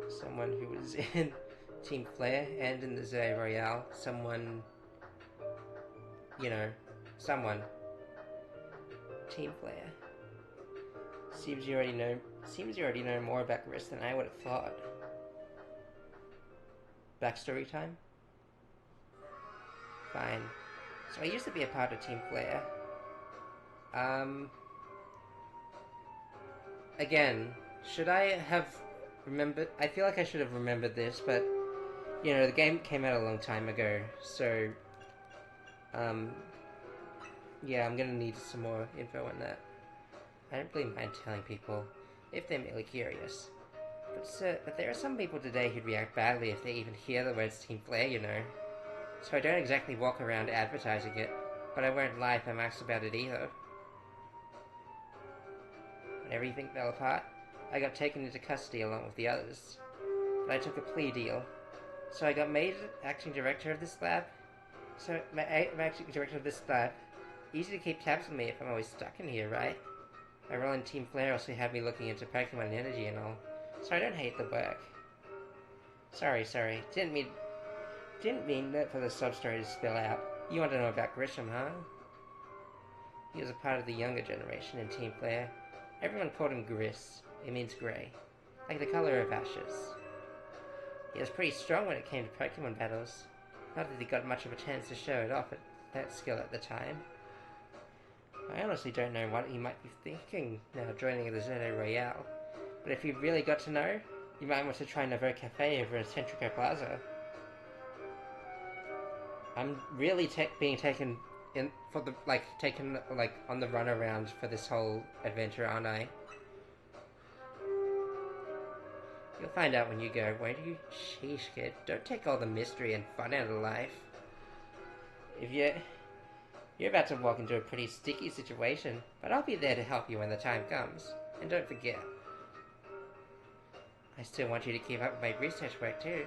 Someone who was in Team Flare and in the Zay Royale. Someone... You know, someone. Team Flare. Seems you already know more about Gris than I would have thought. Backstory time? Fine. So I used to be a part of Team Flare. Again, should I have remembered... I feel like I should have remembered this, but... You know, the game came out a long time ago, so... Yeah, I'm gonna need some more info on that. I don't really mind telling people, if they're merely curious. But there are some people today who'd react badly if they even hear the words Team Flare, you know. So I don't exactly walk around advertising it, but I won't lie if I'm asked about it either. When everything fell apart, I got taken into custody along with the others. But I took a plea deal. So I got made acting director of this lab. Easy to keep tabs on me if I'm always stuck in here, right? My role in Team Flare also had me looking into Pokémon energy and all, so I don't hate the work. Sorry. Didn't mean that for the sub-story to spill out. You want to know about Grisham, huh? He was a part of the younger generation in Team Flare. Everyone called him Gris. It means grey, like the color of ashes. He was pretty strong when it came to Pokémon battles. Not that he got much of a chance to show it off at that skill at the time. I honestly don't know what he might be thinking now joining the Zeno Royale, but if you really got to know, you might want to try Novo Cafe over in Centrico Plaza. I'm really being taken in for the on the runaround for this whole adventure, aren't I? You'll find out when you go, won't you? Sheesh, kid. Don't take all the mystery and fun out of life. You're about to walk into a pretty sticky situation, but I'll be there to help you when the time comes. And don't forget, I still want you to keep up with my research work too.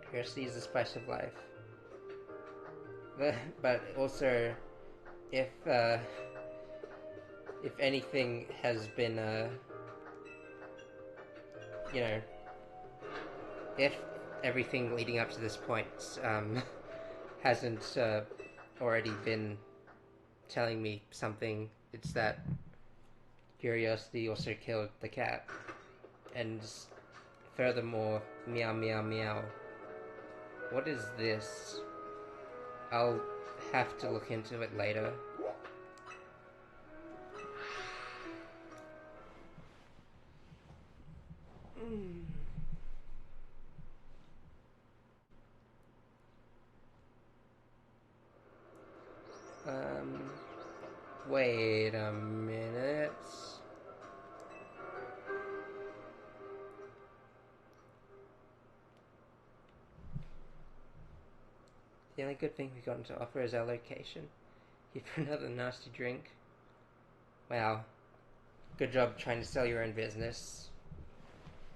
Curiosity is the spice of life. But also, if anything has been, you know, if everything leading up to this point hasn't already been telling me something, it's that curiosity also killed the cat. And furthermore, meow meow meow. What is this? I'll have to look into it later. Wait a minute. The only good thing we've gotten to offer is our location. Here for another nasty drink. Wow. Good job trying to sell your own business.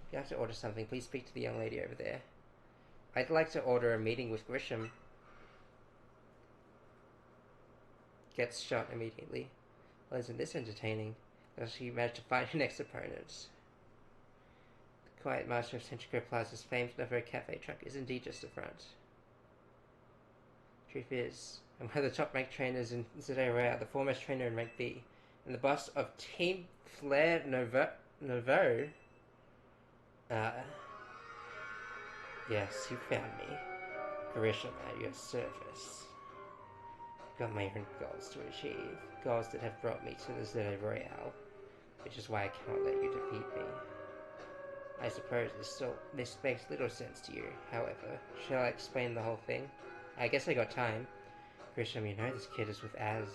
If you have to order something, please speak to the young lady over there. I'd like to order a meeting with Grisham. Gets shot immediately. Well, isn't this entertaining? Does she manage to find her next opponent? The quiet master of Centrico Plaza's famed Novo Cafe truck is indeed just a front. Truth is, I'm one of the top-ranked trainers in Zidane Royale, the foremost trainer in rank B, and the boss of Team Flare Novo. Yes, you found me. Grisham at your service. Got my own goals to achieve, goals that have brought me to the Zidane Royale, which is why I cannot let you defeat me. I suppose this makes little sense to you, however. Shall I explain the whole thing? I guess I got time. Grisham, you know this kid is with Az.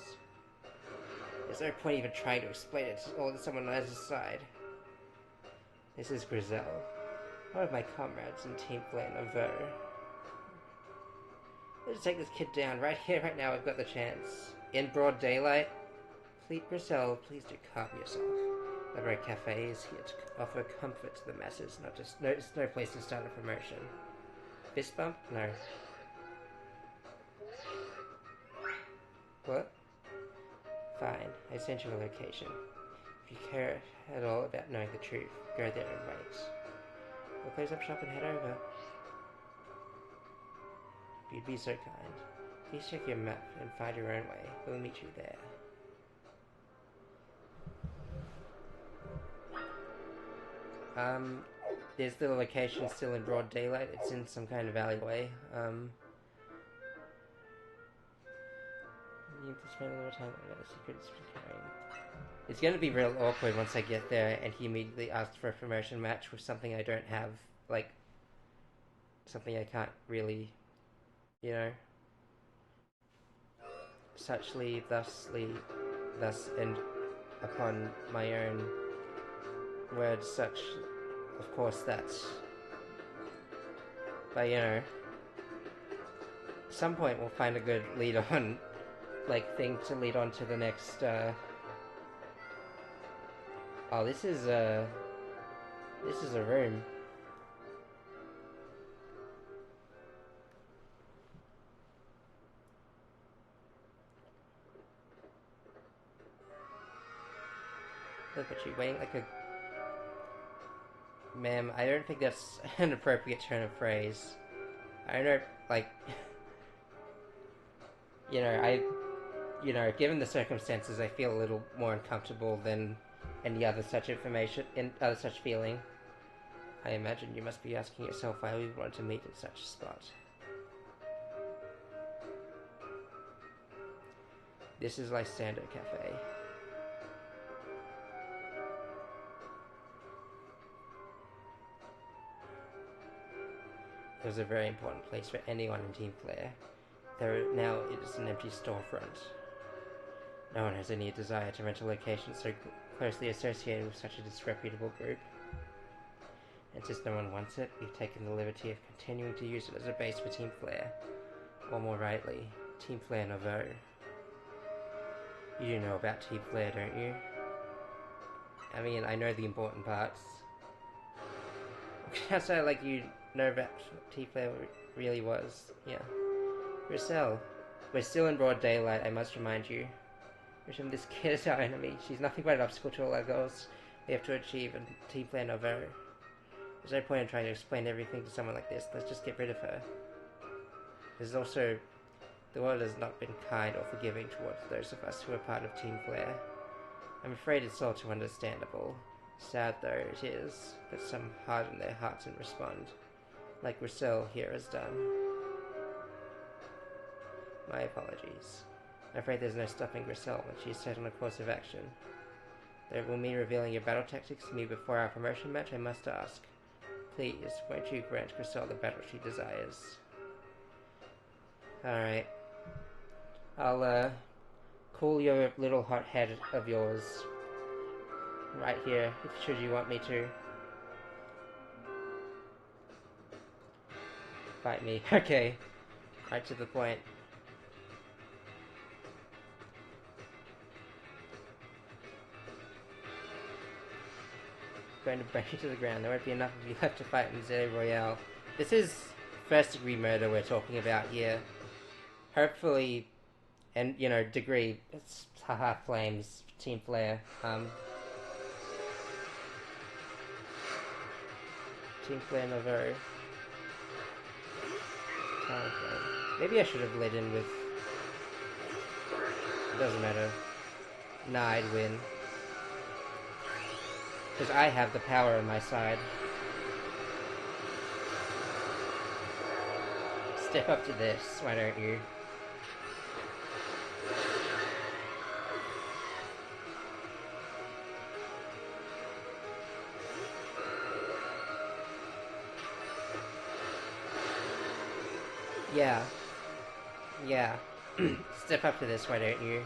There's no point even trying to explain it all to someone on Az's side. This is Grizel, one of my comrades in Team Flare Novo. Let's take this kid down right here, right now. I've got the chance. In broad daylight? Please, Griselle, please do calm yourself. The Red Cafe is here to offer comfort to the masses, not just... No, it's no place to start a promotion. Fist bump? No. What? Fine, I sent you a location. If you care at all about knowing the truth, go there and wait. We'll close up shop and head over. If you'd be so kind, please check your map and find your own way. We'll meet you there. There's the location still in broad daylight. It's in some kind of alleyway. You have to spend a little time about the secret it's been carrying. It's going to be real awkward once I get there and he immediately asks for a promotion match with something I don't have, like, something I can't really, you know, thus, and upon my own words, such, of course, that's, but, you know, at some point we'll find a good lead on, like, thing to lead on to the next, oh, this is a room. Look at you, waiting like a... Ma'am, I don't think that's an appropriate turn of phrase. I don't know, like... you know, given the circumstances, I feel a little more uncomfortable than any other such other such feeling. I imagine you must be asking yourself why we want to meet at such a spot. This is Lysander Cafe. It was a very important place for anyone in Team Flare. Now it is an empty storefront. No one has any desire to rent a location so closely associated with such a disreputable group. And since no one wants it, we've taken the liberty of continuing to use it as a base for Team Flare. Or more rightly, Team Flare Nouveau. You do know about Team Flare, don't you? I mean, I know the important parts. Outside, like, you know about what Team Flare really was. Yeah. Griselle, we're still in broad daylight, I must remind you. Remember, this kid is our enemy. She's nothing but an obstacle to all our goals we have to achieve in Team Flare Nouveau. There's no point in trying to explain everything to someone like this. Let's just get rid of her. There's also... The world has not been kind or forgiving towards those of us who are part of Team Flare. I'm afraid it's all too understandable. Sad though it is, that some harden their hearts and respond, like Griselle here has done. My apologies. I'm afraid there's no stopping Griselle when she's set on a course of action. Though it will mean revealing your battle tactics to me before our promotion match, I must ask. Please, won't you grant Griselle the battle she desires? Alright. I'll, cool your little hot head of yours right here, should you want me to. Fight me. Okay. Right to the point. Going to burn you to the ground. There won't be enough of you left to fight in Zero Royale. This is first-degree murder we're talking about here. Hopefully, and, you know, degree, it's haha flames, Team Flare. Team Flare Nouveau. Maybe I should have led in with... It doesn't matter. Nah, I'd win. Because I have the power on my side. Step up to this, why don't you? Yeah. Yeah. Step up to this, why don't you?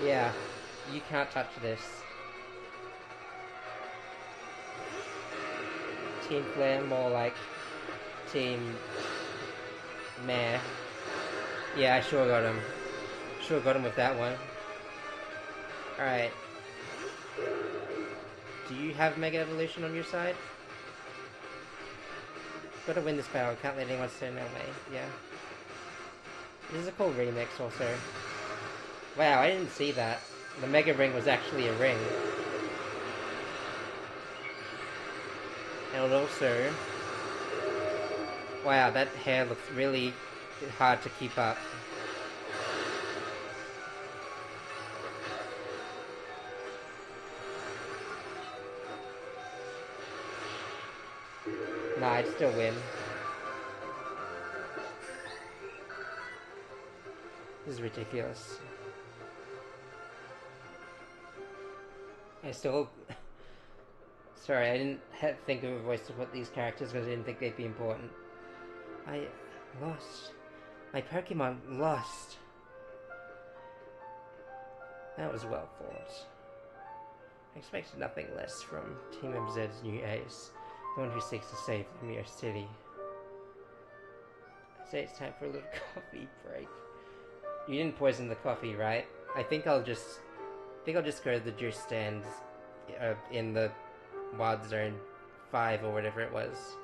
Yeah. You can't touch this. Team Flare, more like Team Meh. Yeah, I sure got him. Sure got him with that one. Alright. Do you have Mega Evolution on your side? Gotta win this battle. Can't let anyone stand in our way. Yeah. This is a cool remix also. Wow, I didn't see that. The Mega Ring was actually a ring. And also... Wow, that hair looks really hard to keep up. Nah, I'd still win. This is ridiculous. I still... Sorry, I didn't think of a voice to put these characters because I didn't think they'd be important. I lost. My Pokemon lost. That was well thought. I expected nothing less from Team MZ's new ace, the one who seeks to save Lumiere City. I say it's time for a little coffee break. You didn't poison the coffee, right? I think I'll just go to the juice stand in the Wild Zone 5 or whatever it was.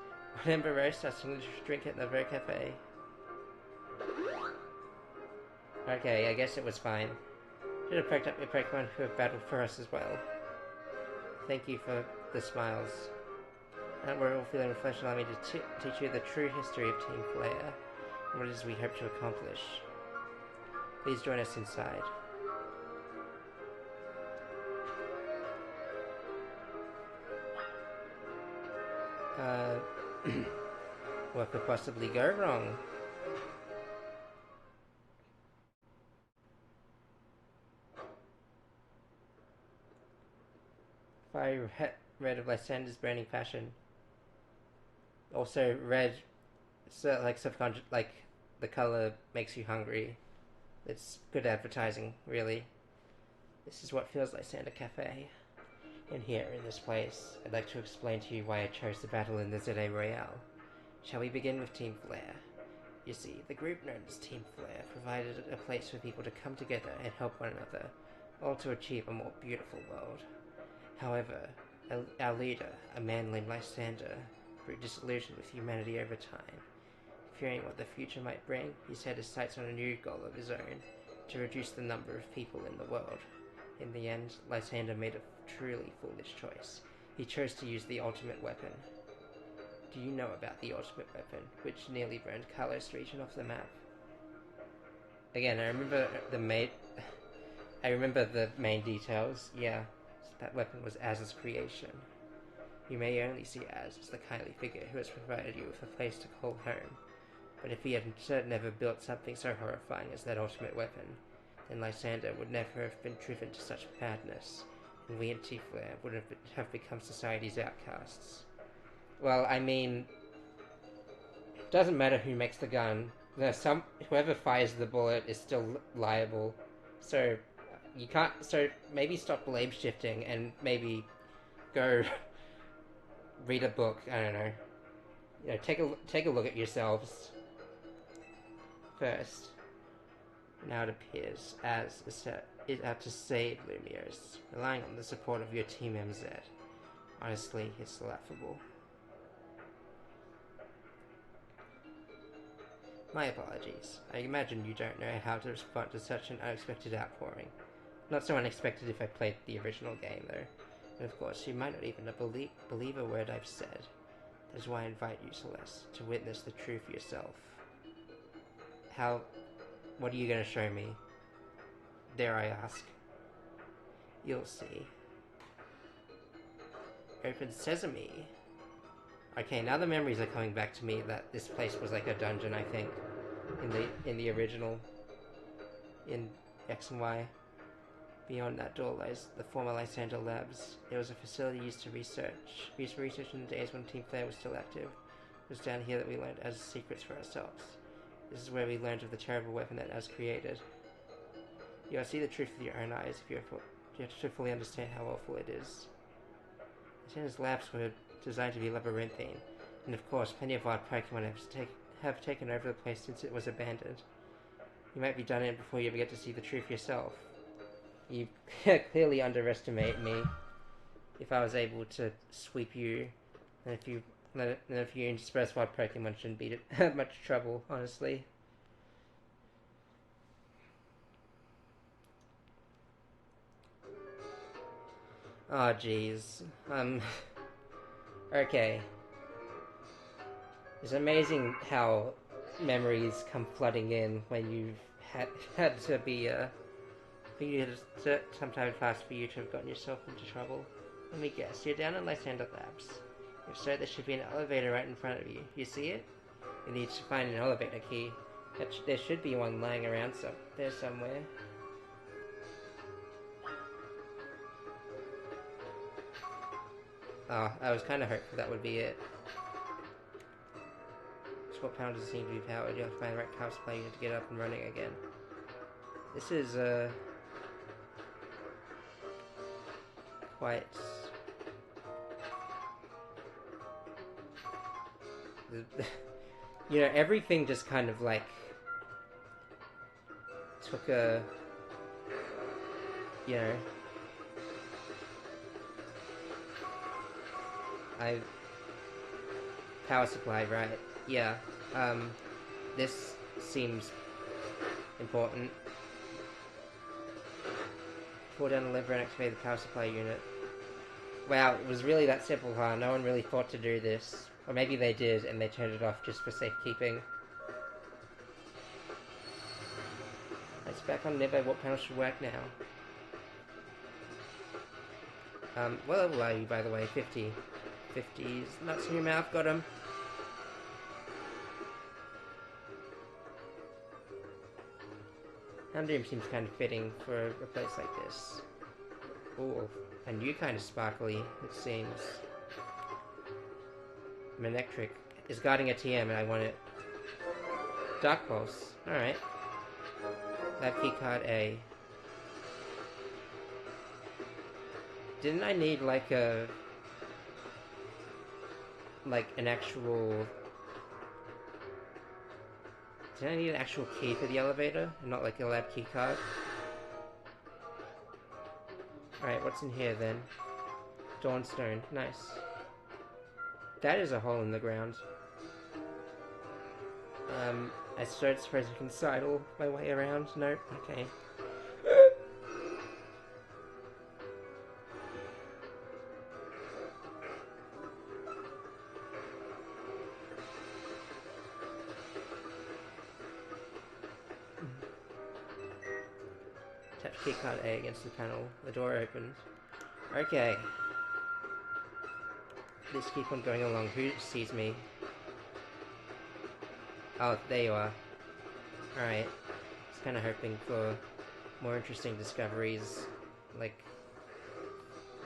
Whenever roast, I can drink it in the very cafe. Okay, I guess it was fine. Should have picked up your Pokemon who have battled for us as well. Thank you for the smiles. And we're all feeling reflection. Allow me to teach you the true history of Team Flare and what it is we hope to accomplish. Please join us inside. What could possibly go wrong? Fire red of Lysander's burning passion. Also red, so like subconscious, like the color makes you hungry. It's good advertising, really. This is what feels like Lysander Cafe. And here, in this place, I'd like to explain to you why I chose to battle in the ZA Royale. Shall we begin with Team Flare? You see, the group known as Team Flare provided a place for people to come together and help one another, all to achieve a more beautiful world. However, our leader, a man named Lysander, grew disillusioned with humanity over time. Fearing what the future might bring, he set his sights on a new goal of his own, to reduce the number of people in the world. In the end, Lysander made a truly foolish choice. He chose to use the ultimate weapon. Do you know about the ultimate weapon, which nearly burned Kalos region off the map? Again, I remember the main details. Yeah, that weapon was Az's creation. You may only see Az as the kindly figure who has provided you with a place to call home. But if he had never built something so horrifying as that ultimate weapon, then Lysander would never have been driven to such madness, and we in T-Flare would have become society's outcasts. Well, I mean, it doesn't matter who makes the gun. Whoever fires the bullet is still liable. So you can't. So maybe stop blame shifting and maybe go read a book. I don't know. You know, take a look at yourselves first. Now it appears Az is out to save Lumiere's, relying on the support of your Team MZ. Honestly, it's laughable. My apologies. I imagine you don't know how to respond to such an unexpected outpouring. Not so unexpected if I played the original game, though. And of course, you might not even believe a word I've said. That is why I invite you, Celeste, to witness the truth yourself. What are you going to show me? Dare I ask? You'll see. Open sesame. Okay, now the memories are coming back to me that this place was like a dungeon, I think, in the original, in X and Y. Beyond that door lies the former Lysander Labs. It was a facility used for research in the days when Team Flare was still active. It was down here that we learned Az's secrets for ourselves. This is where we learned of the terrible weapon that Az created. You will see the truth with your own eyes if you have to fully understand how awful it is. Lysander's labs were designed to be labyrinthine, And of course, plenty of wild Pokemon have taken over the place since it was abandoned. You might be done in before you ever get to see the truth yourself. You clearly underestimate me. If I was able to sweep you, and if you intersperse wild Pokemon shouldn't be much trouble, honestly. Oh, jeez. Okay. It's amazing how memories come flooding in when you've had to be, sometime fast for you to have gotten yourself into trouble. Let me guess, you're down in Lysander Labs. If so, there should be an elevator right in front of you. You see it? You need to find an elevator key. There should be one lying around there somewhere. Oh, I was kind of hopeful that would be it. What panel does seem to be powered? You have to find the right power supply unit to get up and running again. This is, quite... you know, everything just kind of, like, took a... you know... Power supply, right. Yeah. This seems important. Pull down the lever and activate the power supply unit. Wow, it was really that simple, huh? No one really thought to do this. Or maybe they did, and they turned it off just for safekeeping. It's back on Nibo. What panel should work now? What level are you, by the way? 50. 50's nuts in your mouth, got him. Houndoom seems kind of fitting for a place like this. Ooh, and you kind of sparkly, it seems. Manectric is guarding a TM and I want it. Dark Pulse, alright. Lab keycard A. Didn't I need like an actual... Did I need an actual key for the elevator, and not like a lab key card? Alright, what's in here then? Dawnstone, nice. That is a hole in the ground. I suppose I can sidle my way around. Nope, okay. Tap keycard A against the panel. The door opens. Okay. Let's keep on going along. Who sees me? Oh, there you are. Alright. Just kind of hoping for more interesting discoveries, like,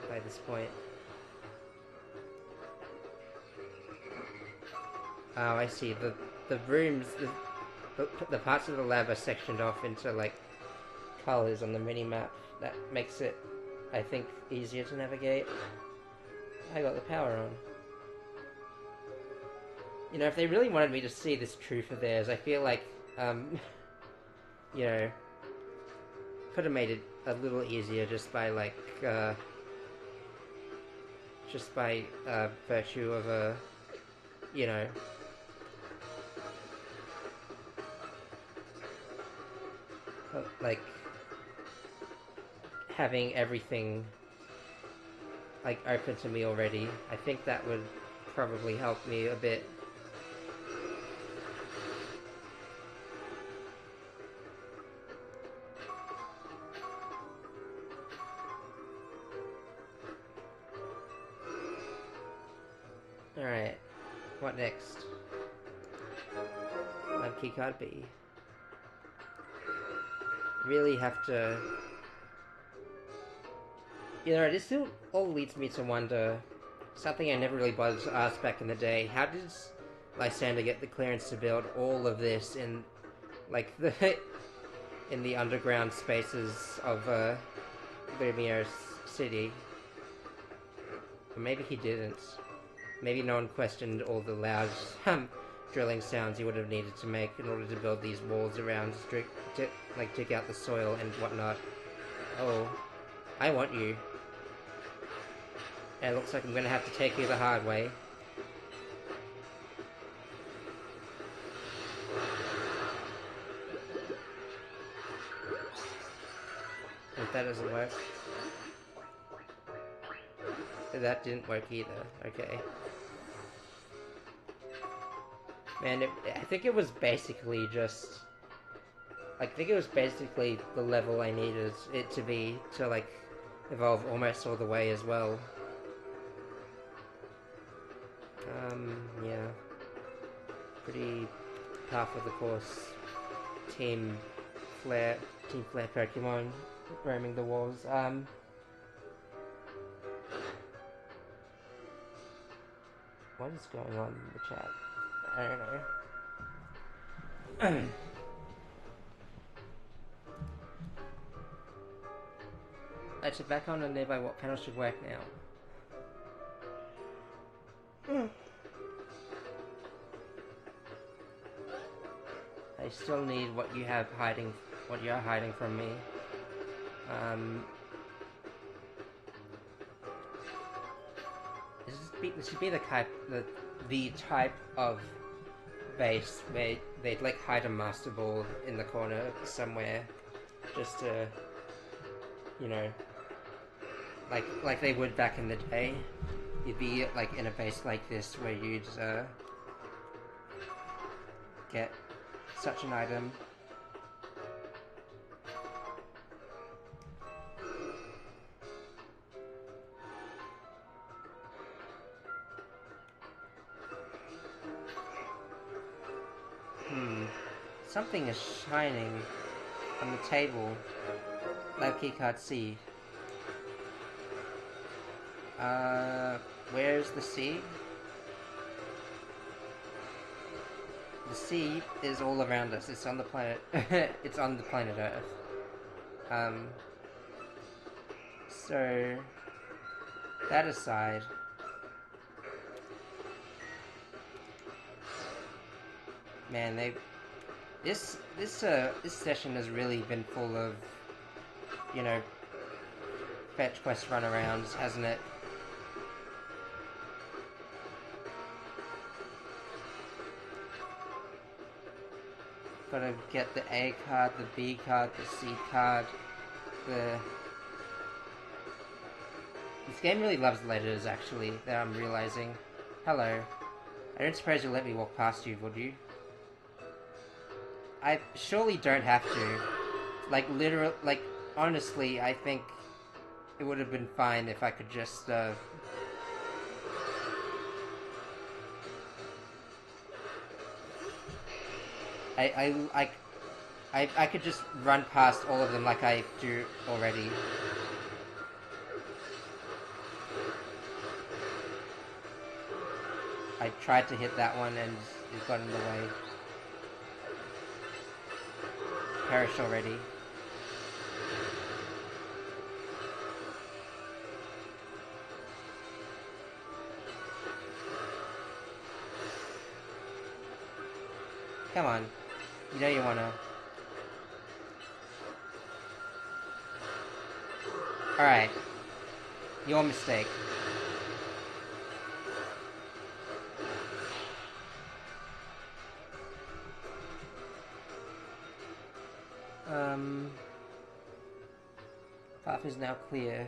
by this point. Oh, I see. The rooms, the parts of the lab are sectioned off into, like, colors on the mini-map. That makes it, I think, easier to navigate. I got the power on. You know, if they really wanted me to see this truth of theirs, I feel like, you know, could have made it a little easier just by, like, virtue of a, you know, like, having everything, like, open to me already. I think that would probably help me a bit. Alright, what next? Lab keycard B. Really have to... You know, this still all leads me to wonder, something I never really bothered to ask back in the day, how did Lysander get the clearance to build all of this in, like, in the underground spaces of, Lumiose City? Or maybe he didn't. maybe no one questioned all the loud drilling sounds you would have needed to make in order to build these walls around, like dig out the soil and whatnot. Oh, I want you. It looks like I'm gonna have to take you the hard way. If that doesn't work. That didn't work either. Okay. Man, I think it was basically just... I think it was basically the level I needed it to be to, like, evolve almost all the way as well. Yeah. Pretty par for the course. Team Flare Pokemon roaming the walls. What is going on in the chat? I don't know. Actually, back on and nearby what panel should work now. I still need what you are hiding from me. This should be the type of base where they'd like hide a Master Ball in the corner somewhere, just to, you know, like they would back in the day. You'd be like in a base like this where you'd get such an item. Something is shining on the table. Lab keycard C. Where's the C? The sea is all around us. It's on the planet. It's on the planet Earth. So that aside, man, this session has really been full of, you know, fetch quest runarounds, hasn't it? Gotta get the A card, the B card, the C card, This game really loves letters, actually, that I'm realizing. Hello. I don't suppose you'll let me walk past you, would you? I surely don't have to. Like, honestly, I think it would have been fine if I could just, I could just run past all of them like I do already. I tried to hit that one and it got in the way. Perish already. Come on. You know you wanna. Alright. Your mistake. Path is now clear.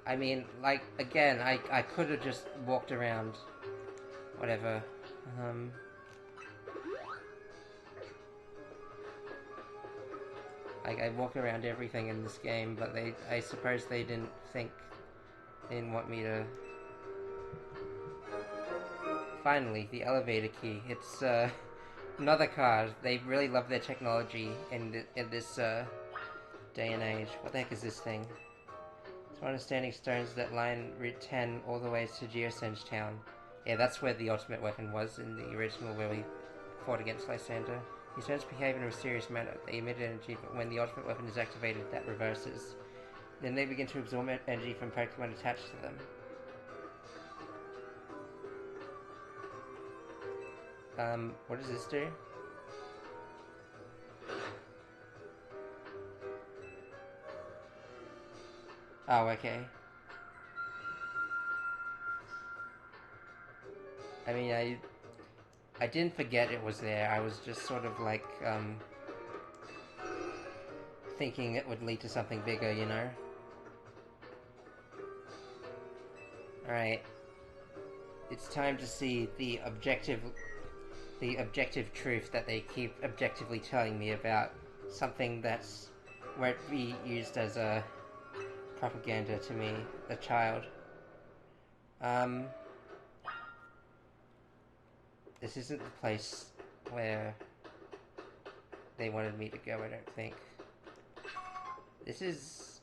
I mean, like, again, I could have just walked around. Whatever. I walk around everything in this game, but I suppose they didn't want me to... Finally, the elevator key. It's, another card. They really love their technology in this, day and age. What the heck is this thing? It's one of the standing stones that line Route 10 all the way to Geosenge Town. Yeah, that's where the ultimate weapon was in the original where we fought against Lysander. These stones behave in a mysterious manner. They emit energy, but when the ultimate weapon is activated, that reverses. Then they begin to absorb energy from Pokemon attached to them. What does this do? Oh, okay. I mean, I didn't forget it was there. I was just sort of like, thinking it would lead to something bigger, you know? Alright. It's time to see the objective truth that they keep objectively telling me about something that's won't be used as a propaganda to me, a child. This isn't the place where they wanted me to go, I don't think. This is...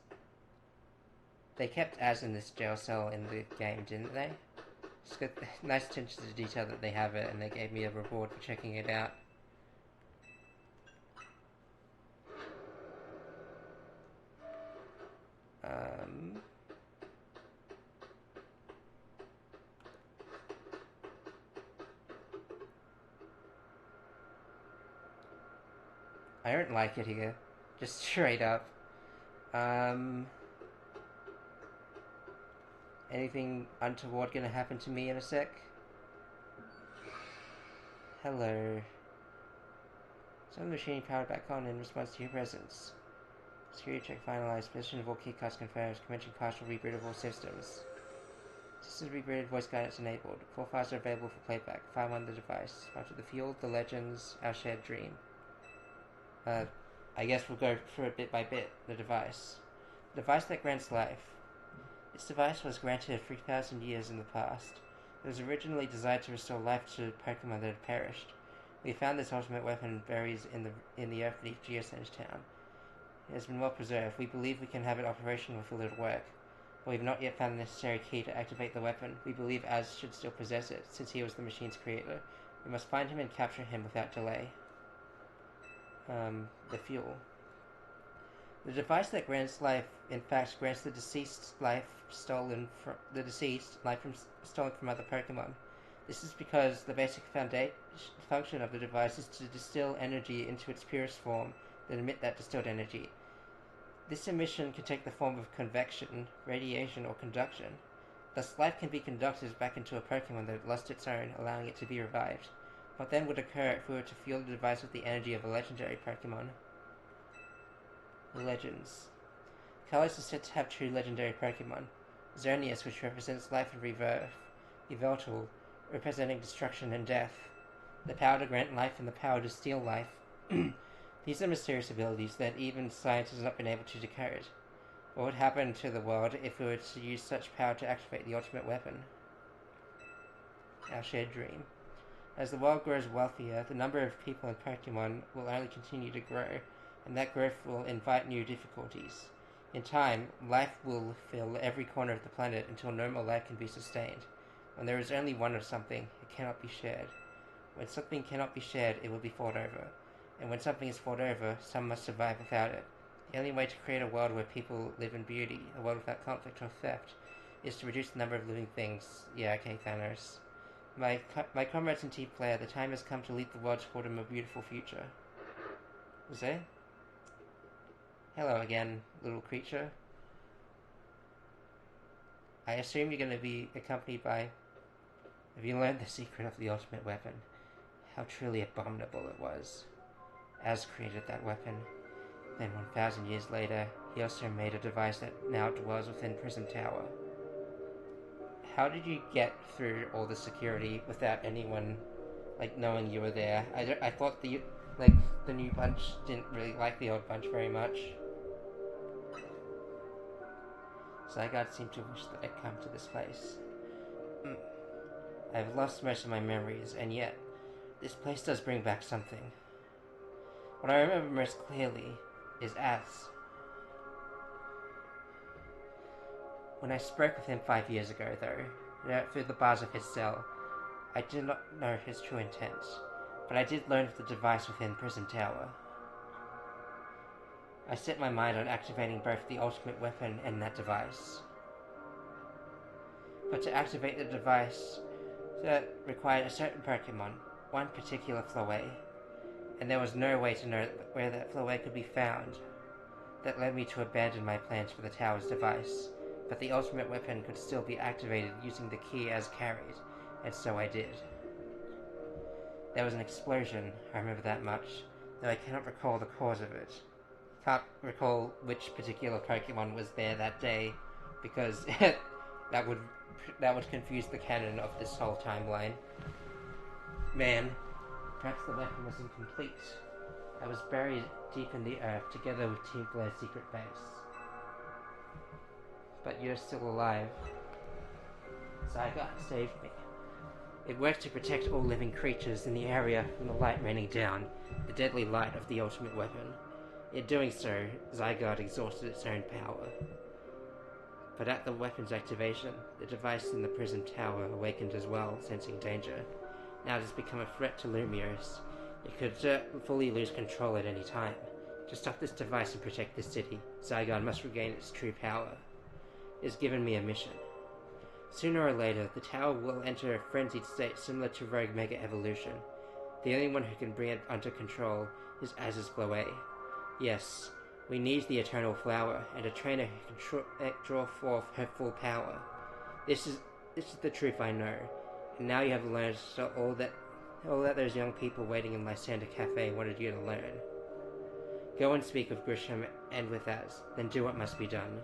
They kept Az in this jail cell in the game, didn't they? It's got nice attention to detail that they have it, and they gave me a reward for checking it out. I don't like it here. Just straight up. Anything untoward gonna happen to me in a sec? Hello. Some machine powered back on in response to your presence. Security check finalized. Position of all keycards confirmed. Commencing partial reboot of all systems. Systems rebooted. Voice guidance enabled. 4 files are available for playback. File 1 the device. After the field, the legends, our shared dream. I guess we'll go through it bit by bit. The device. The device that grants life. This device was granted 3,000 years in the past. It was originally designed to restore life to Pokemon that had perished. We found this ultimate weapon buried in the earth beneath Geosenge Town. It has been well preserved. We believe we can have it operational if we let it work. But we have not yet found the necessary key to activate the weapon. We believe Az should still possess it, since he was the machine's creator. We must find him and capture him without delay. The fuel. The device that grants life, in fact, grants the deceased life stolen from other Pokemon. This is because the basic function of the device is to distill energy into its purest form, then emit that distilled energy. This emission can take the form of convection, radiation, or conduction. Thus, life can be conducted back into a Pokemon that lost its own, allowing it to be revived. What then would occur if we were to fuel the device with the energy of a legendary Pokemon? Legends. Kalos is said to have 2 legendary Pokemon. Xerneas, which represents life and rebirth. Yveltal, representing destruction and death. The power to grant life and the power to steal life. These are mysterious abilities that even science has not been able to decode. What would happen to the world if we were to use such power to activate the ultimate weapon? Our shared dream. As the world grows wealthier, the number of people in Pokemon will only continue to grow, and that growth will invite new difficulties. In time, life will fill every corner of the planet until no more life can be sustained. When there is only one of something, it cannot be shared. When something cannot be shared, it will be fought over. And when something is fought over, some must survive without it. The only way to create a world where people live in beauty, a world without conflict or theft, is to reduce the number of living things. Yeah, okay, Thanos. My comrades and team player, the time has come to lead the world toward a more beautiful future. Was it? Hello again, little creature. I assume you're going to be accompanied by... Have you learned the secret of the ultimate weapon? How truly abominable it was. Az created that weapon. Then 1,000 years later, he also made a device that now dwells within Prism Tower. How did you get through all the security without anyone, knowing you were there? I thought the new bunch didn't really like the old bunch very much. Zygarde seemed to wish that I'd come to this place. I've lost most of my memories, and yet, this place does bring back something. What I remember most clearly is Az. When I spoke with him 5 years ago, though, through the bars of his cell, I did not know his true intent, but I did learn of the device within Prism Tower. I set my mind on activating both the ultimate weapon and that device. But to activate the device, that required a certain Pokémon, one particular Flowey, and there was no way to know where that Flowey could be found. That led me to abandon my plans for the tower's device, but the ultimate weapon could still be activated using the key as carried, and so I did. There was an explosion, I remember that much, though I cannot recall the cause of it. Can't recall which particular Pokemon was there that day, because that would confuse the canon of this whole timeline. Man, perhaps the weapon was incomplete. I was buried deep in the earth together with Team Blair's secret base. But you're still alive. Zygarde saved me. It worked to protect all living creatures in the area from the light raining down, the deadly light of the ultimate weapon. In doing so, Zygarde exhausted its own power. But at the weapon's activation, the device in the prison tower awakened as well, sensing danger. Now it has become a threat to Lumiose. It could fully lose control at any time. To stop this device and protect this city, Zygarde must regain its true power. It has given me a mission. Sooner or later, the tower will enter a frenzied state similar to Rogue Mega Evolution. The only one who can bring it under control is Az's Flowey. Yes, we need the Eternal Flower, and a trainer who can draw forth her full power. This is the truth I know, and now you have learned all that those young people waiting in Lysander Cafe wanted you to learn. Go and speak with Grisham and with Az, then do what must be done.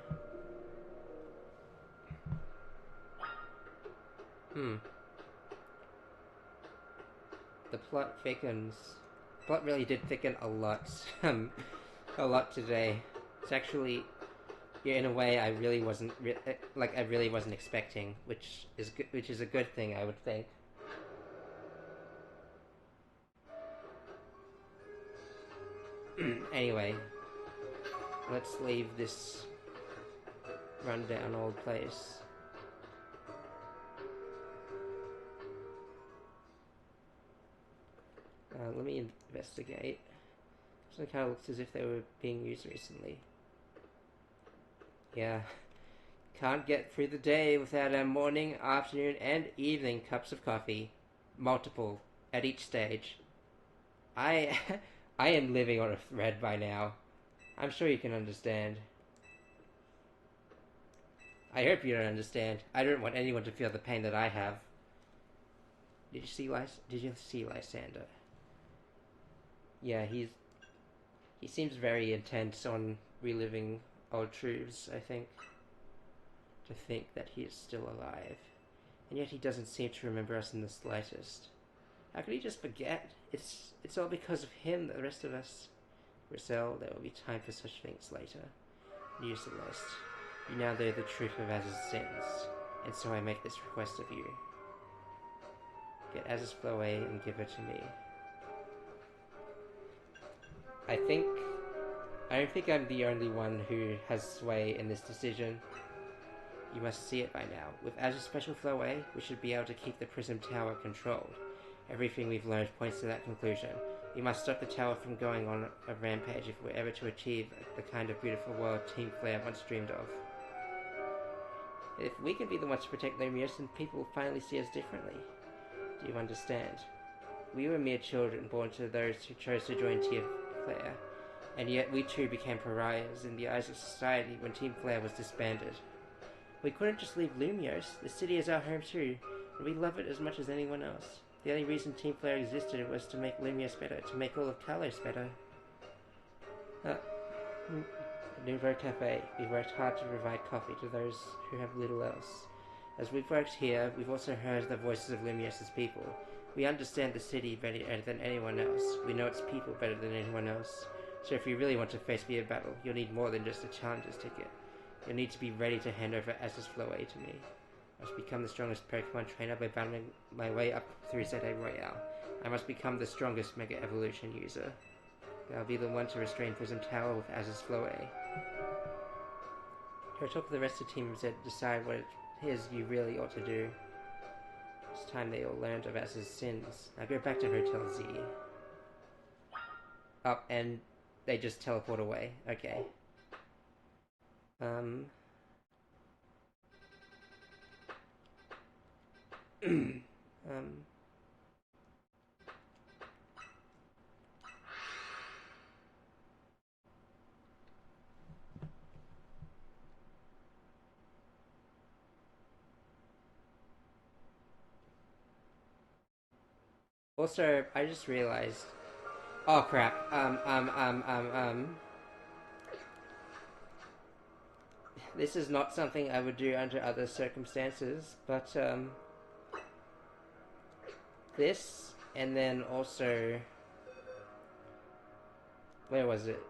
The plot thickens. The plot really did thicken a lot. A lot today. It's actually, yeah, in a way, I really wasn't expecting, which is a good thing, I would think. Anyway, let's leave this rundown old place. Let me investigate. This one kind of looks as if they were being used recently. Yeah. Can't get through the day without our morning, afternoon, and evening cups of coffee. Multiple, at each stage. I am living on a thread by now. I'm sure you can understand. I hope you don't understand. I don't want anyone to feel the pain that I have. Did you see Lysander? Yeah, he seems very intent on reliving old truths, I think. To think that he is still alive. And yet he doesn't seem to remember us in the slightest. How could he just forget? It's all because of him that the rest of us... Rizal, there will be time for such things later. You, Celeste, you now know the truth of Az's sins, and so I make this request of you. Get Az's Flowey and give her to me. I don't think I'm the only one who has sway in this decision. You must see it by now. With Az's special Flowey, we should be able to keep the Prism Tower controlled. Everything we've learned points to that conclusion. We must stop the tower from going on a rampage if we're ever to achieve the kind of beautiful world Team Flare once dreamed of. If we can be the ones to protect Lumiose, then people will finally see us differently. Do you understand? We were mere children born to those who chose to join Team Flare, and yet we too became pariahs in the eyes of society when Team Flare was disbanded. We couldn't just leave Lumiose. The city is our home too, and we love it as much as anyone else. The only reason Team Flare existed was to make Lumiose better, to make all of Kalos better. Nouveau Cafe. We've worked hard to provide coffee to those who have little else. As we've worked here, we've also heard the voices of Lumiose's people. We understand the city better than anyone else. We know its people better than anyone else. So if you really want to face me a battle, you'll need more than just a challenger's ticket. You'll need to be ready to hand over Az's Flowey to me. I must become the strongest Pokemon trainer by battling my way up through ZA Royale. I must become the strongest Mega Evolution user. I'll be the one to restrain Prism Tower with Az's Flowey. Go talk to the rest of the Team Z, decide what it is you really ought to do. It's time they all learned of Az's sins. Now go back to Hotel Z. Oh, and they just teleport away. Okay. Um. um. Also, I just realized. Oh crap. This is not something I would do under other circumstances, but this, and then also, where was it?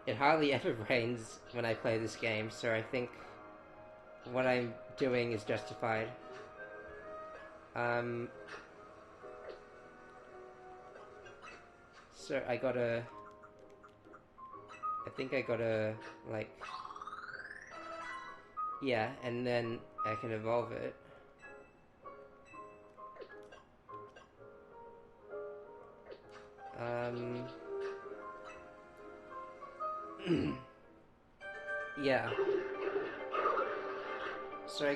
It hardly ever rains when I play this game, so I think what I'm doing is justified. So I think I gotta, like, yeah, and then I can evolve it. Yeah. So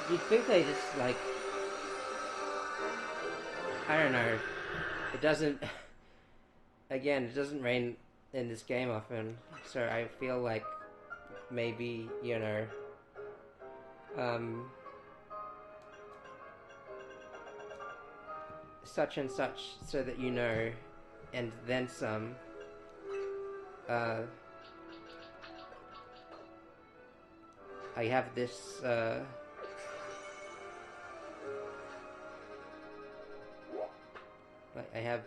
you'd think they just, like, I don't know. It doesn't, again, it doesn't rain in this game often, so I feel like maybe, you know, such and such, so that you know, and then some. I have this. I have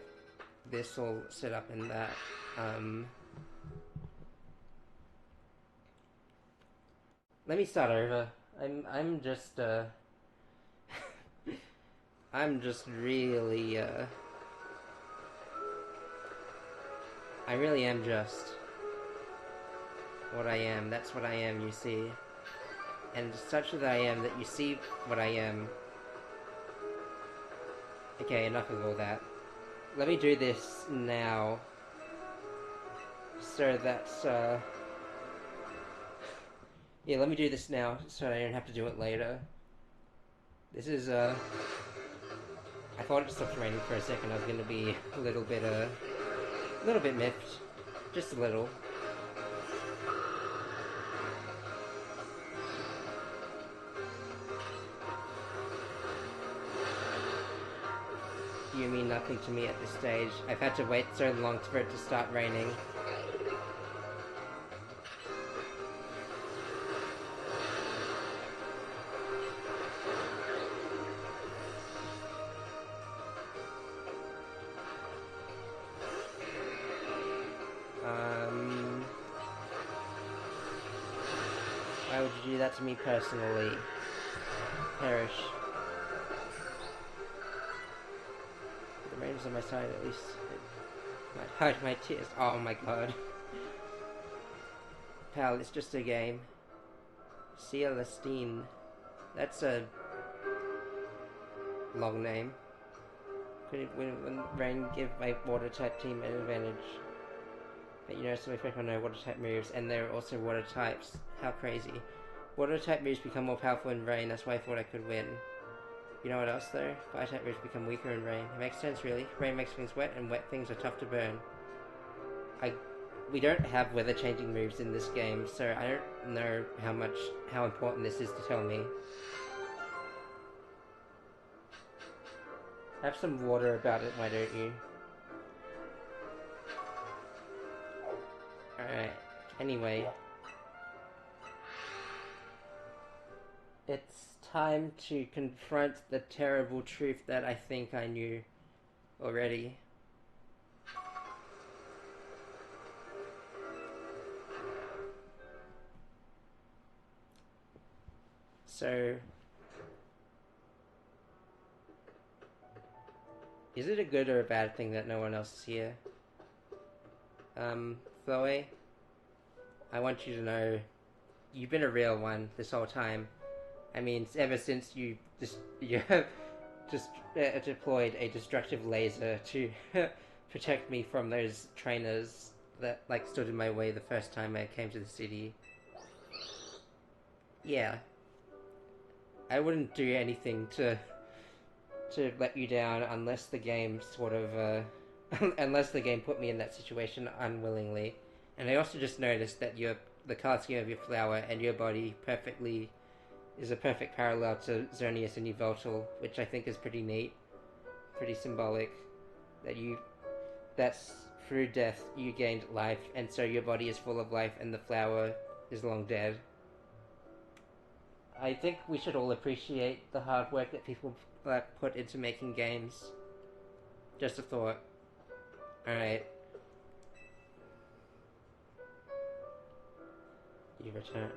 this all set up in that. Let me start over. I'm just I'm just really I really am just what I am. That's what I am, you see. And such that I am that you see what I am. Okay, enough of all that. Let me do this now. So that's yeah, let me do this now so I don't have to do it later. This is I thought it stopped raining for a second. I was gonna be a little bit miffed. Just a little. You mean nothing to me at this stage. I've had to wait so long for it to start raining. Why would you do that to me personally? Perish. The rain's on my side, at least it might hide my tears. Oh my god. Pal, it's just a game. Celestine. That's a long name. Could when rain give my water type team an advantage? But you know, some Pokemon know water type moves, and they're also water types. How crazy. Water type moves become more powerful in rain, that's why I thought I could win. You know what else though? Fire type moves become weaker in rain. It makes sense really. Rain makes things wet, and wet things are tough to burn. We don't have weather changing moves in this game, so I don't know how important this is to tell me. Have some water about it, why don't you? Alright, anyway. It's time to confront the terrible truth that I think I knew already. So, is it a good or a bad thing that no one else is here? Chloe, I want you to know you've been a real one this whole time. I mean, ever since you just deployed a destructive laser to protect me from those trainers that like stood in my way the first time I came to the city. Yeah, I wouldn't do anything to let you down unless the game sort of unless the game put me in that situation unwillingly. And I also just noticed that the color scheme of your flower and your body perfectly is a perfect parallel to Xerneas and Yveltal, which I think is pretty neat, pretty symbolic. That that's through death you gained life, and so your body is full of life, and the flower is long dead. I think we should all appreciate the hard work that people put into making games. Just a thought. Alright. You returned.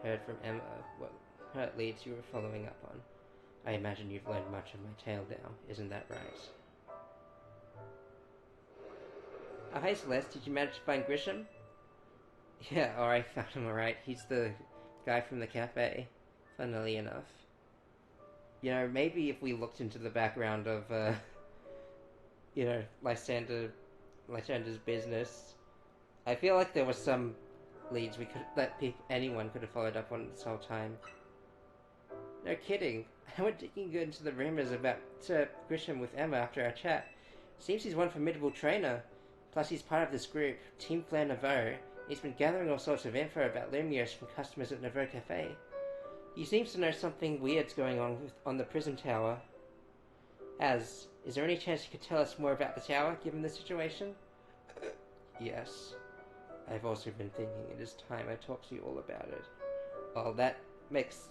Heard from Emma what her leads you were following up on. I imagine you've learned much of my tale now, isn't that right? Oh, hey Celeste, did you manage to find Grisham? Yeah, alright, found him alright. He's the guy from the cafe, funnily enough. You know, maybe if we looked into the background of, you know, Lysander's business, I feel like there was some leads anyone could have followed up on this whole time. No kidding. I went digging into the rumors about Sir Grisham with Emma after our chat. Seems he's one formidable trainer. Plus he's part of this group, Team Flair Nouveau. He's been gathering all sorts of info about Lumios from customers at Nouveau Cafe. He seems to know something weird's going on the prison tower. Is there any chance you could tell us more about the tower, given the situation? Yes. I've also been thinking it is time I talk to you all about it. Well, that makes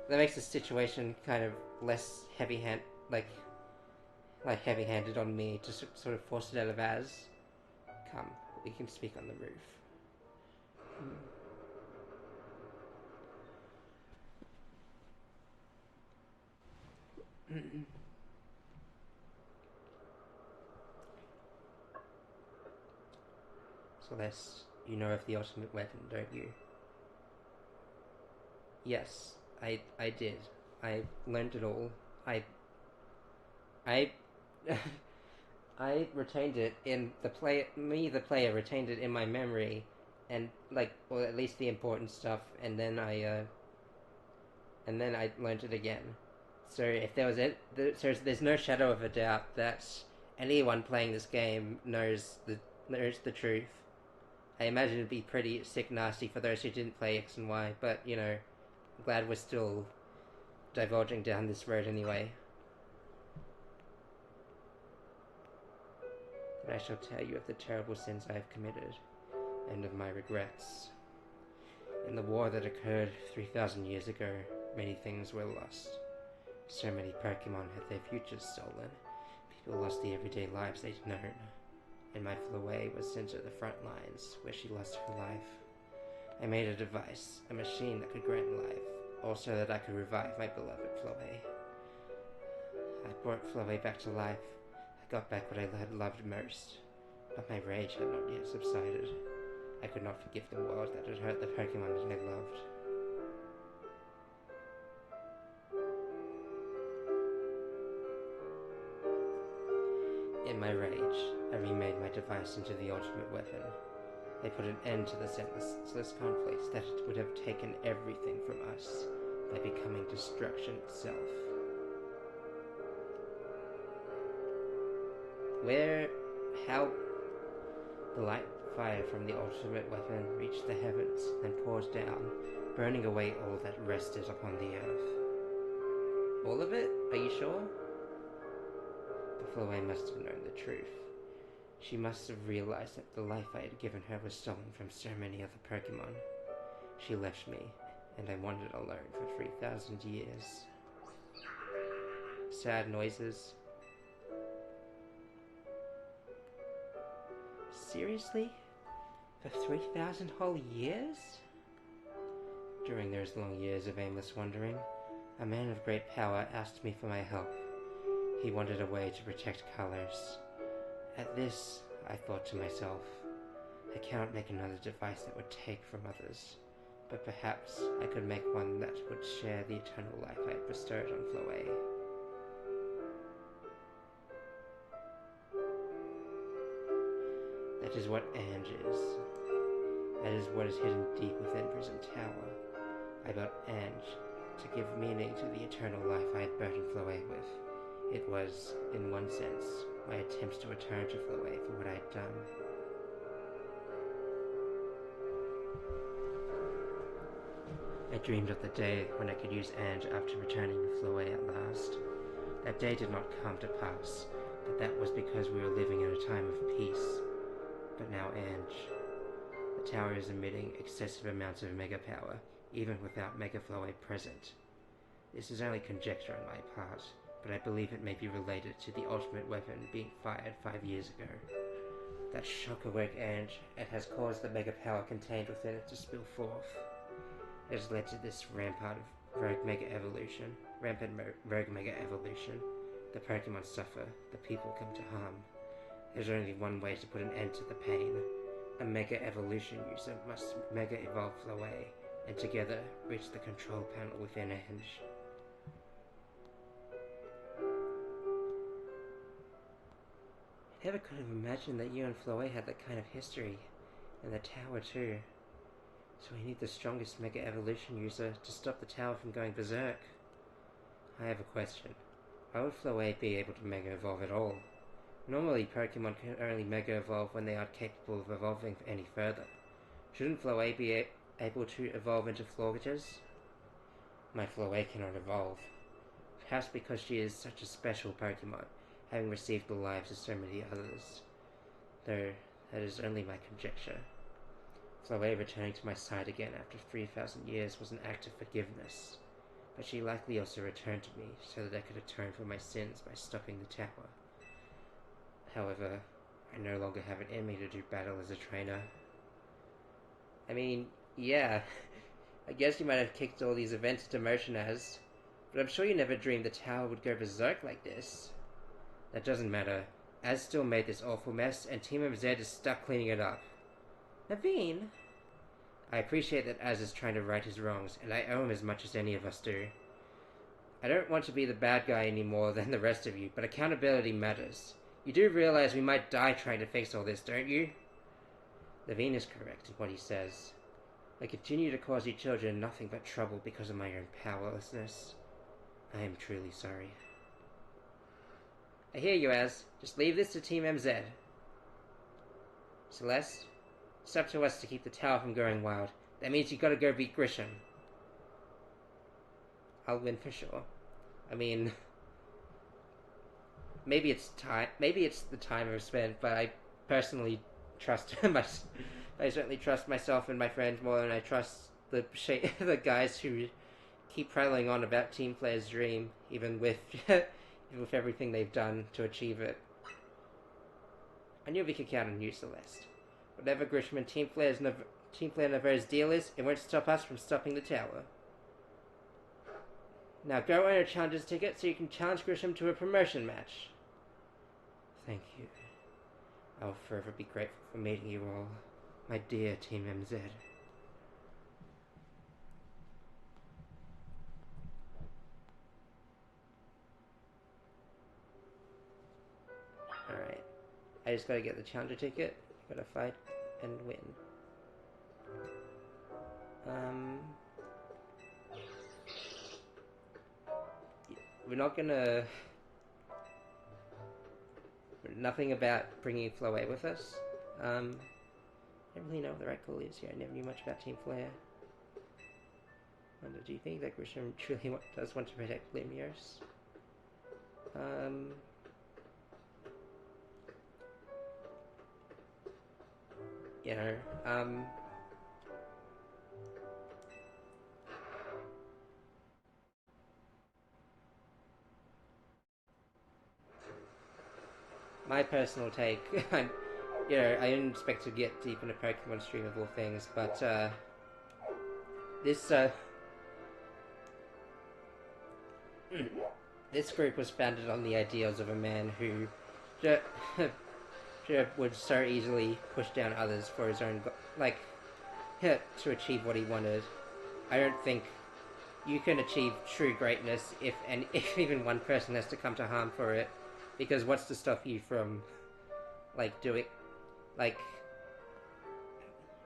the situation kind of less heavy-handed on me to sort of force it out of Az. Come, we can speak on the roof. Celeste, you know of the ultimate weapon, don't you? Yes, I did. I learned it all. I I retained it in the player retained it in my memory, and or at least the important stuff, and then I learned it again. So if there was there's no shadow of a doubt that anyone playing this game knows the truth. I imagine it'd be pretty sick nasty for those who didn't play X and Y, but you know, glad we're still divulging down this road anyway. And I shall tell you of the terrible sins I have committed, and of my regrets. In the war that occurred 3,000 years ago, many things were lost. So many Pokémon had their futures stolen. People lost the everyday lives they'd known. And my Flowey was sent to the front lines, where she lost her life. I made a device, a machine that could grant life, also that I could revive my beloved Flowey. I brought Flowey back to life. I got back what I had loved most, but my rage had not yet subsided. I could not forgive the world that had hurt the Pokemon that I loved. In my rage, I remade my device into the ultimate weapon. I put an end to the senseless conflicts that would have taken everything from us by becoming destruction itself. How the light fire from the ultimate weapon reached the heavens and poured down, burning away all that rested upon the earth. All of it? Are you sure? The Flowey must have known the truth. She must have realized that the life I had given her was stolen from so many other Pokemon. She left me, and I wandered alone for 3,000 years. Sad noises. Seriously? For 3,000 whole years? During those long years of aimless wandering, a man of great power asked me for my help. He wanted a way to protect colors. At this, I thought to myself, I cannot make another device that would take from others, but perhaps I could make one that would share the eternal life I had bestowed on Flowey. is what Ange is. That is what is hidden deep within Prism Tower. I built Ange to give meaning to the eternal life I had burdened Floe with. It was, in one sense, my attempts to return to Floe for what I had done. I dreamed of the day when I could use Ange after returning to Floe at last. That day did not come to pass, but that was because we were living in a time of peace. But now Ange. The tower is emitting excessive amounts of mega power, even without Mega Floe present. This is only conjecture on my part, but I believe it may be related to the ultimate weapon being fired 5 years ago. That shock awoke Ange and has caused the mega power contained within it to spill forth. It has led to this rampant rogue mega evolution. The Pokémon suffer, the people come to harm. There's only one way to put an end to the pain. A mega evolution user must mega evolve Floe, and together reach the control panel within Ange. I never could have imagined that you and Floe had that kind of history, and the tower too. So we need the strongest mega evolution user to stop the tower from going berserk. I have a question. Why would Floe be able to mega evolve at all? Normally, Pokemon can only mega evolve when they aren't capable of evolving any further. Shouldn't Floe be able to evolve into Florges? My Floe cannot evolve. Perhaps because she is such a special Pokemon, having received the lives of so many others. Though, that is only my conjecture. Floe returning to my side again after 3,000 years was an act of forgiveness, but she likely also returned to me so that I could atone for my sins by stopping the tower. However, I no longer have it in me to do battle as a trainer. I mean, yeah, I guess you might have kicked all these events into motion as, but I'm sure you never dreamed the tower would go berserk like this. That doesn't matter. Az still made this awful mess, and Team MZ is stuck cleaning it up. Naveen? I appreciate that Az is trying to right his wrongs, and I owe him as much as any of us do. I don't want to be the bad guy any more than the rest of you, but accountability matters. You do realize we might die trying to fix all this, don't you? Naveen is correct in what he says. I continue to cause you children nothing but trouble because of my own powerlessness. I am truly sorry. I hear you, Az. Just leave this to Team MZ. Celeste? It's up to us to keep the tower from going wild. That means you gotta go beat Grisham. I'll win for sure. I mean, maybe it's the time I've spent, but I personally trust I certainly trust myself and my friends more than I trust the guys who keep prattling on about Team Player's dream, even with with everything they've done to achieve it. I knew we could count on you, Celeste. Whatever Grisham and Team Player Navarre's deal is, it won't stop us from stopping the tower. Now go earn a challenger's ticket so you can challenge Grisham to a promotion match. Thank you. I will forever be grateful for meeting you all, my dear Team MZ. Alright. I just gotta get the challenger ticket, gotta fight and win. We're not gonna... Nothing about bringing Floe with us. I don't really know what the right call is here. I never knew much about Team Flare. Do you think that Grisham truly does want to protect Limios? You know, my personal take, I didn't expect to get deep into Pokemon stream of all things, but, this group was founded on the ideals of a man who would so easily push down others for his own, to achieve what he wanted. I don't think you can achieve true greatness if even one person has to come to harm for it. Because what's to stop you from,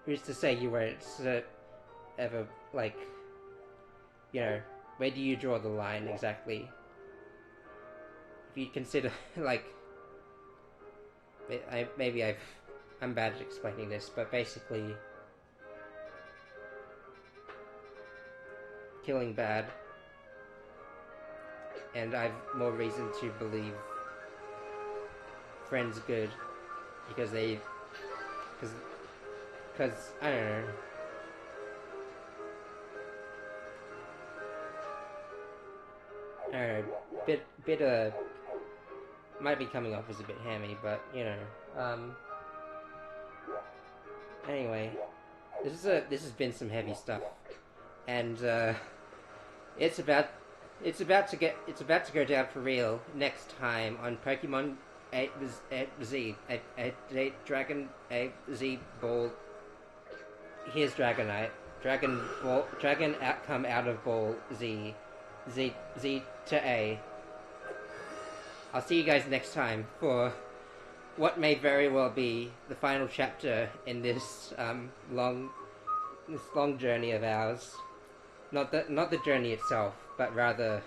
who's to say you weren't ever, like, you know, where do you draw the line exactly? If you consider, like, maybe I'm bad at explaining this, but basically, killing bad, and I've more reason to believe friends good because because I don't know. I don't know, bit might be coming off as a bit hammy, but you know. Anyway, this has been some heavy stuff, and it's about it's about to go down for real next time on Pokemon 8 Z, 8 Dragon 8 Z Ball. Here's Dragonite, Dragon outcome out of Ball Z, Z to A. I'll see you guys next time for what may very well be the final chapter in this long journey of ours. Not the journey itself, but rather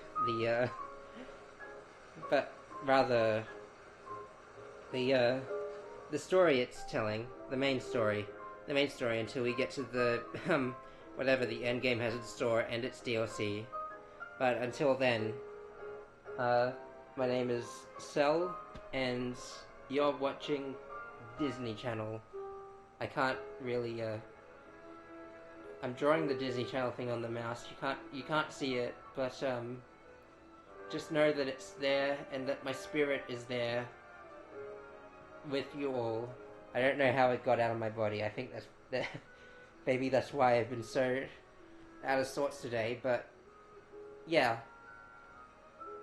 the story it's telling, the main story until we get to the whatever the end game has in store and its DLC. But until then, my name is Cell, and you're watching Disney Channel. I can't really I'm drawing the Disney Channel thing on the mouse. You can't see it, but just know that it's there and that my spirit is there with you all. I don't know how it got out of my body. I think that's maybe that's why I've been so out of sorts today. But yeah,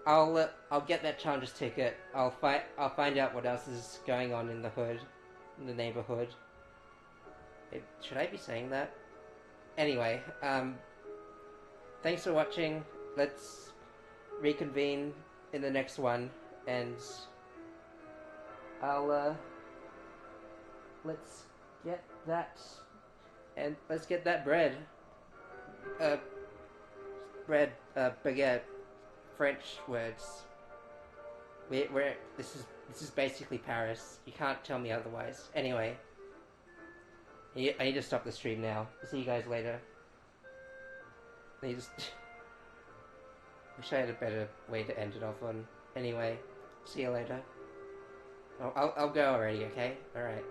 I'll get that Challenger's ticket. I'll find out what else is going on in the neighborhood. Should I be saying that? Anyway, thanks for watching. Let's reconvene in the next one, and I'll let's get that bread. Baguette, French words. This is basically Paris. You can't tell me otherwise. Anyway, I need to stop the stream now. See you guys later. Wish I had a better way to end it off on. Anyway, see you later. I'll go already. Okay. All right.